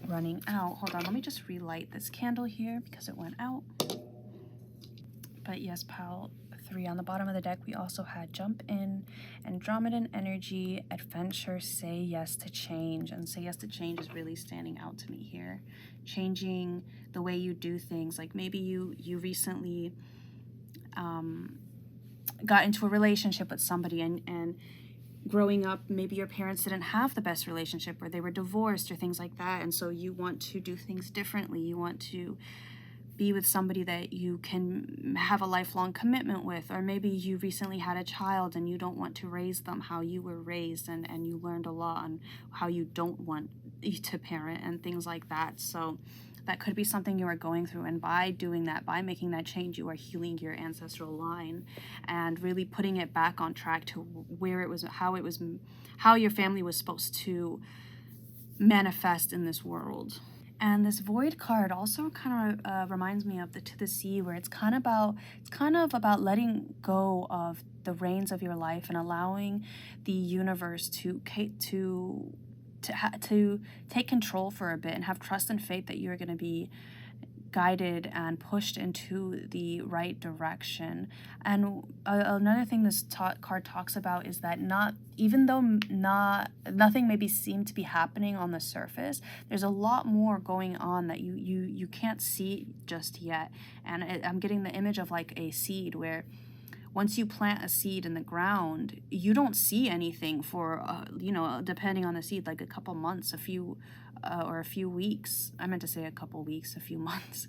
running out. Hold on, let me just relight this candle here because it went out. But yes, pile 3. On the bottom of the deck, we also had jump in, Andromedan energy, adventure, say yes to change. And say yes to change is really standing out to me here. Changing the way you do things. Like maybe you recently got into a relationship with somebody, and growing up, maybe your parents didn't have the best relationship, or they were divorced or things like that. And so you want to do things differently. You want to be with somebody that you can have a lifelong commitment with, or maybe you recently had a child and you don't want to raise them how you were raised, and you learned a lot on how you don't want to parent and things like that. So that could be something you are going through, and by doing that, by making that change, you are healing your ancestral line and really putting it back on track to where it was, how your family was supposed to manifest in this world. And this Void card also kind of reminds me of the To the Sea, where it's kind of about letting go of the reins of your life and allowing the universe to take control for a bit, and have trust and faith that you're going to be guided and pushed into the right direction. And another thing this card talks about is that even though nothing maybe seem to be happening on the surface, there's a lot more going on that you can't see just yet. And I'm getting the image of like a seed, where once you plant a seed in the ground, you don't see anything for, depending on the seed, like a couple months, or a few weeks. I meant to say a couple weeks, a few months,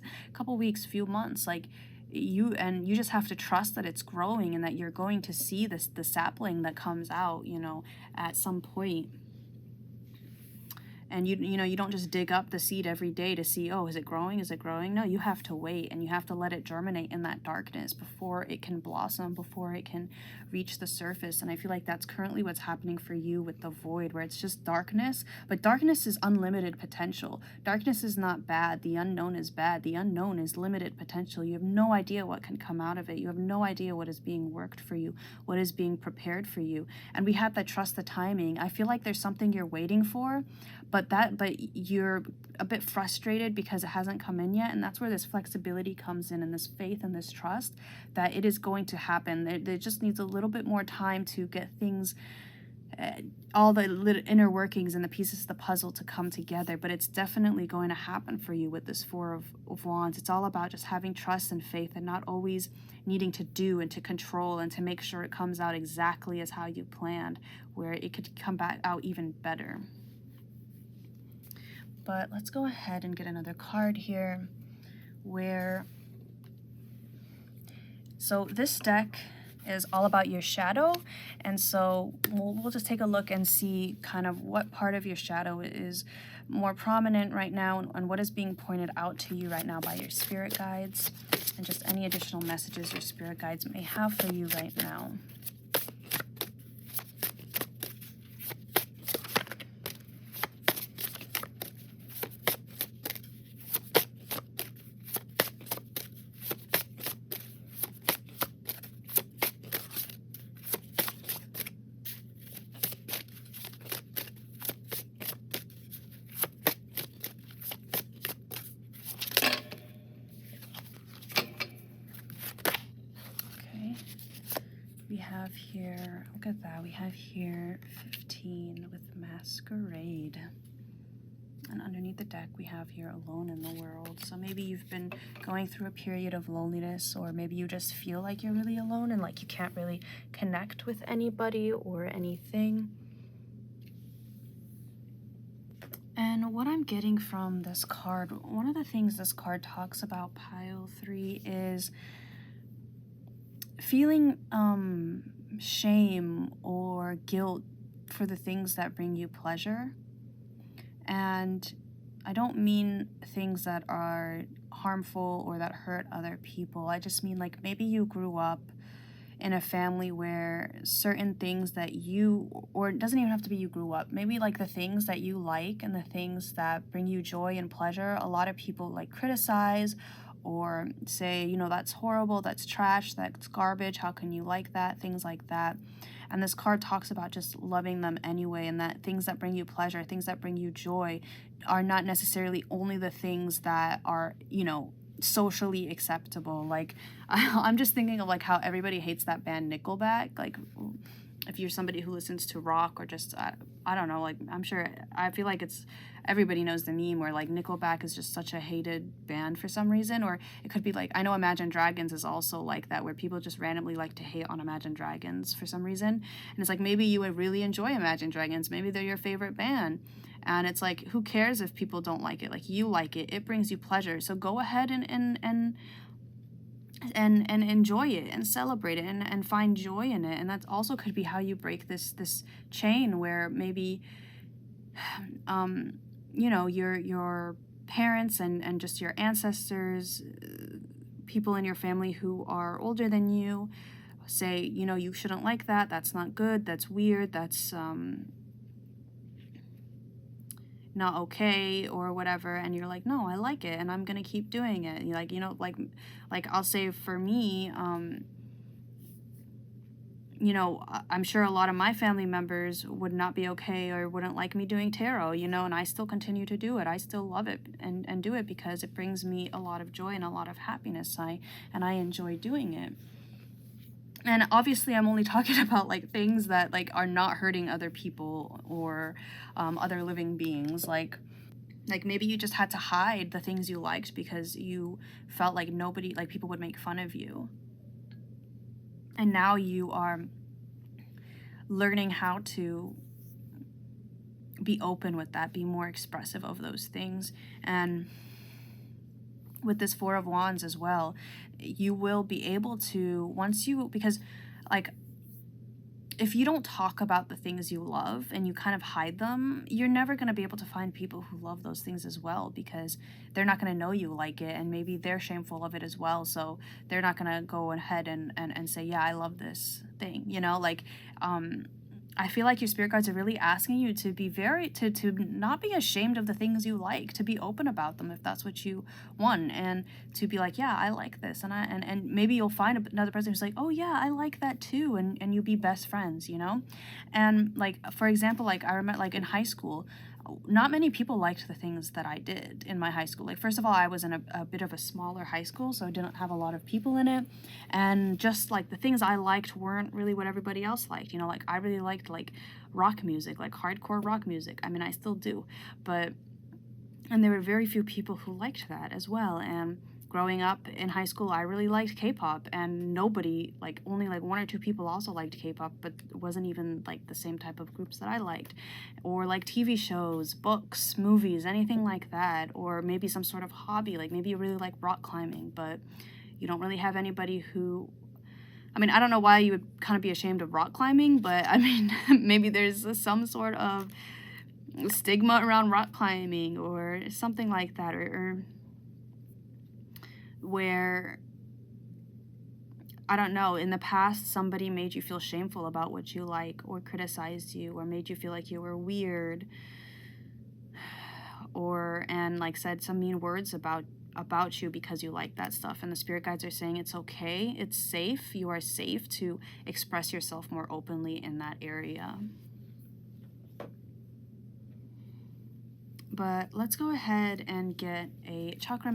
few months. Like you just have to trust that it's growing, and that you're going to see the sapling that comes out, at some point. And you don't just dig up the seed every day to see, oh, is it growing? Is it growing? No, you have to wait, and you have to let it germinate in that darkness before it can blossom, before it can reach the surface. And I feel like that's currently what's happening for you with the Void, where it's just darkness, but darkness is unlimited potential. Darkness is not bad. The unknown is bad. The unknown is limited potential. You have no idea what can come out of it. You have no idea what is being worked for you, what is being prepared for you. And we have that trust the timing. I feel like there's something you're waiting for, but you're a bit frustrated because it hasn't come in yet. And that's where this flexibility comes in, and this faith and this trust that it is going to happen. There just needs a little bit more time to get things, all the little inner workings and the pieces of the puzzle to come together. But it's definitely going to happen for you with this Four of Wands. It's all about just having trust and faith, and not always needing to do and to control and to make sure it comes out exactly as how you planned, where it could come back out even better. But let's go ahead and get another card here, so this deck is all about your shadow, and so we'll just take a look and see kind of what part of your shadow is more prominent right now, and what is being pointed out to you right now by your spirit guides, and just any additional messages your spirit guides may have for you right now. We have here, look at that, we have here 15 with Masquerade. And underneath the deck, we have here Alone in the World. So maybe you've been going through a period of loneliness, or maybe you just feel like you're really alone and like you can't really connect with anybody or anything. And what I'm getting from this card, one of the things this card talks about, pile 3, is feeling shame or guilt for the things that bring you pleasure. And I don't mean things that are harmful or that hurt other people. I just mean like maybe you grew up in a family where certain things that or it doesn't even have to be you grew up, maybe like the things that you like and the things that bring you joy and pleasure, a lot of people like criticize or say, that's horrible, that's trash, that's garbage, how can you like that, things like that. And this card talks about just loving them anyway, and that things that bring you pleasure, things that bring you joy are not necessarily only the things that are, socially acceptable. Like, I'm just thinking of like how everybody hates that band Nickelback. Like, if you're somebody who listens to rock or just I don't know, like, I'm sure, I feel like it's, everybody knows the meme where like Nickelback is just such a hated band for some reason. Or it could be like, I know Imagine Dragons is also like that, where people just randomly like to hate on Imagine Dragons for some reason. And it's like, maybe you would really enjoy Imagine Dragons, maybe they're your favorite band, and it's like, who cares if people don't like it? Like, you like it, it brings you pleasure, so go ahead and enjoy it and celebrate it and find joy in it. And that also could be how you break this chain where maybe you know, your parents and just your ancestors, people in your family who are older than you, say, you know, you shouldn't like that, that's not good, that's weird, that's not okay or whatever, and you're like, no, I like it and I'm gonna keep doing it. You're like, you know, like I'll say for me, you know, I'm sure a lot of my family members would not be okay or wouldn't like me doing tarot, you know, and I still continue to do it. I still love it and do it because it brings me a lot of joy and a lot of happiness. And I enjoy doing it. And obviously I'm only talking about like things that like are not hurting other people or other living beings. Like maybe you just had to hide the things you liked because you felt like nobody, like people would make fun of you. And now you are learning how to be open with that, be more expressive of those things. And with this Four of Wands as well, you will be able to, once you, because like, if you don't talk about the things you love and you kind of hide them, you're never going to be able to find people who love those things as well, because they're not going to know you like it, and maybe they're shameful of it as well, so they're not going to go ahead and say, yeah, I love this thing, you know? Like, I feel like your spirit guides are really asking you to be to not be ashamed of the things you like, to be open about them if that's what you want, and to be like, yeah, I like this, and maybe you'll find another person who's like, oh yeah, I like that too, and you'll be best friends, you know? And like, for example, like I remember like in high school, not many people liked the things that I did in my high school. Like, first of all, I was in a bit of a smaller high school, so I didn't have a lot of people in it. And just like the things I liked weren't really what everybody else liked. You know, like I really liked like rock music, like hardcore rock music. I mean, I still do. And there were very few people who liked that as well. And growing up in high school, I really liked K-pop, and nobody, like only like one or two people also liked K-pop, but it wasn't even like the same type of groups that I liked. Or like TV shows, books, movies, anything like that. Or maybe some sort of hobby, like maybe you really like rock climbing, but you don't really have anybody who, I mean, I don't know why you would kind of be ashamed of rock climbing, but I mean, maybe there's some sort of stigma around rock climbing or something like that, or where, I don't know, in the past somebody made you feel shameful about what you like, or criticized you, or made you feel like you were weird, and like said some mean words about you because you like that stuff. And the spirit guides are saying it's okay, it's safe, you are safe to express yourself more openly in that area. But let's go ahead and get a chakra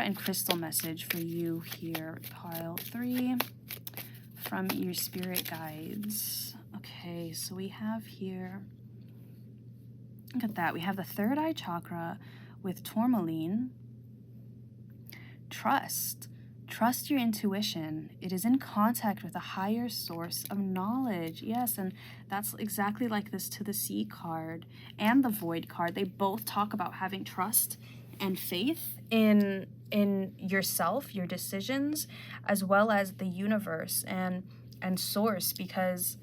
and crystal message for you here, pile 3, from your spirit guides. Okay, so we have here, look at that, we have the third eye chakra with tourmaline. Trust your intuition. It is in contact with a higher source of knowledge. Yes, and that's exactly like this to the Sea card and the Void card. They both talk about having trust and faith in yourself, your decisions, as well as the universe and source, because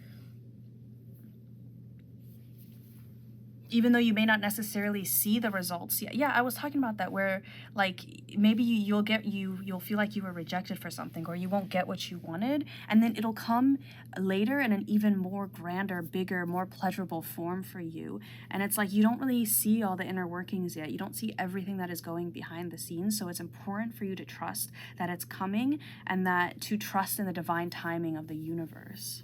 even though you may not necessarily see the results yet. Yeah, I was talking about that, where like maybe you'll feel like you were rejected for something, or you won't get what you wanted, and then it'll come later in an even more grander, bigger, more pleasurable form for you. And it's like you don't really see all the inner workings yet. You don't see everything that is going behind the scenes. So it's important for you to trust that it's coming, and that to trust in the divine timing of the universe.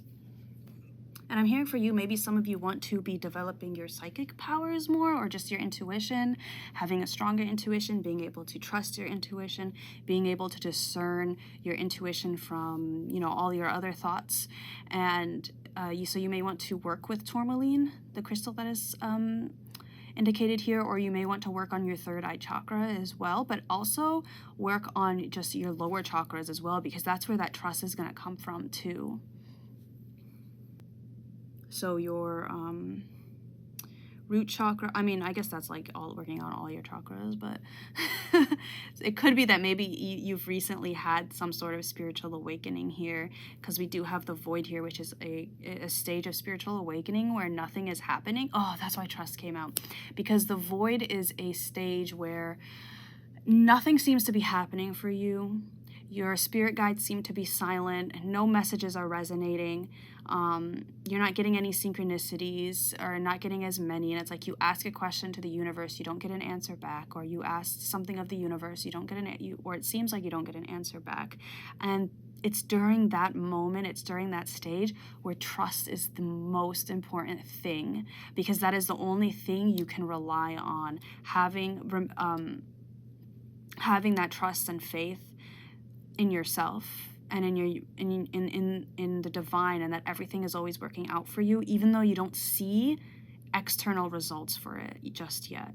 And I'm hearing for you, maybe some of you want to be developing your psychic powers more, or just your intuition, having a stronger intuition, being able to trust your intuition, being able to discern your intuition from, you know, all your other thoughts. And so you may want to work with tourmaline, the crystal that is indicated here, or you may want to work on your third eye chakra as well, but also work on just your lower chakras as well, because that's where that trust is going to come from too. So your root chakra, I mean, I guess that's like all working on all your chakras, but it could be that maybe you've recently had some sort of spiritual awakening here, because we do have the void here, which is a stage of spiritual awakening where nothing is happening. Oh, that's why trust came out, because the void is a stage where nothing seems to be happening for you. Your spirit guides seem to be silent, no messages are resonating. You're not getting any synchronicities, or not getting as many, and it's like you ask a question to the universe, you don't get an answer back, or you ask something of the universe, you don't get or it seems like you don't get an answer back. And it's during that moment, it's during that stage where trust is the most important thing, because that is the only thing you can rely on. Having that trust and faith in yourself and in the divine, and that everything is always working out for you, even though you don't see external results for it just yet.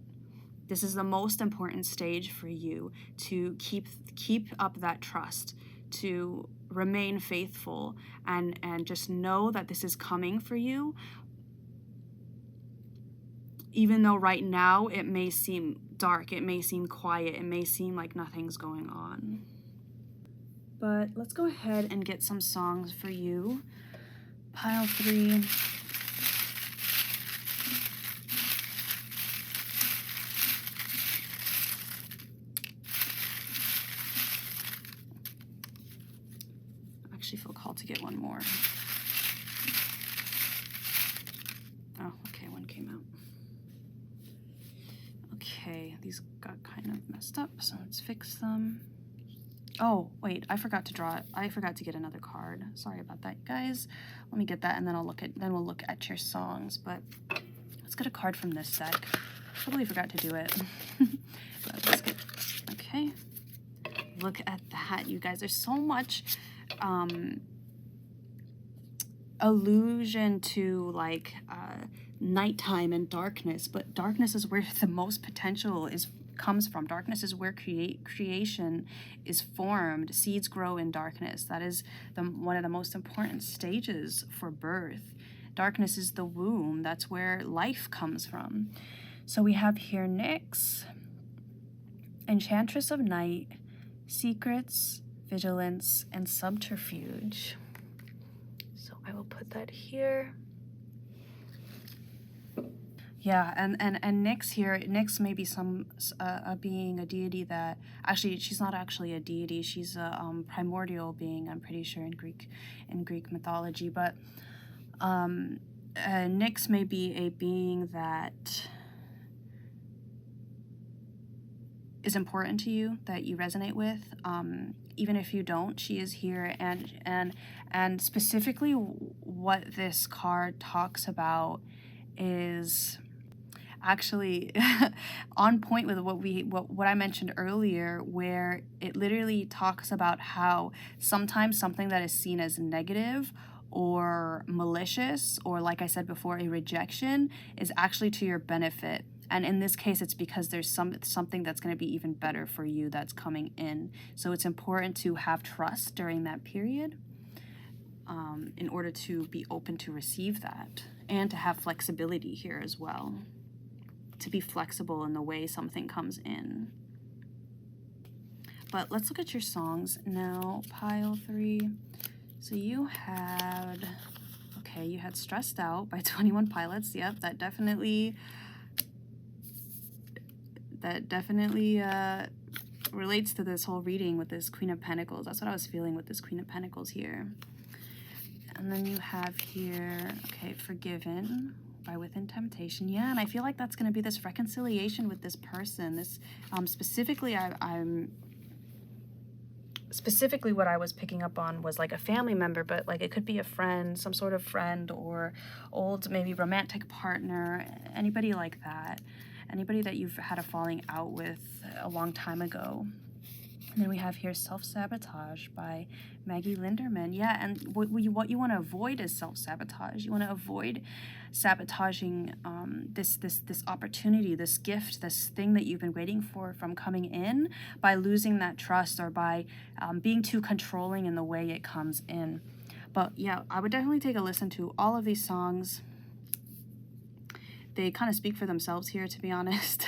This is the most important stage for you, to keep up that trust, to remain faithful, and just know that this is coming for you, even though right now it may seem dark, it may seem quiet, it may seem like nothing's going on. But let's go ahead and get some songs for you. Pile 3. I actually feel called to get one more. Oh, okay, one came out. Okay, these got kind of messed up, so let's fix them. Oh, wait, I forgot to get another card. Sorry about that, guys. Let me get that, and then we'll look at your songs. But let's get a card from this deck. Totally forgot to do it. But let's get, okay. Look at that, you guys. There's so much allusion to like nighttime and darkness, but darkness is where the most potential comes from. Darkness is where creation is formed. Seeds grow in darkness. That is one of the most important stages for birth. Darkness is the womb. That's where life comes from. So we have here Nyx, Enchantress of Night, Secrets, Vigilance, and Subterfuge. So I will put that here. Yeah, and Nyx here, Nyx may be being a deity that, actually, she's not actually a deity, she's a primordial being, I'm pretty sure, in Greek mythology, but Nyx may be a being that is important to you, that you resonate with. Even if you don't, she is here, and specifically what this card talks about is actually on point with what I mentioned earlier, where it literally talks about how sometimes something that is seen as negative or malicious, or like I said before, a rejection, is actually to your benefit. And in this case, it's because there's something that's going to be even better for you that's coming in. So it's important to have trust during that period in order to be open to receive that, and to have flexibility here as well, to be flexible in the way something comes in. But let's look at your songs now. Pile 3. So you had Stressed Out by 21 Pilots. Yep, that definitely relates to this whole reading with this Queen of Pentacles. That's what I was feeling with this Queen of Pentacles here. And then you have here, Forgiven by Within Temptation. Yeah, and I feel like that's going to be this reconciliation with this person. This specifically, I'm specifically what I was picking up on was like a family member, but like it could be a friend, some sort of friend, or old maybe romantic partner, anybody like that, anybody that you've had a falling out with a long time ago. And then we have here Self-Sabotage by Maggie Linderman. Yeah, and what you want to avoid is self-sabotage. You want to avoid sabotaging this opportunity, this gift, this thing that you've been waiting for from coming in by losing that trust or by being too controlling in the way it comes in. But yeah, I would definitely take a listen to all of these songs. They kind of speak for themselves here, to be honest,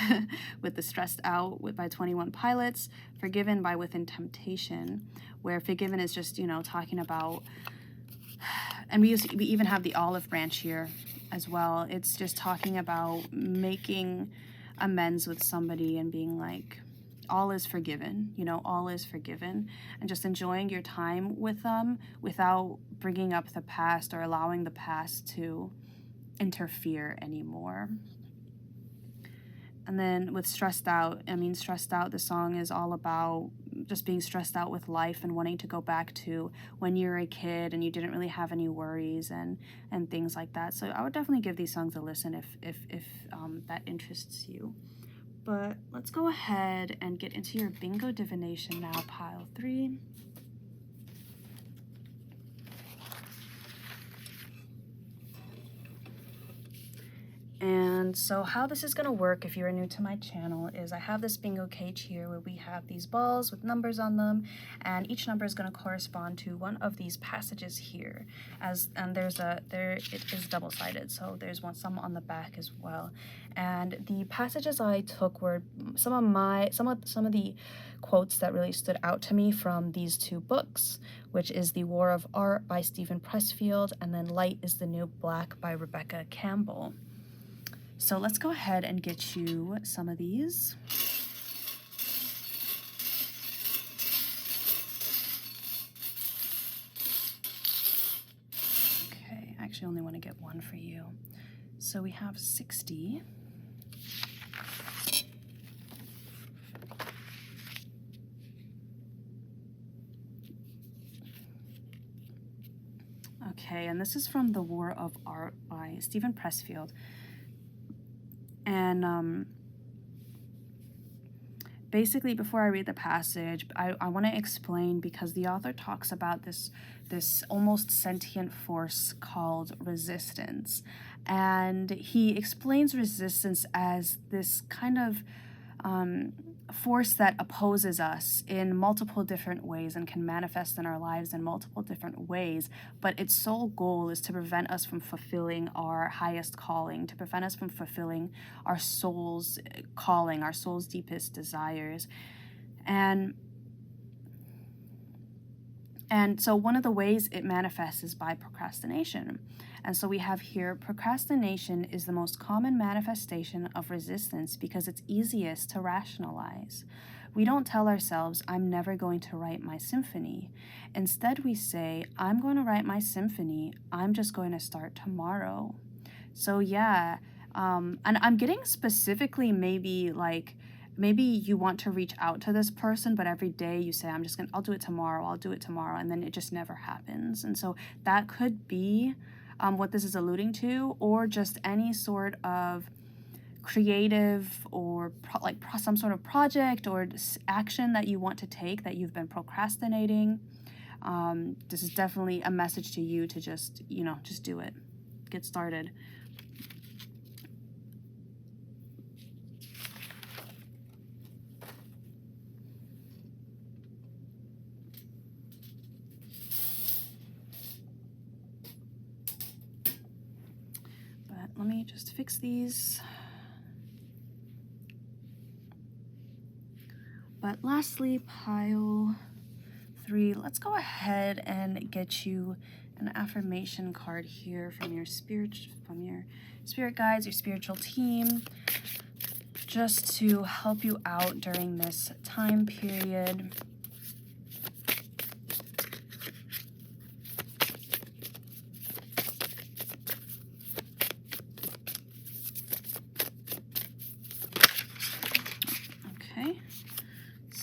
with the Stressed Out by 21 Pilots, Forgiven by Within Temptation, where Forgiven is just, you know, talking about, and we even have the Olive Branch here as well. It's just talking about making amends with somebody and being like, all is forgiven, you know, all is forgiven, and just enjoying your time with them without bringing up the past or allowing the past to interfere anymore. And then with Stressed Out, I mean, Stressed Out, the song is all about just being stressed out with life and wanting to go back to when you were a kid and you didn't really have any worries and things like that. So I would definitely give these songs a listen if that interests you. But let's go ahead and get into your bingo divination now, pile 3. And so how this is going to work if you're new to my channel is I have this bingo cage here where we have these balls with numbers on them, and each number is going to correspond to one of these passages here. And it is double-sided, so there's some on the back as well. And the passages I took were some of the quotes that really stood out to me from these 2 books, which is The War of Art by Stephen Pressfield and then Light is the New Black by Rebecca Campbell. So let's go ahead and get you some of these. Okay, I actually only want to get one for you. So we have 60. Okay, and this is from The War of Art by Stephen Pressfield. And basically, before I read the passage, I want to explain, because the author talks about this almost sentient force called resistance. And he explains resistance as this kind of force that opposes us in multiple different ways and can manifest in our lives in multiple different ways, but its sole goal is to prevent us from fulfilling our highest calling, to prevent us from fulfilling our soul's calling, our soul's deepest desires. And so one of the ways it manifests is by procrastination. And so we have here, procrastination is the most common manifestation of resistance because it's easiest to rationalize. We don't tell ourselves, I'm never going to write my symphony. Instead, we say, I'm going to write my symphony. I'm just going to start tomorrow. So yeah, and I'm getting specifically maybe you want to reach out to this person, but every day you say, I'll do it tomorrow, and then it just never happens. And so that could be what this is alluding to, or just any sort of creative or some sort of project or action that you want to take that you've been procrastinating. This is definitely a message to you to just do it. Get started. Let me just fix these. But lastly, pile 3, let's go ahead and get you an affirmation card here from your spirit guides, your spiritual team, just to help you out during this time period.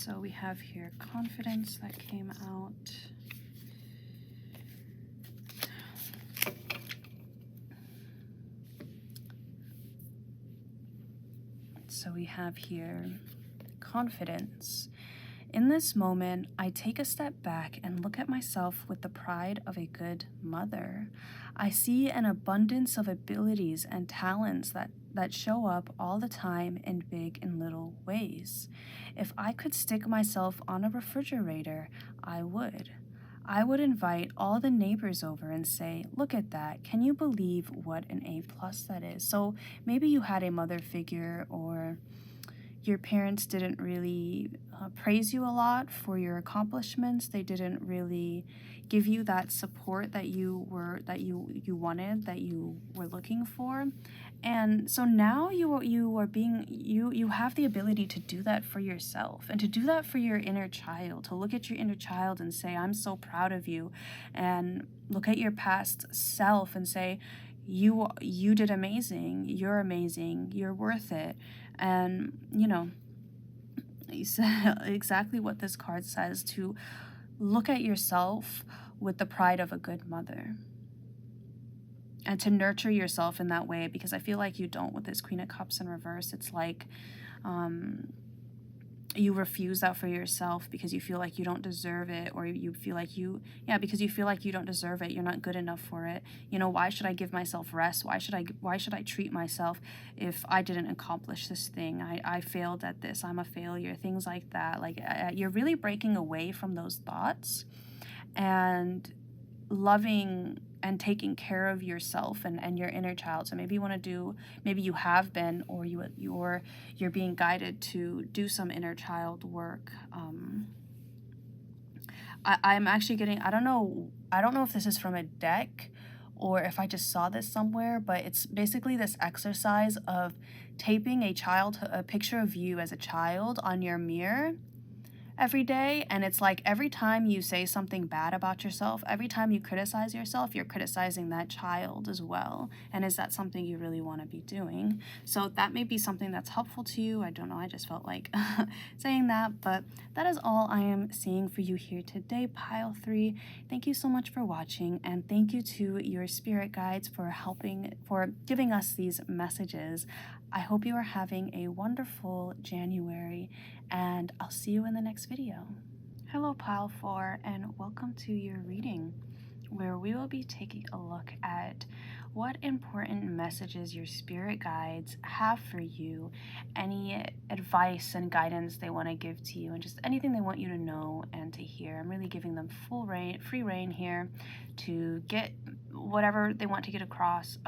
So we have here confidence that came out. So we have here confidence. In this moment, I take a step back and look at myself with the pride of a good mother. I see an abundance of abilities and talents that show up all the time in big and little ways. If I could stick myself on a refrigerator, I would. I would invite all the neighbors over and say, look at that. Can you believe what an A+ that is? So maybe you had a mother figure, or your parents didn't really praise you a lot for your accomplishments. They didn't really give you that support that you wanted, that you were looking for. And so now you have the ability to do that for yourself, and to do that for your inner child, to look at your inner child and say, I'm so proud of you, and look at your past self and say, you did amazing, you're worth it. And exactly what this card says, to look at yourself with the pride of a good mother, and to nurture yourself in that way, because I feel like you don't with this Queen of Cups in reverse. It's like you refuse that for yourself because you feel like you don't deserve it, or you feel like because you feel like you don't deserve it, you're not good enough for it. Why should I give myself rest? Why should I treat myself if I didn't accomplish this thing? I failed at this, I'm a failure, things like that. Like you're really breaking away from those thoughts and loving and taking care of yourself and your inner child. So maybe you have been, or you're being guided to do some inner child work. I'm actually getting, I don't know if this is from a deck or if I just saw this somewhere, but it's basically this exercise of taping a picture of you as a child on your mirror every day. And it's like every time you say something bad about yourself, every time you criticize yourself, you're criticizing that child as well. And is that something you really want to be doing? So that may be something that's helpful to you. I don't know, I just felt like saying that, but that is all I am seeing for you here today, pile 3. Thank you so much for watching, and thank you to your spirit guides for giving us these messages. I hope you are having a wonderful January, and I'll see you in the next video. Hello, pile 4, and welcome to your reading, where we will be taking a look at what important messages your spirit guides have for you, any advice and guidance they want to give to you, and just anything they want you to know and to hear. I'm really giving them free reign here to get whatever they want to get across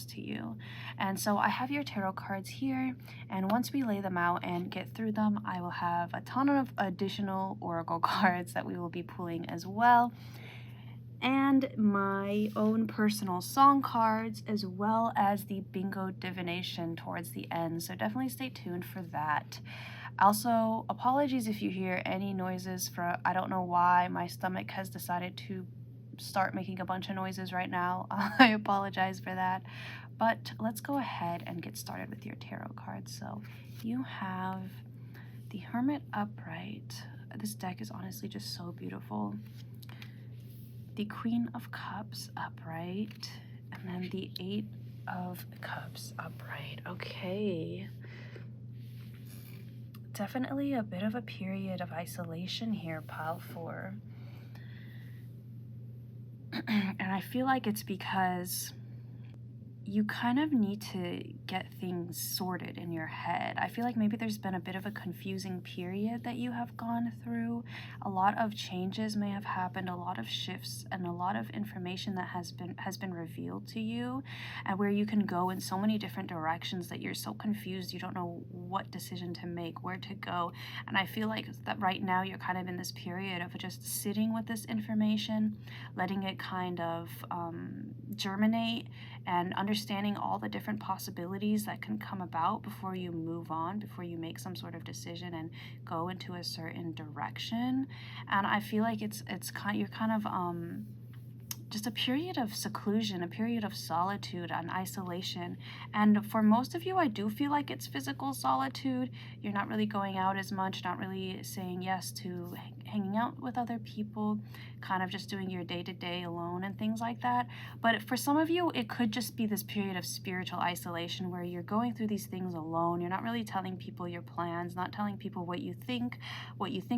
to you. And so I have your tarot cards here, and once we lay them out and get through them, I will have a ton of additional oracle cards that we will be pulling as well, and my own personal song cards, as well as the bingo divination towards the end. So definitely stay tuned for that. Also, apologies if you hear any noises I don't know why my stomach has decided to start making a bunch of noises right now. I apologize for that. But let's go ahead and get started with your tarot cards. So you have the Hermit upright. This deck is honestly just so beautiful. The Queen of Cups upright, and then the 8 of Cups upright. Okay. Definitely a bit of a period of isolation here, pile 4. And I feel like it's because you kind of need to get things sorted in your head. I feel like maybe there's been a bit of a confusing period that you have gone through. A lot of changes may have happened, a lot of shifts, and a lot of information that has been revealed to you, and where you can go in so many different directions that you're so confused, you don't know what decision to make, where to go. And I feel like that right now you're kind of in this period of just sitting with this information, letting it kind of germinate, and understanding all the different possibilities that can come about before you move on, before you make some sort of decision and go into a certain direction. And I feel like you're kind of just a period of seclusion, a period of solitude and isolation. And for most of you, I do feel like it's physical solitude. You're not really going out as much, not really saying yes to hanging out with other people, kind of just doing your day-to-day alone and things like that. But for some of you, it could just be this period of spiritual isolation where you're going through these things alone. You're not really telling people your plans, not telling people what you think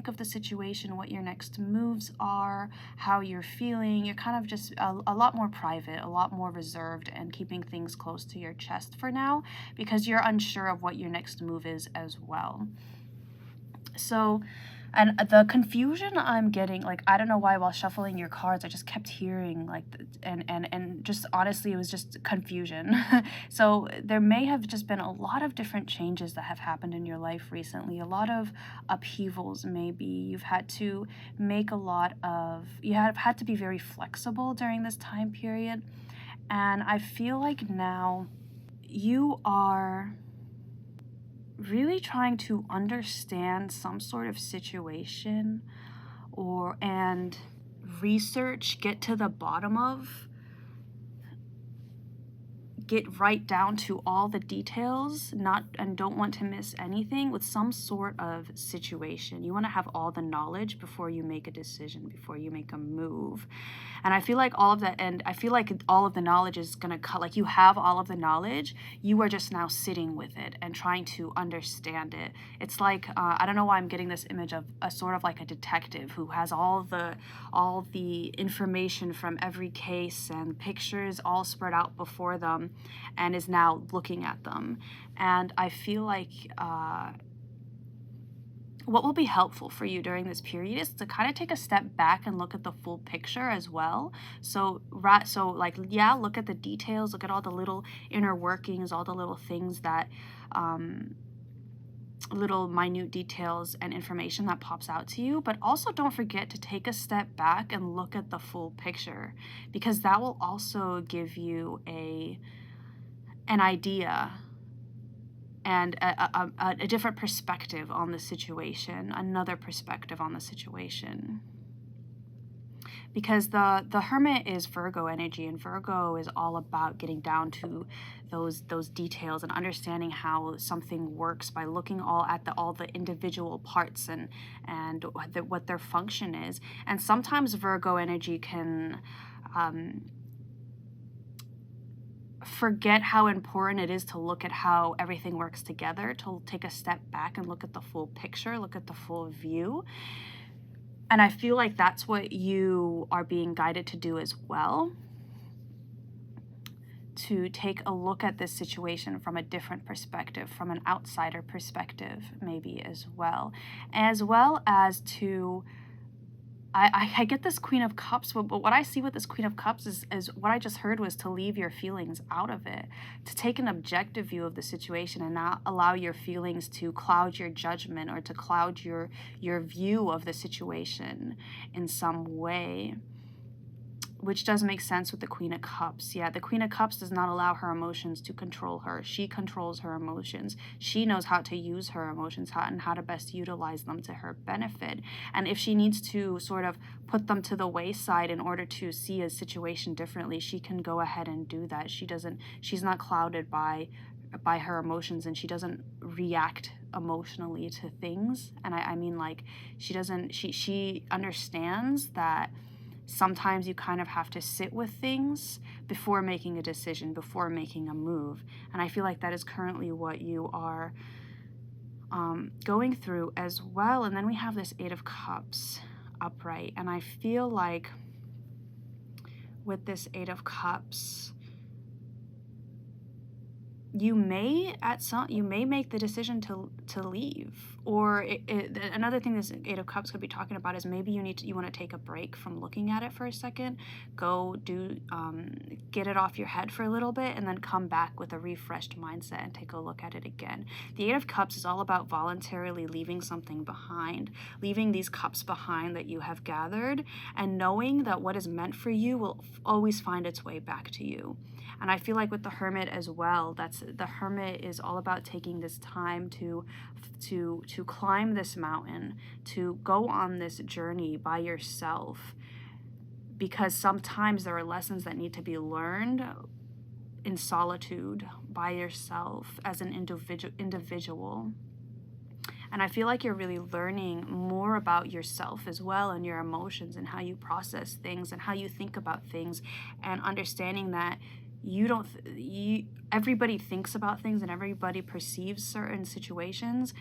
of the situation, what your next moves are, how you're feeling. You're kind of just a lot more private, a lot more reserved, and keeping things close to your chest for now because you're unsure of what your next move is as well. So, and the confusion I'm getting, like, I don't know why while shuffling your cards, I just kept hearing, like, and just honestly, it was just confusion. So there may have just been a lot of different changes that have happened in your life recently, a lot of upheavals maybe. You've had to make you have had to be very flexible during this time period. And I feel like now you are really trying to understand some sort of situation and research, get to the bottom of, get right down to all the details, and don't want to miss anything with some sort of situation. You want to have all the knowledge before you make a decision, before you make a move. And I feel like all of the knowledge is going to cut, like you have all of the knowledge, you are just now sitting with it and trying to understand it. It's like, I don't know why I'm getting this image of a sort of like a detective who has all the information from every case and pictures all spread out before them and is now looking at them. And I feel like what will be helpful for you during this period is to kind of take a step back and look at the full picture as well. So look at the details, look at all the little inner workings, all the little things that, little minute details and information that pops out to you, but also don't forget to take a step back and look at the full picture, because that will also give you an idea and a different perspective on the situation, another perspective on the situation. Because the Hermit is Virgo energy, and Virgo is all about getting down to those details and understanding how something works by looking all the individual parts and what their function is. And sometimes Virgo energy can forget how important it is to look at how everything works together, to take a step back and look at the full picture, look at the full view. And I feel like that's what you are being guided to do as well, to take a look at this situation from a different perspective, from an outsider perspective maybe as well as to I get this Queen of Cups, but what I see with this Queen of Cups is what I just heard was to leave your feelings out of it, to take an objective view of the situation and not allow your feelings to cloud your judgment or to cloud your view of the situation in some way. Which does make sense with the Queen of Cups. Yeah, the Queen of Cups does not allow her emotions to control her. She controls her emotions. She knows how to use her emotions and how to best utilize them to her benefit. And if she needs to sort of put them to the wayside in order to see a situation differently, she can go ahead and do that. She's not clouded by her emotions, and she doesn't react emotionally to things. And I mean, like, she understands that sometimes you kind of have to sit with things before making a decision, before making a move. And I feel like that is currently what you are going through as well. And then we have this Eight of Cups upright. And I feel like with this Eight of Cups, you may make the decision to leave. Or another thing this Eight of Cups could be talking about is maybe you want to take a break from looking at it for a second, get it off your head for a little bit, and then come back with a refreshed mindset and take a look at it again. The Eight of Cups is all about voluntarily leaving something behind, leaving these cups behind that you have gathered, and knowing that what is meant for you will always find its way back to you. And I feel like with the Hermit as well, the Hermit is all about taking this time to climb this mountain, to go on this journey by yourself, because sometimes there are lessons that need to be learned in solitude by yourself as an individual. And I feel like you're really learning more about yourself as well, and your emotions and how you process things and how you think about things, and understanding that everybody thinks about things and everybody perceives certain situations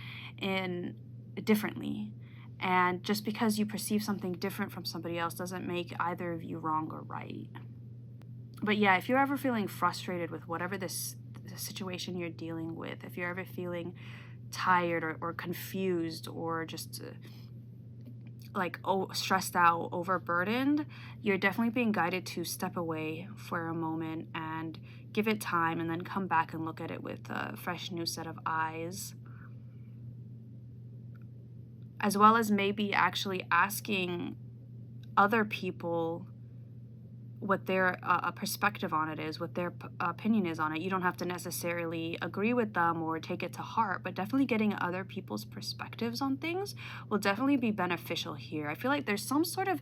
differently. And just because you perceive something different from somebody else doesn't make either of you wrong or right. But yeah, if you're ever feeling frustrated with whatever the situation you're dealing with, if you're ever feeling tired or confused or just stressed out, overburdened, you're definitely being guided to step away for a moment and give it time, and then come back and look at it with a fresh new set of eyes. As well as maybe actually asking other people what their perspective on it is, what their opinion is on it. You don't have to necessarily agree with them or take it to heart, but definitely getting other people's perspectives on things will definitely be beneficial here. I feel like there's some sort of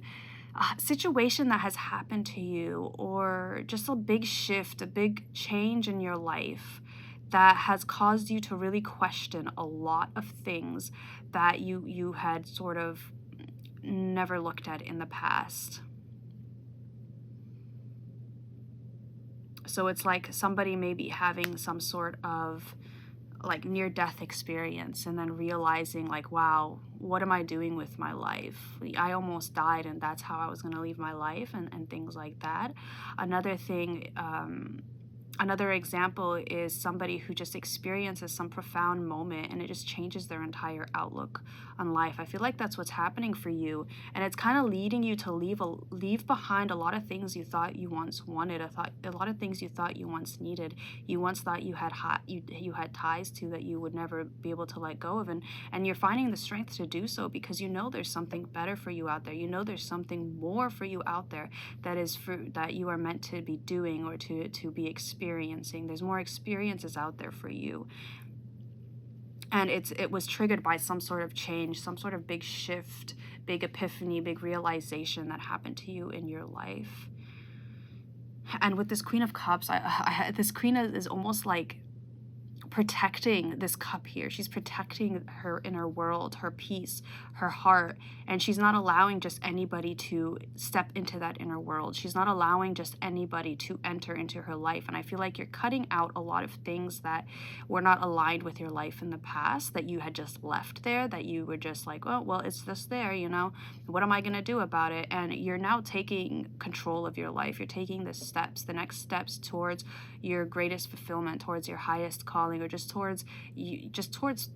situation that has happened to you, or just a big shift, a big change in your life that has caused you to really question a lot of things that you had sort of never looked at in the past. So it's like somebody may be having some sort of like near-death experience, and then realizing like, wow, what am I doing with my life? I almost died, and that's how I was going to leave my life, and things like that. Another example is somebody who just experiences some profound moment and it just changes their entire outlook on life. I feel like that's what's happening for you, and it's kind of leading you to leave behind a lot of things you thought you once wanted, a lot of things you thought you once needed, you once thought you had you had ties to that you would never be able to let go of, and you're finding the strength to do so because you know there's something better for you out there. You know there's something more for you out there that you are meant to be doing or to be experiencing. There's more experiences out there for you, and it was triggered by some sort of change, some sort of big shift, big epiphany, big realization that happened to you in your life. And with this Queen of Cups, this queen is almost like protecting this cup here. She's protecting her inner world, her peace, her heart, and she's not allowing just anybody to step into that inner world. She's not allowing just anybody to enter into her life. And I feel like you're cutting out a lot of things that were not aligned with your life in the past, that you had just left there, that you were just like, oh, well, it's just there, you know, what am I going to do about it? And you're now taking control of your life. You're taking the next steps towards your greatest fulfillment, towards your highest calling, or just towards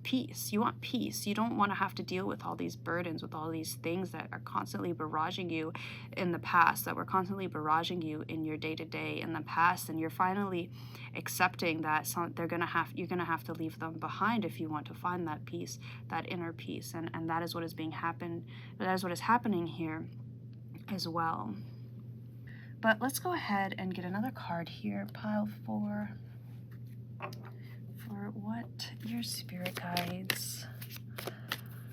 peace. You want peace. You don't want to have to deal with all these burdens, with all these things that are constantly barraging you in the past, that were constantly barraging you in your day-to-day in the past. And you're finally accepting that you're gonna have to leave them behind if you want to find that peace, that inner peace. And that is what is happening here as well. But let's go ahead and get another card here, pile 4, for what your spirit guides,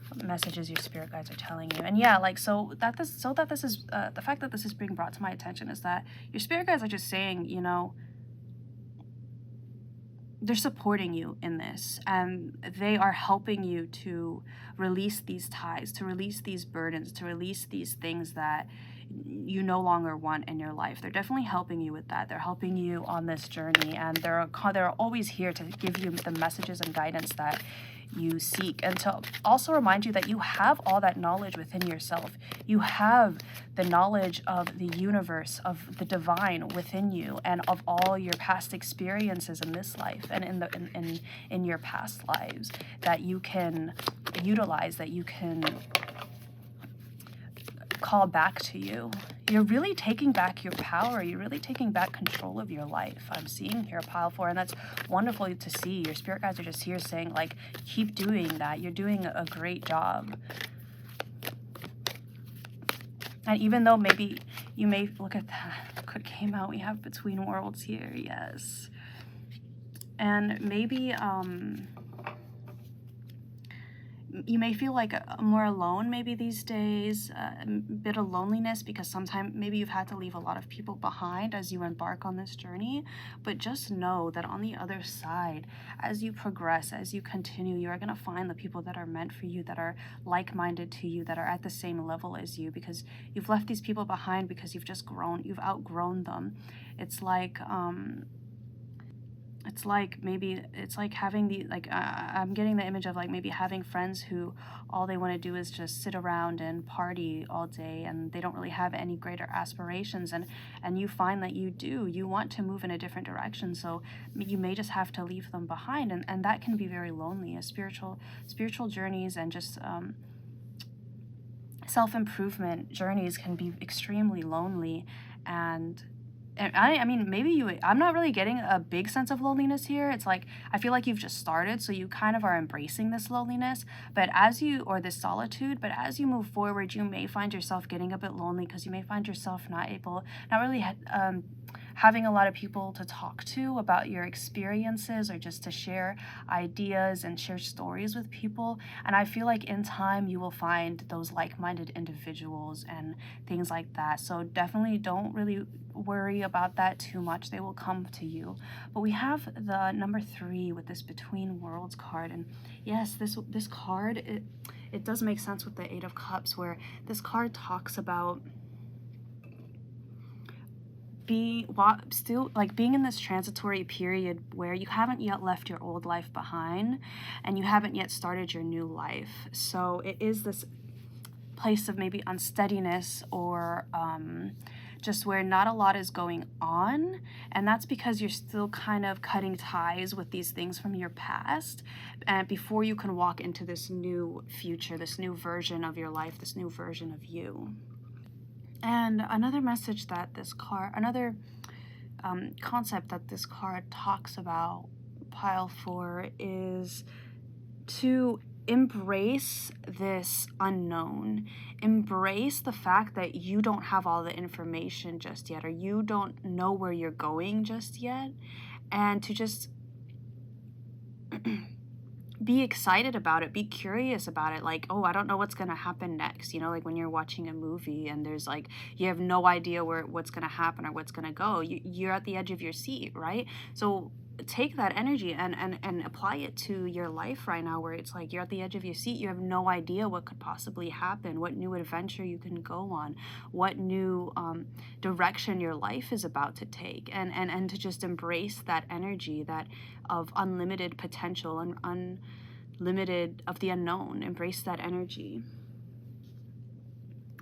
what messages your spirit guides are telling you. And yeah, like the fact that this is being brought to my attention is that your spirit guides are just saying, you know, they're supporting you in this, and they are helping you to release these ties, to release these burdens, to release these things that you no longer want in your life. They're definitely helping you with that. They're helping you on this journey, and they're always here to give you the messages and guidance that you seek, and to also remind you that you have all that knowledge within yourself. You have the knowledge of the universe, of the divine within you, and of all your past experiences in this life and in your past lives that you can utilize, that you can call back to you. You're really taking back your power. You're really taking back control of your life. I'm seeing here, pile 4, and that's wonderful to see. Your spirit guides are just here saying, like, keep doing that. You're doing a great job. And even though maybe you may look at that, what came out, we have Between Worlds here, yes. And maybe you may feel like more alone maybe these days, a bit of loneliness because sometimes maybe you've had to leave a lot of people behind as you embark on this journey. But just know that on the other side, as you progress, as you continue, you are going to find the people that are meant for you, that are like-minded to you, that are at the same level as you, because you've left these people behind because you've just grown, you've outgrown them. It's like having the I'm getting the image of like maybe having friends who all they want to do is just sit around and party all day, and they don't really have any greater aspirations, and you find that you want to move in a different direction, so you may just have to leave them behind, and that can be very lonely. As spiritual journeys and just self-improvement journeys can be extremely lonely. And I mean, I'm not really getting a big sense of loneliness here. It's like, I feel like you've just started, so you kind of are embracing this loneliness, or this solitude, but as you move forward, you may find yourself getting a bit lonely because you may find yourself not really having a lot of people to talk to about your experiences, or just to share ideas and share stories with people. And I feel like in time you will find those like-minded individuals and things like that. So definitely don't really worry about that too much. They will come to you. But we have the number 3 with this Between Worlds card. And yes, this card, it does make sense with the 8 of Cups, where this card talks about being in this transitory period where you haven't yet left your old life behind and you haven't yet started your new life. So it is this place of maybe unsteadiness, or just where not a lot is going on, and that's because you're still kind of cutting ties with these things from your past, and before you can walk into this new future, this new version of your life, this new version of you. And another message that another concept that this card talks about, pile 4, is to embrace this unknown. Embrace the fact that you don't have all the information just yet, or you don't know where you're going just yet, and to just be excited about it, be curious about it. Like, oh, I don't know what's going to happen next. You know, like when you're watching a movie and there's like, you have no idea what's going to happen or what's going to go. You're at the edge of your seat, right? So take that energy and apply it to your life right now, where it's like you're at the edge of your seat. You have no idea what could possibly happen, what new adventure you can go on, what new direction your life is about to take, and to just embrace that energy, that of unlimited potential and unlimited of the unknown. Embrace that energy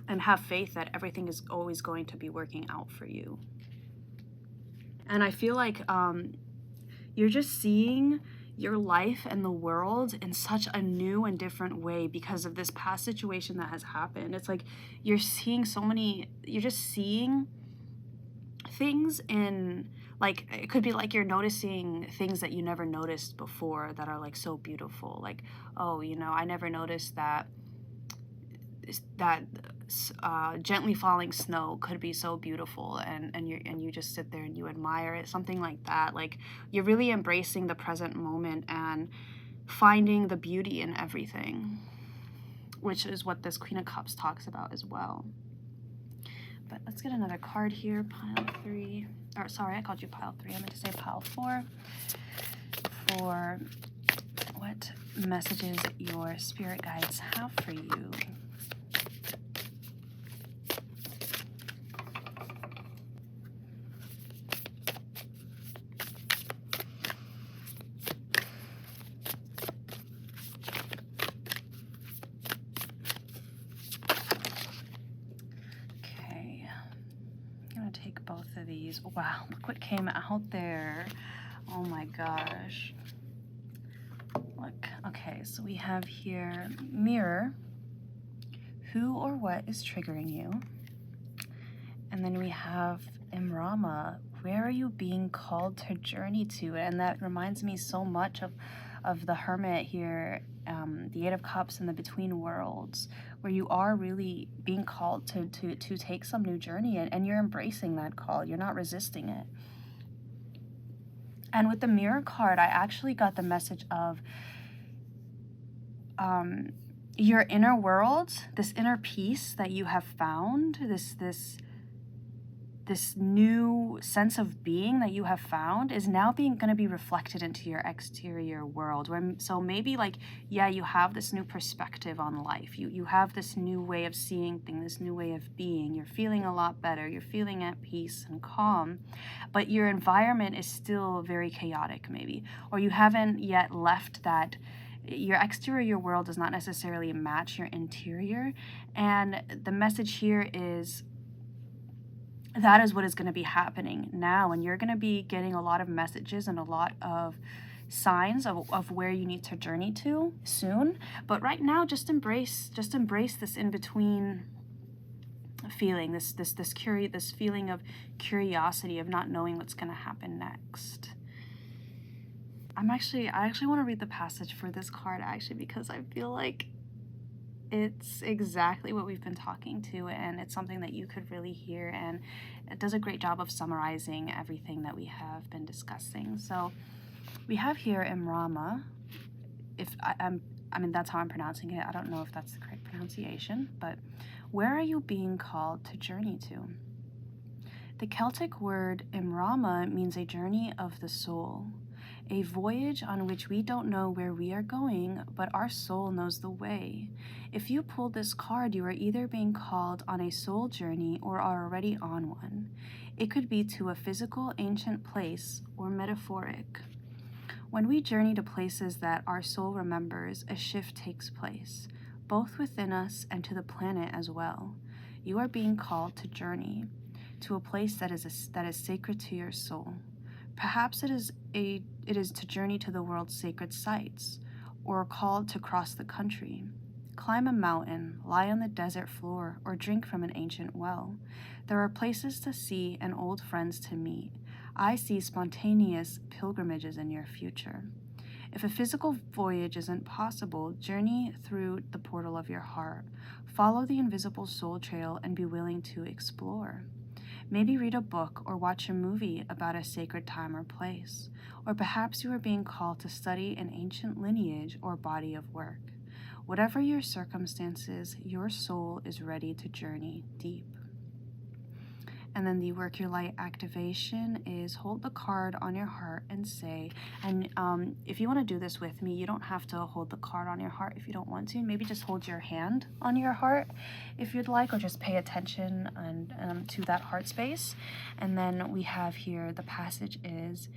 and have faith that everything is always going to be working out for you. And I feel like you're just seeing your life and the world in such a new and different way because of this past situation that has happened. It's like you're just seeing things in, like, it could be like you're noticing things that you never noticed before that are like so beautiful. Like, oh, I never noticed that gently falling snow could be so beautiful, and you just sit there and you admire it, something like that. Like, you're really embracing the present moment and finding the beauty in everything, which is what this Queen of Cups talks about as well. But let's get another card here. Pile 3, or sorry, I called you pile 3, I meant to say pile 4, for what messages your spirit guides have for you. Take both of these. Wow, look what came out there. Oh my gosh. Look, okay, so we have here Mirror, who or what is triggering you? And then we have Imrama, where are you being called to journey to? And that reminds me so much of the Hermit here, the 8 of Cups and the Between Worlds, where you are really being called to take some new journey, and you're embracing that call. You're not resisting it. And with the Mirror card, I actually got the message of your inner world, this inner peace that you have found, this new sense of being that you have found is now going to be reflected into your exterior world. So maybe like, yeah, you have this new perspective on life. You have this new way of seeing things, this new way of being. You're feeling a lot better. You're feeling at peace and calm, but your environment is still very chaotic maybe, or you haven't yet left that. Your exterior world does not necessarily match your interior. And the message here is that is what is going to be happening now, and you're going to be getting a lot of messages and a lot of signs of where you need to journey to soon. But right now, just embrace this in-between feeling, this feeling of curiosity, of not knowing what's going to happen next. I actually want to read the passage for this card, actually, because I feel like it's exactly what we've been talking to, and it's something that you could really hear, and it does a great job of summarizing everything that we have been discussing. So we have here Imrama, I mean that's how I'm pronouncing it. I don't know if that's the correct pronunciation, but where are you being called to journey to? The Celtic word Imrama means a journey of the soul, a voyage on which we don't know where we are going, but our soul knows the way. If you pull this card, you are either being called on a soul journey or are already on one. It could be to a physical, ancient place or metaphoric. When we journey to places that our soul remembers, a shift takes place, both within us and to the planet as well. You are being called to journey to a place that is sacred to your soul. Perhaps it is to journey to the world's sacred sites, or called to cross the country, climb a mountain, lie on the desert floor, or drink from an ancient well. There are places to see and old friends to meet. I see spontaneous pilgrimages in your future. If a physical voyage isn't possible, journey through the portal of your heart. Follow the invisible soul trail and be willing to explore. Maybe read a book or watch a movie about a sacred time or place. Or perhaps you are being called to study an ancient lineage or body of work. Whatever your circumstances, your soul is ready to journey deep. And then the Work Your Light activation is hold the card on your heart and say, and if you want to do this with me, you don't have to hold the card on your heart if you don't want to. Maybe just hold your hand on your heart if you'd like, or just pay attention to that heart space. And then we have here, the passage is,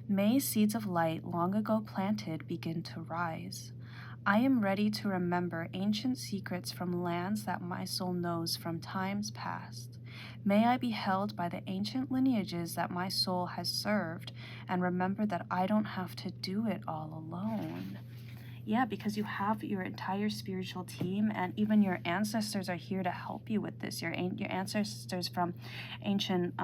may seeds of light long ago planted begin to rise. I am ready to remember ancient secrets from lands that my soul knows from times past. May I be held by the ancient lineages that my soul has served, and remember that I don't have to do it all alone. Yeah, because you have your entire spiritual team, and even your ancestors are here to help you with this. Your ancestors from ancient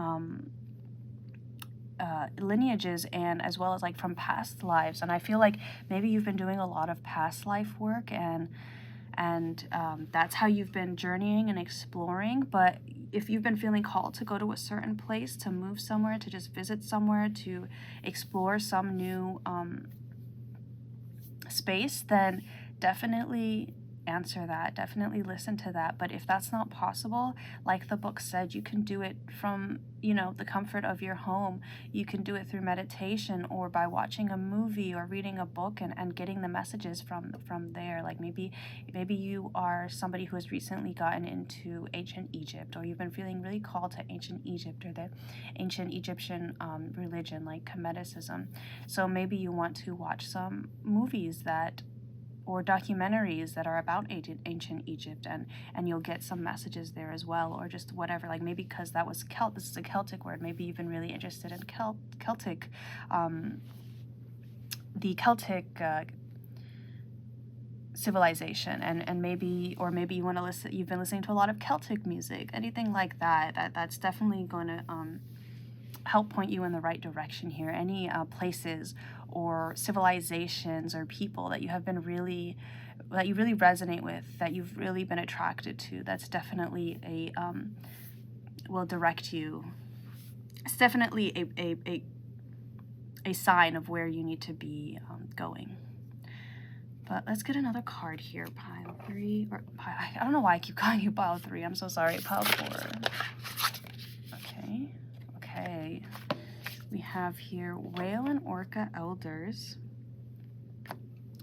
lineages, and as well as like from past lives. And I feel like maybe you've been doing a lot of past life work, and that's how you've been journeying and exploring. But if you've been feeling called to go to a certain place, to move somewhere, to just visit somewhere, to explore some new space, then definitely answer that, definitely listen to that. But if that's not possible, like the book said, you can do it from, the comfort of your home. You can do it through meditation, or by watching a movie or reading a book and getting the messages from there. Like maybe you are somebody who has recently gotten into ancient Egypt, or you've been feeling really called to ancient Egypt or the ancient Egyptian religion like Kemeticism. So maybe you want to watch some movies or documentaries that are about ancient Egypt, and you'll get some messages there as well, or just whatever. Like maybe because that was this is a Celtic word, maybe you've been really interested in Celtic, the Celtic civilization, and maybe you want to listen. You've been listening to a lot of Celtic music, anything like that. That's definitely going to help point you in the right direction here. Any places or civilizations or people that you really resonate with, that you've really been attracted to, that's definitely will direct you. It's definitely a sign of where you need to be going. But let's get another card here. Pile 3, or I don't know why I keep calling you pile 3. I'm so sorry. Pile 4. Okay. We have here Whale and Orca Elders.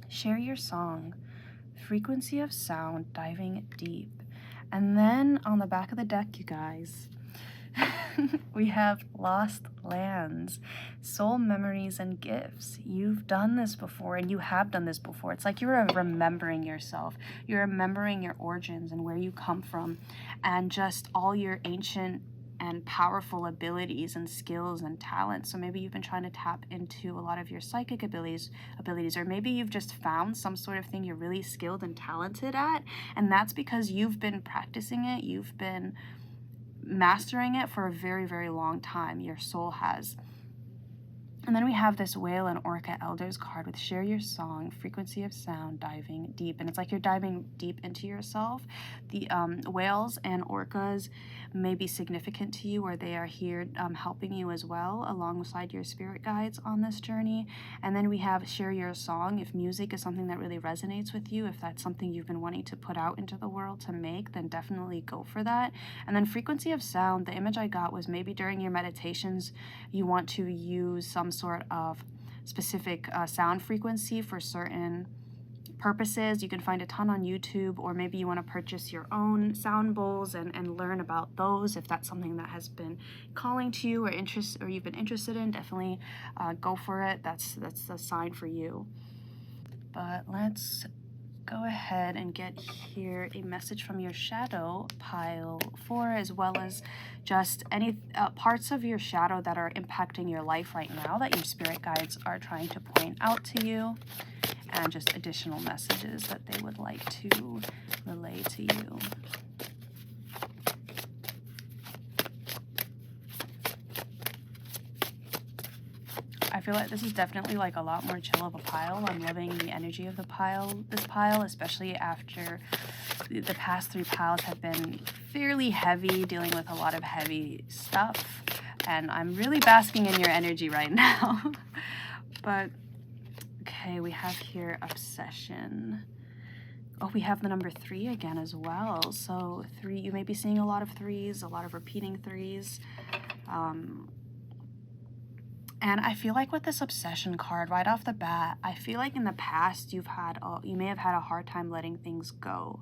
Share your song. Frequency of sound, diving deep. And then on the back of the deck, you guys, we have Lost Lands, Soul Memories and Gifts. You've done this before, and you have done this before. It's like you're remembering yourself. You're remembering your origins and where you come from, and just all your ancient and powerful abilities and skills and talents. So maybe you've been trying to tap into a lot of your psychic abilities, or maybe you've just found some sort of thing you're really skilled and talented at, and that's because you've been practicing it, you've been mastering it for a very, very long time. Your soul has. And then we have this Whale and Orca Elders card with Share Your Song, Frequency of Sound, Diving Deep. And it's like you're diving deep into yourself. The whales and orcas may be significant to you, or they are here helping you as well alongside your spirit guides on this journey. And then we have Share Your Song. If music is something that really resonates with you, if that's something you've been wanting to put out into the world to make, then definitely go for that. And then Frequency of Sound, the image I got was maybe during your meditations, you want to use some sort of specific sound frequency for certain purposes. You can find a ton on YouTube, or maybe you want to purchase your own sound bowls and learn about those. If that's something that has been calling to you or you've been interested in, definitely go for it. That's a sign for you. But let's go ahead and get here a message from your shadow, pile 4, as well as just any parts of your shadow that are impacting your life right now that your spirit guides are trying to point out to you, and just additional messages that they would like to relay to you. I feel like this is definitely like a lot more chill of a pile. I'm loving the energy of this pile, especially after the past 3 piles have been fairly heavy, dealing with a lot of heavy stuff. And I'm really basking in your energy right now. But, okay, we have here Obsession. Oh, we have the number 3 again as well. So 3, you may be seeing a lot of 3s, a lot of repeating 3s. And I feel like with this Obsession card, right off the bat, I feel like in the past you may have had a hard time letting things go.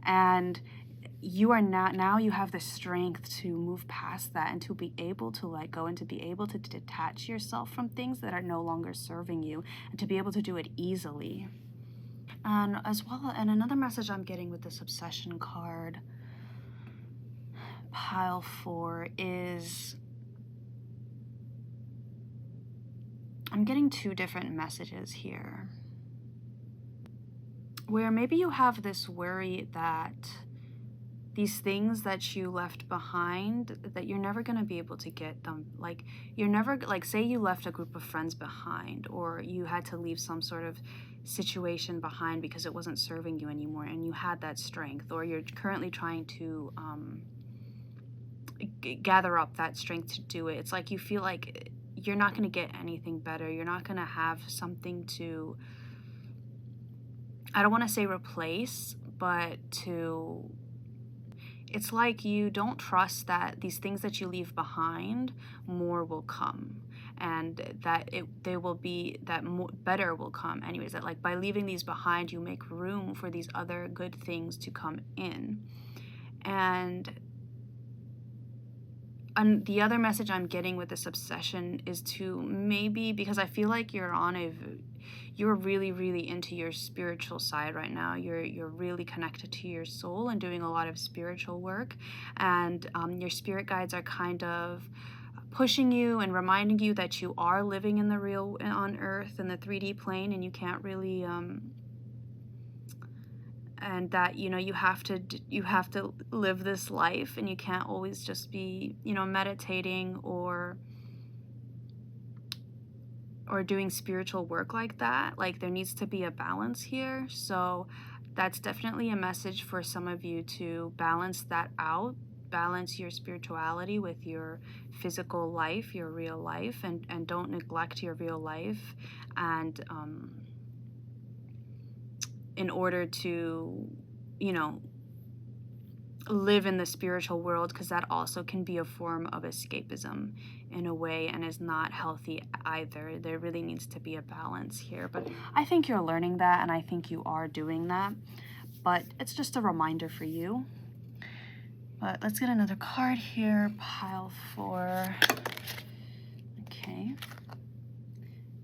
And you are now you have the strength to move past that and to be able to let go and to be able to detach yourself from things that are no longer serving you, and to be able to do it easily. And as well, and another message I'm getting with this Obsession card, pile 4, is I'm getting 2 different messages here, where maybe you have this worry that these things that you left behind, that you're never going to be able to get them. Like, you're never, like, say you left a group of friends behind, or you had to leave some sort of situation behind because it wasn't serving you anymore, and you had that strength, or you're currently trying to gather up that strength to do it. It's like you feel like you're not going to get anything better. You're not going to have something to, I don't want to say replace, but it's like you don't trust that these things that you leave behind, more will come, and that better will come anyways. That, like, by leaving these behind, you make room for these other good things to come in. And the other message I'm getting with this Obsession is to maybe, because I feel like you're really, really into your spiritual side right now. You're really connected to your soul and doing a lot of spiritual work, and your spirit guides are kind of pushing you and reminding you that you are living in the real, on Earth, in the 3D plane, and you can't really and that, you know, you have to live this life, and you can't always just be, you know, meditating or doing spiritual work like that. Like, there needs to be a balance here. So that's definitely a message for some of you to balance that out, balance your spirituality with your physical life, your real life, and don't neglect your real life, and in order to, you know, live in the spiritual world, because that also can be a form of escapism in a way and is not healthy either. There really needs to be a balance here, but I think you're learning that, and I think you are doing that, but it's just a reminder for you. But let's get another card here, pile 4. Okay,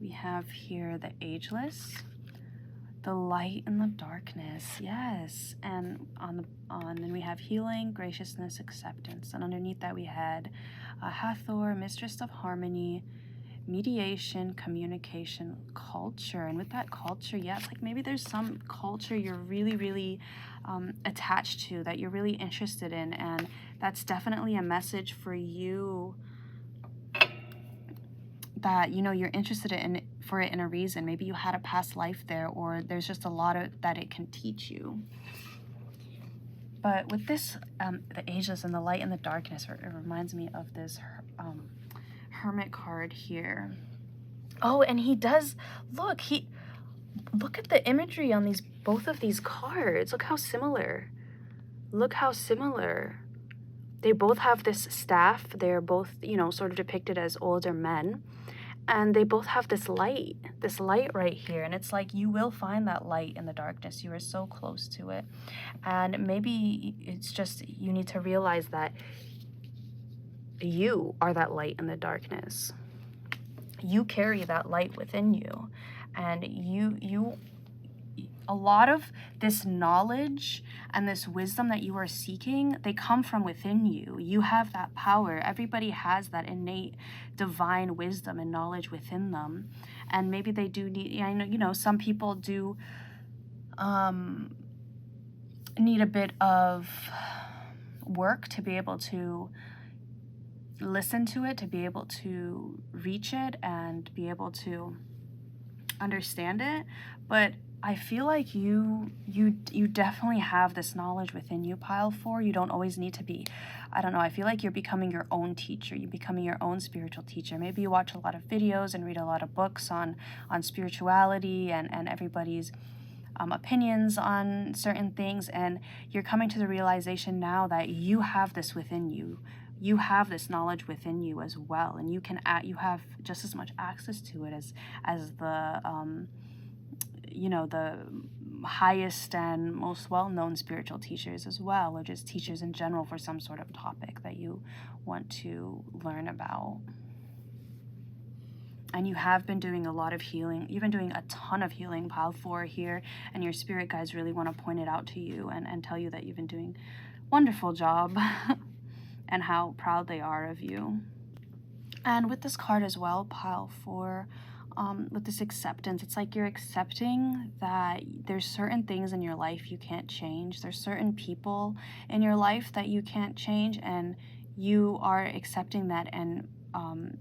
we have here the Ageless, the light and the darkness, yes, and then we have healing, graciousness, acceptance, and underneath that we had Hathor, mistress of harmony, mediation, communication, culture. And with that culture, yeah, it's like maybe there's some culture you're really attached to, that you're really interested in, and that's definitely a message for you, that, you know, you're interested in for it in a reason. Maybe you had a past life there, or there's just a lot that it can teach you. But with this, the Ageless and the light and the darkness, it reminds me of this Hermit card here. Oh, and he does, look at the imagery on both of these cards. Look how similar. Look how similar. They both have this staff. They're both, you know, sort of depicted as older men. And they both have this light right here. And it's like, you will find that light in the darkness. You are so close to it. And maybe it's just, you need to realize that you are that light in the darkness. You carry that light within you. And a lot of this knowledge and this wisdom that you are seeking, they come from within you. You have that power. Everybody has that innate divine wisdom and knowledge within them. And maybe they do need, I know, you know, some people do need a bit of work to be able to listen to it, to be able to reach it and be able to understand it. But I feel like you definitely have this knowledge within you, pile 4. You don't always need to be, I don't know, I feel like you're becoming your own teacher. You're becoming your own spiritual teacher. Maybe you watch a lot of videos and read a lot of books on spirituality and everybody's opinions on certain things, and you're coming to the realization now that you have this within you. You have this knowledge within you as well, and you have just as much access to it as the you know, the highest and most well-known spiritual teachers as well, or just teachers in general for some sort of topic that you want to learn about. And you have been doing a lot of healing. You've been doing a ton of healing, pile 4 here, and your spirit guides really want to point it out to you and tell you that you've been doing a wonderful job and how proud they are of you. And with this card as well, pile 4, with this acceptance, it's like you're accepting that there's certain things in your life you can't change. There's certain people in your life that you can't change, and you are accepting that and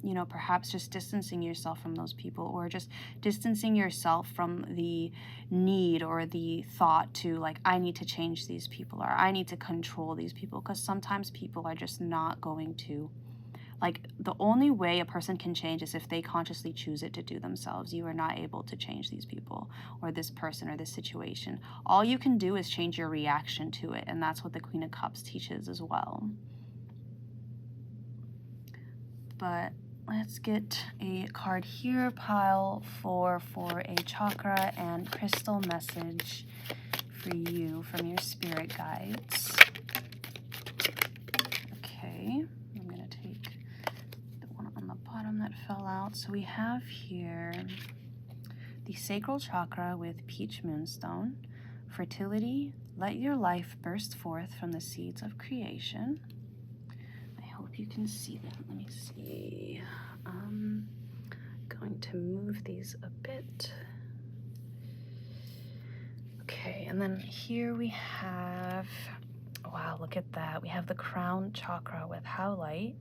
you know, perhaps just distancing yourself from those people, or just distancing yourself from the need or the thought to, like, I need to change these people, or I need to control these people, because sometimes people are just not going to. Like, the only way a person can change is if they consciously choose it to do themselves. You are not able to change these people or this person or this situation. All you can do is change your reaction to it, and that's what the Queen of Cups teaches as well. But let's get a card here, pile 4, for a chakra and crystal message for you from your spirit guides. Okay, I'm going to take the one on the bottom that fell out. So we have here the sacral chakra with peach moonstone, fertility, let your life burst forth from the seeds of creation. You can see that. Let me see. Going to move these a bit. Okay, and then here we have, wow, look at that. We have the crown chakra with howlite,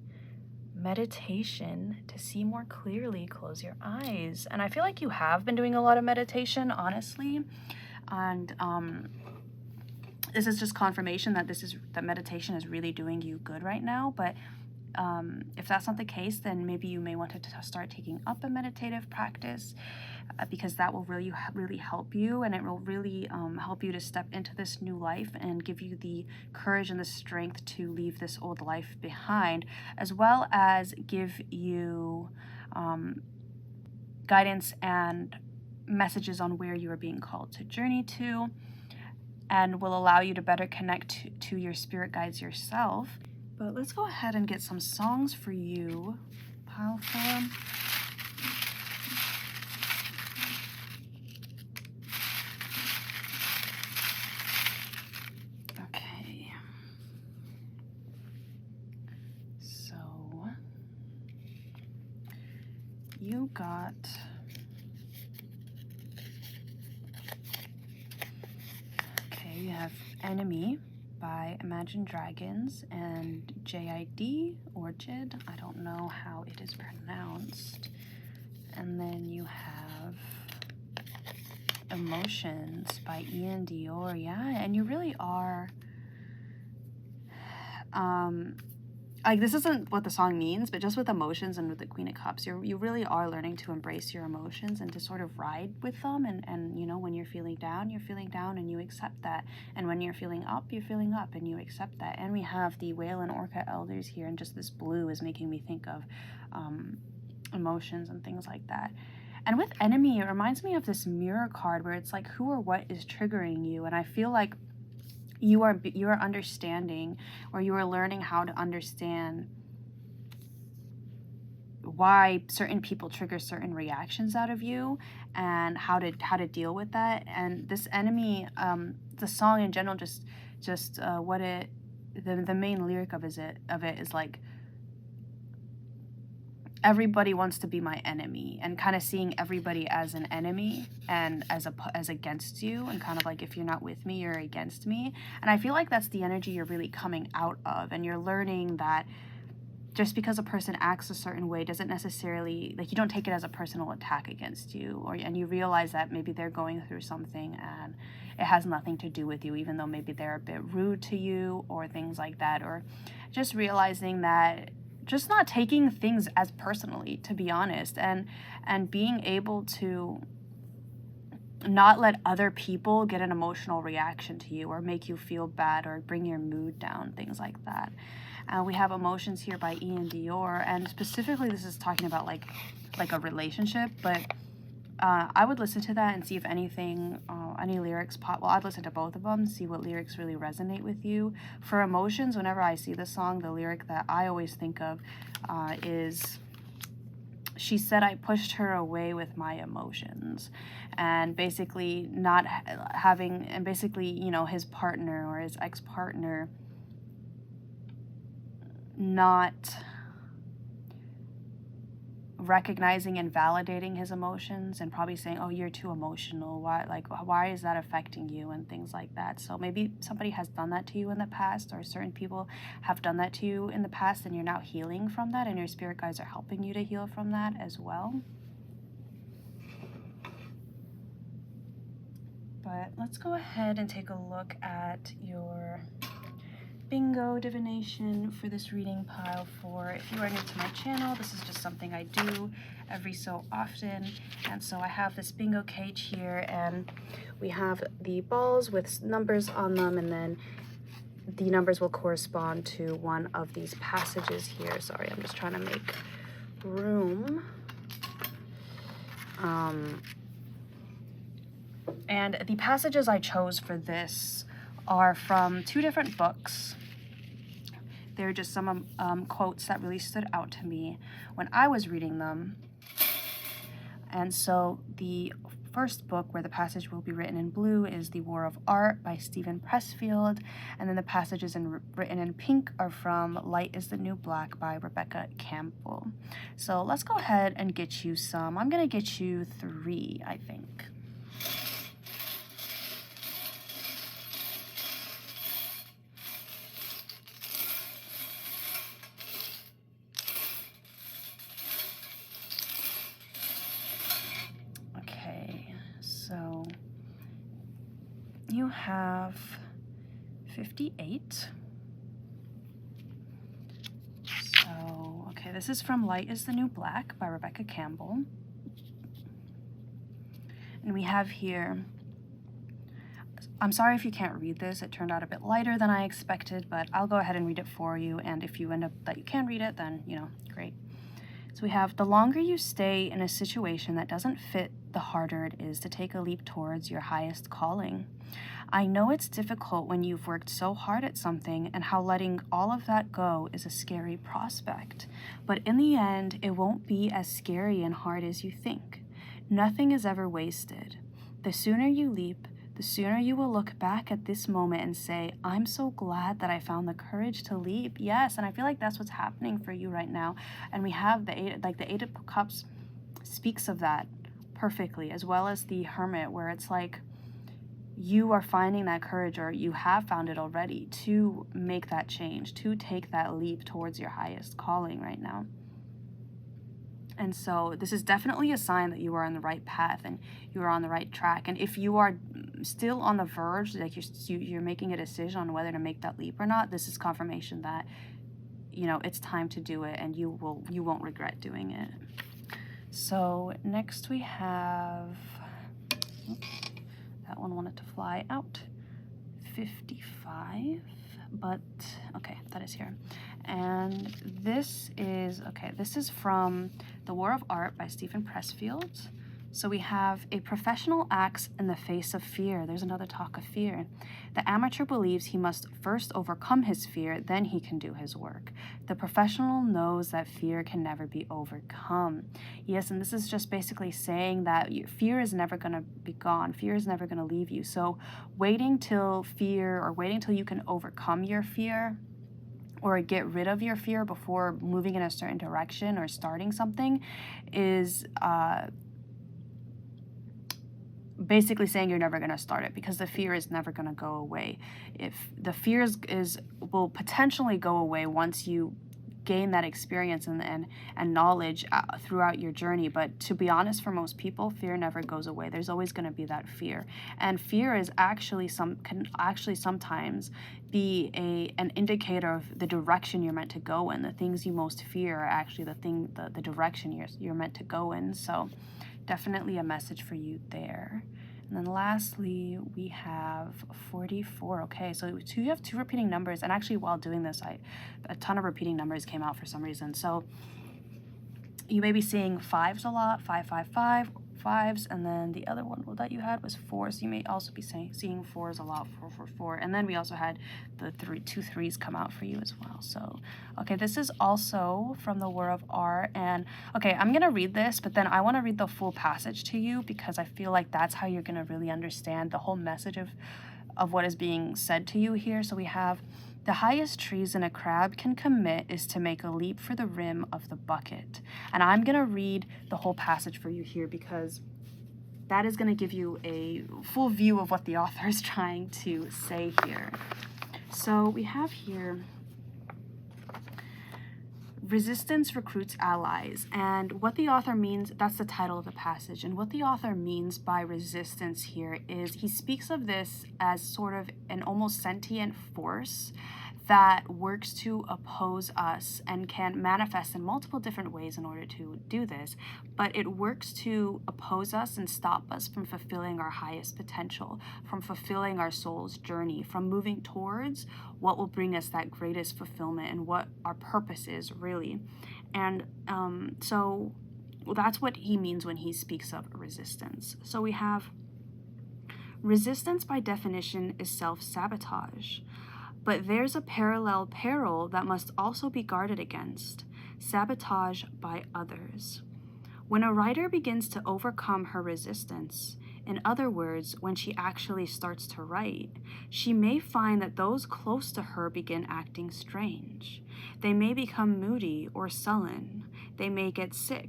meditation to see more clearly, close your eyes. And I feel like you have been doing a lot of meditation, honestly. And this is just confirmation that that meditation is really doing you good right now. But if that's not the case, then maybe you may want to start taking up a meditative practice. because that will really help you, and it will really help you to step into this new life and give you the courage and the strength to leave this old life behind, as well as give you guidance and messages on where you are being called to journey to, and will allow you to better connect to your spirit guides yourself. But let's go ahead and get some songs for you, pile form. Okay. So you got you have Enemy by Imagine Dragons and JID or JID, I don't know how it is pronounced. And then you have Emotions by Ian Dior. Yeah, and you really are like, this isn't what the song means, but just with Emotions and with the Queen of Cups, you really are learning to embrace your emotions and to sort of ride with them. And you know, when you're feeling down, and you accept that. And when you're feeling up, and you accept that. And we have the Whale and Orca Elders here, and just this blue is making me think of emotions and things like that. And with Enemy, it reminds me of this mirror card where it's like, who or what is triggering you? And I feel like you are understanding, or you are learning how to understand why certain people trigger certain reactions out of you, and how to deal with that. And this Enemy, the song in general, what it, the main lyric of it is like, everybody wants to be my enemy, and kind of seeing everybody as an enemy and as against you, and kind of like, if you're not with me, you're against me. And I feel like that's the energy you're really coming out of, and you're learning that just because a person acts a certain way doesn't necessarily, like, you don't take it as a personal attack against you, and you realize that maybe they're going through something and it has nothing to do with you, even though maybe they're a bit rude to you or things like that, or just realizing that, just not taking things as personally, to be honest, and being able to not let other people get an emotional reaction to you or make you feel bad or bring your mood down, things like that. We have Emotions here by Ian Dior, and specifically this is talking about like a relationship, but I would listen to that and see if anything, any lyrics pop. Well, I'd listen to both of them, see what lyrics really resonate with you. For Emotions, whenever I see the song, the lyric that I always think of is, she said I pushed her away with my emotions. And basically not having, and basically, you know, his partner or his ex-partner not recognizing and validating his emotions, and probably saying, oh, you're too emotional, why is that affecting you, and things like that. So maybe somebody has done that to you in the past, or certain people have done that to you in the past, and you're now healing from that, and your spirit guides are helping you to heal from that as well. But let's go ahead and take a look at your bingo divination for this reading pile. For if you are new to my channel, this is just something I do every so often. And so I have this bingo cage here, and we have the balls with numbers on them, and then the numbers will correspond to one of these passages here. Sorry, I'm just trying to make room. And the passages I chose for this are from two different books. They're just some quotes that really stood out to me when I was reading them. And so the first book where the passage will be written in blue is The War of Art by Stephen Pressfield. And then the passages written in pink are from Light is the New Black by Rebecca Campbell. So let's go ahead and get you some. I'm going to get you 3, I think. So you have 58. So, okay, this is from Light is the New Black by Rebecca Campbell. And we have here, I'm sorry if you can't read this. It turned out a bit lighter than I expected, but I'll go ahead and read it for you. And if you end up that you can read it, then, you know, great. So we have, the longer you stay in a situation that doesn't fit, the harder it is to take a leap towards your highest calling. I know it's difficult when you've worked so hard at something, and how letting all of that go is a scary prospect. But in the end, it won't be as scary and hard as you think. Nothing is ever wasted. The sooner you leap, the sooner you will look back at this moment and say, I'm so glad that I found the courage to leap. Yes, and I feel like that's what's happening for you right now. And we have the Eight of Cups speaks of that perfectly, as well as the Hermit, where it's like you are finding that courage, or you have found it already, to make that change, to take that leap towards your highest calling right now. And so this is definitely a sign that you are on the right path and you are on the right track. And if you are still on the verge, like you're making a decision on whether to make that leap or not, this is confirmation that, you know, it's time to do it, and you won't regret doing it. So next we have, oops, that one wanted to fly out, 55, but okay, that is here. And this is, okay, this is from The War of Art by Stephen Pressfield. So we have, a professional acts in the face of fear. There's another talk of fear. The amateur believes he must first overcome his fear, then he can do his work. The professional knows that fear can never be overcome. Yes, and this is just basically saying that fear is never going to be gone. Fear is never going to leave you. So waiting till fear, or waiting till you can overcome your fear, or get rid of your fear before moving in a certain direction or starting something, is basically saying you're never going to start it, because the fear is never going to go away. If the fear will potentially go away once you gain that experience and knowledge throughout your journey. But to be honest, for most people, fear never goes away. There's always going to be that fear, and fear is can actually sometimes be an indicator of the direction you're meant to go in. The things you most fear are actually the direction you're meant to go in. So definitely a message for you there. And then lastly, we have 44. Okay, so you have two repeating numbers, and actually while doing this, a ton of repeating numbers came out for some reason. So you may be seeing fives a lot, 555, fives, and then the other one that you had was 4, so you may also be seeing 4s a lot, 444, and then we also had the two threes come out for you as well. So okay, this is also from The War of Art, and okay, I'm gonna read this, but then I want to read the full passage to you, because I feel like that's how you're gonna really understand the whole message of what is being said to you here. So we have, the highest treason a crab can commit is to make a leap for the rim of the bucket. And I'm going to read the whole passage for you here, because that is going to give you a full view of what the author is trying to say here. So we have here, resistance recruits allies, and what the author means, that's the title of the passage, and what the author means by resistance here is he speaks of this as sort of an almost sentient force that works to oppose us and can manifest in multiple different ways in order to do this, but it works to oppose us and stop us from fulfilling our highest potential, from fulfilling our soul's journey, from moving towards what will bring us that greatest fulfillment and what our purpose is really. And so that's what he means when he speaks of resistance. So we have, resistance by definition is self-sabotage. But there's a parallel peril that must also be guarded against, sabotage by others. When a writer begins to overcome her resistance, in other words, when she actually starts to write, she may find that those close to her begin acting strange. They may become moody or sullen. They may get sick.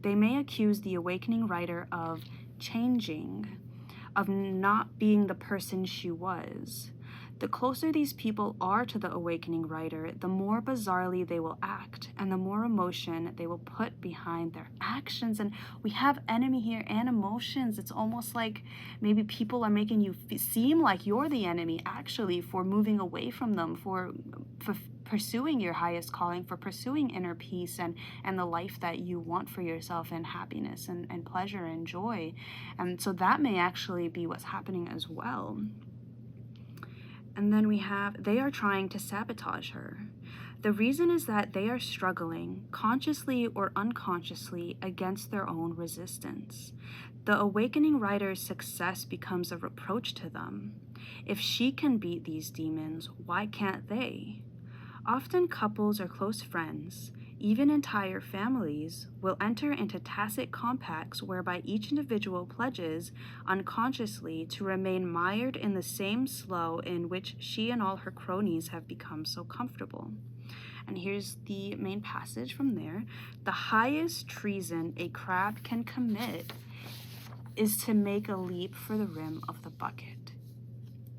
They may accuse the awakening writer of changing, of not being the person she was. The closer these people are to the awakening rider, the more bizarrely they will act and the more emotion they will put behind their actions. And we have enemy here and emotions. It's almost like maybe people are making you seem like you're the enemy actually for moving away from them, for pursuing your highest calling, for pursuing inner peace and the life that you want for yourself, and happiness and pleasure and joy. And so that may actually be what's happening as well. And then we have, they are trying to sabotage her. The reason is that they are struggling, consciously or unconsciously, against their own resistance. The awakening rider's success becomes a reproach to them. If she can beat these demons, why can't they? Often couples or close friends, even entire families, will enter into tacit compacts whereby each individual pledges unconsciously to remain mired in the same slough in which she and all her cronies have become so comfortable. And here's the main passage from there. The highest treason a crab can commit is to make a leap for the rim of the bucket.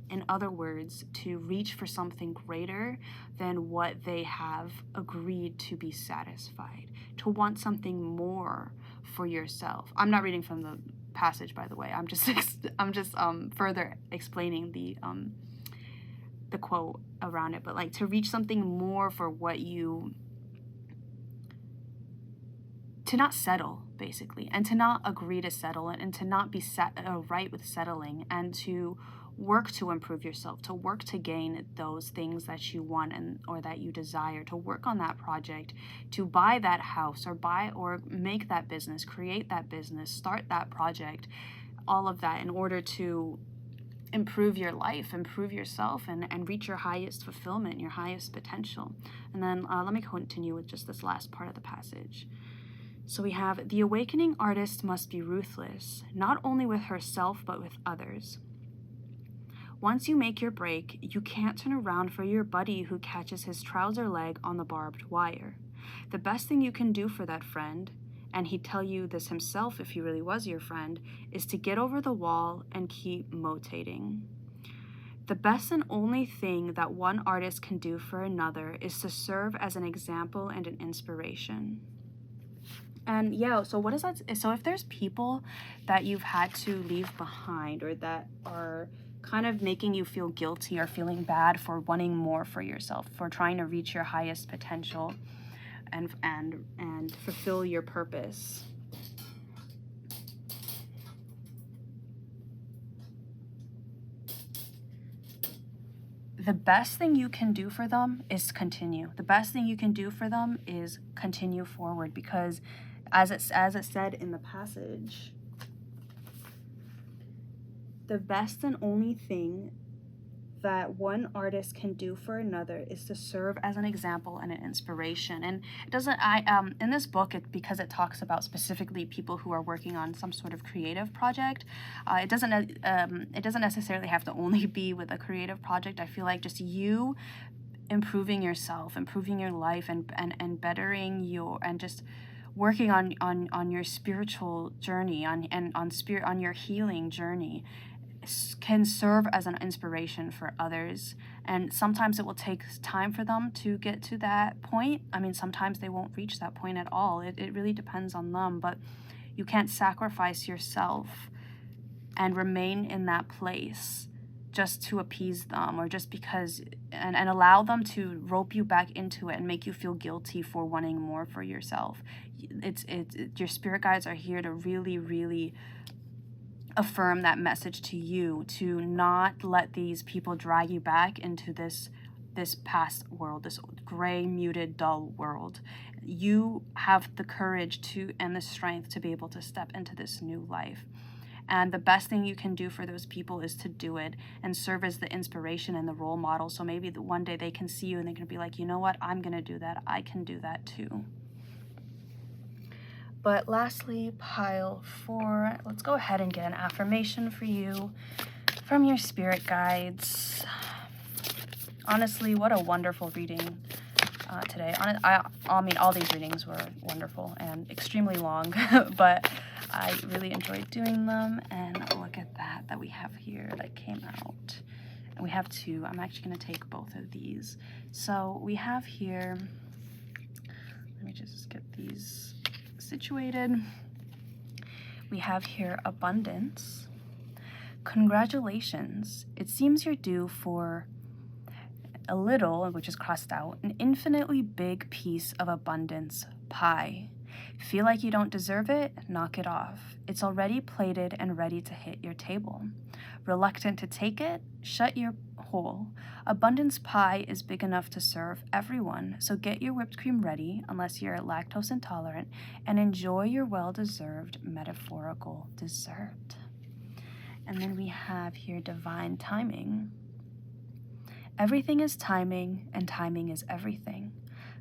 In other words, to reach for something greater than what they have agreed to be satisfied, to want something more for yourself. I'm not reading from the passage, by the way. I'm just further explaining the quote around it. But like, to reach something more for what you, to not settle, basically, and to not agree to settle, and to not be right with settling, and to work to improve yourself, to work to gain those things that you want and or that you desire, to work on that project, to buy that house or make that business, create that business, start that project, all of that in order to improve your life, improve yourself, and reach your highest fulfillment, your highest potential. And then let me continue with just this last part of the passage. So we have, the awakening artist must be ruthless, not only with herself but with others. Once you make your break, you can't turn around for your buddy who catches his trouser leg on the barbed wire. The best thing you can do for that friend, and he'd tell you this himself if he really was your friend, is to get over the wall and keep motating. The best and only thing that one artist can do for another is to serve as an example and an inspiration. And yeah, so what is that? So if there's people that you've had to leave behind, or that are kind of making you feel guilty or feeling bad for wanting more for yourself, for trying to reach your highest potential and fulfill your purpose. The best thing you can do for them is continue. The best thing you can do for them is continue forward, because as it said in the passage, the best and only thing that one artist can do for another is to serve as an example and an inspiration. And it doesn't, in this book, because it talks about specifically people who are working on some sort of creative project, it doesn't necessarily have to only be with a creative project. I feel like just you improving yourself, improving your life, and bettering and just working on your spiritual journey, on your healing journey, can serve as an inspiration for others. And sometimes it will take time for them to get to that point. I mean, sometimes they won't reach that point at all. It really depends on them, but you can't sacrifice yourself and remain in that place just to appease them, or just because, and allow them to rope you back into it and make you feel guilty for wanting more for yourself. Your spirit guides are here to really, really affirm that message to you, to not let these people drag you back into this past world, this gray, muted, dull world. You have the courage to and the strength to be able to step into this new life. And the best thing you can do for those people is to do it and serve as the inspiration and the role model. So maybe one day they can see you and they can be like, you know what, I'm going to do that. I can do that too. But lastly, pile 4, let's go ahead and get an affirmation for you from your spirit guides. Honestly, what a wonderful reading today. I mean, all these readings were wonderful and extremely long, but I really enjoyed doing them. And look at that we have here that came out. we have two. I'm actually going to take both of these. So we have here, let me just get these situated. We have here abundance. Congratulations. It seems you're due for a little, which is crossed out, an infinitely big piece of abundance pie. Feel like you don't deserve it? Knock it off. It's already plated and ready to hit your table. Reluctant to take it? Shut your hole. Abundance pie is big enough to serve everyone, so get your whipped cream ready, unless you're lactose intolerant, and enjoy your well-deserved metaphorical dessert. And then we have here divine timing. Everything is timing, and timing is everything.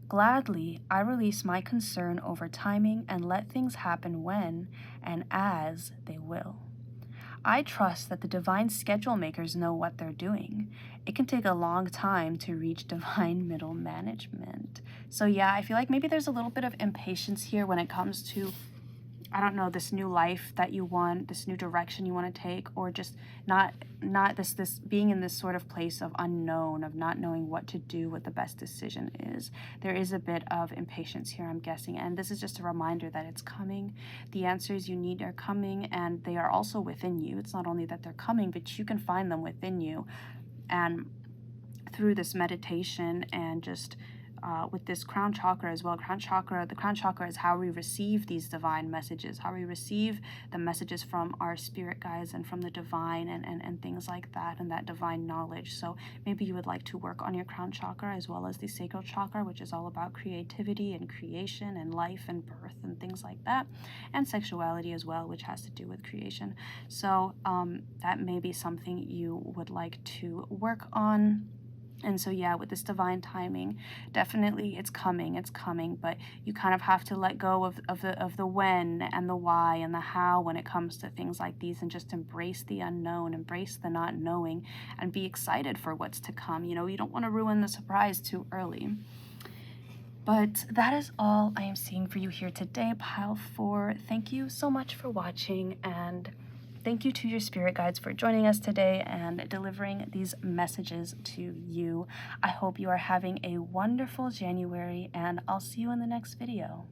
Gladly, I release my concern over timing and let things happen when and as they will. I trust that the divine schedule makers know what they're doing. It can take a long time to reach divine middle management. So yeah, I feel like maybe there's a little bit of impatience here when it comes to, I don't know, this new life that you want, this new direction you want to take, or just not this being in this sort of place of unknown, of not knowing what to do, what the best decision is. There is a bit of impatience here, I'm guessing, and this is just a reminder that it's coming. The answers you need are coming, and they are also within you. It's not only that they're coming, but you can find them within you. And through this meditation and just with this crown chakra as well. The crown chakra is how we receive these divine messages, how we receive the messages from our spirit guides and from the divine and things like that, and that divine knowledge. So maybe you would like to work on your crown chakra as well as the sacral chakra, which is all about creativity and creation and life and birth and things like that, and sexuality as well, which has to do with creation. So that may be something you would like to work on. And so yeah, with this divine timing, definitely it's coming, but you kind of have to let go of the when and the why and the how when it comes to things like these, and just embrace the unknown, embrace the not knowing, and be excited for what's to come. You know, you don't want to ruin the surprise too early. But that is all I am seeing for you here today, Pile 4. Thank you so much for watching, and thank you to your spirit guides for joining us today and delivering these messages to you. I hope you are having a wonderful January, and I'll see you in the next video.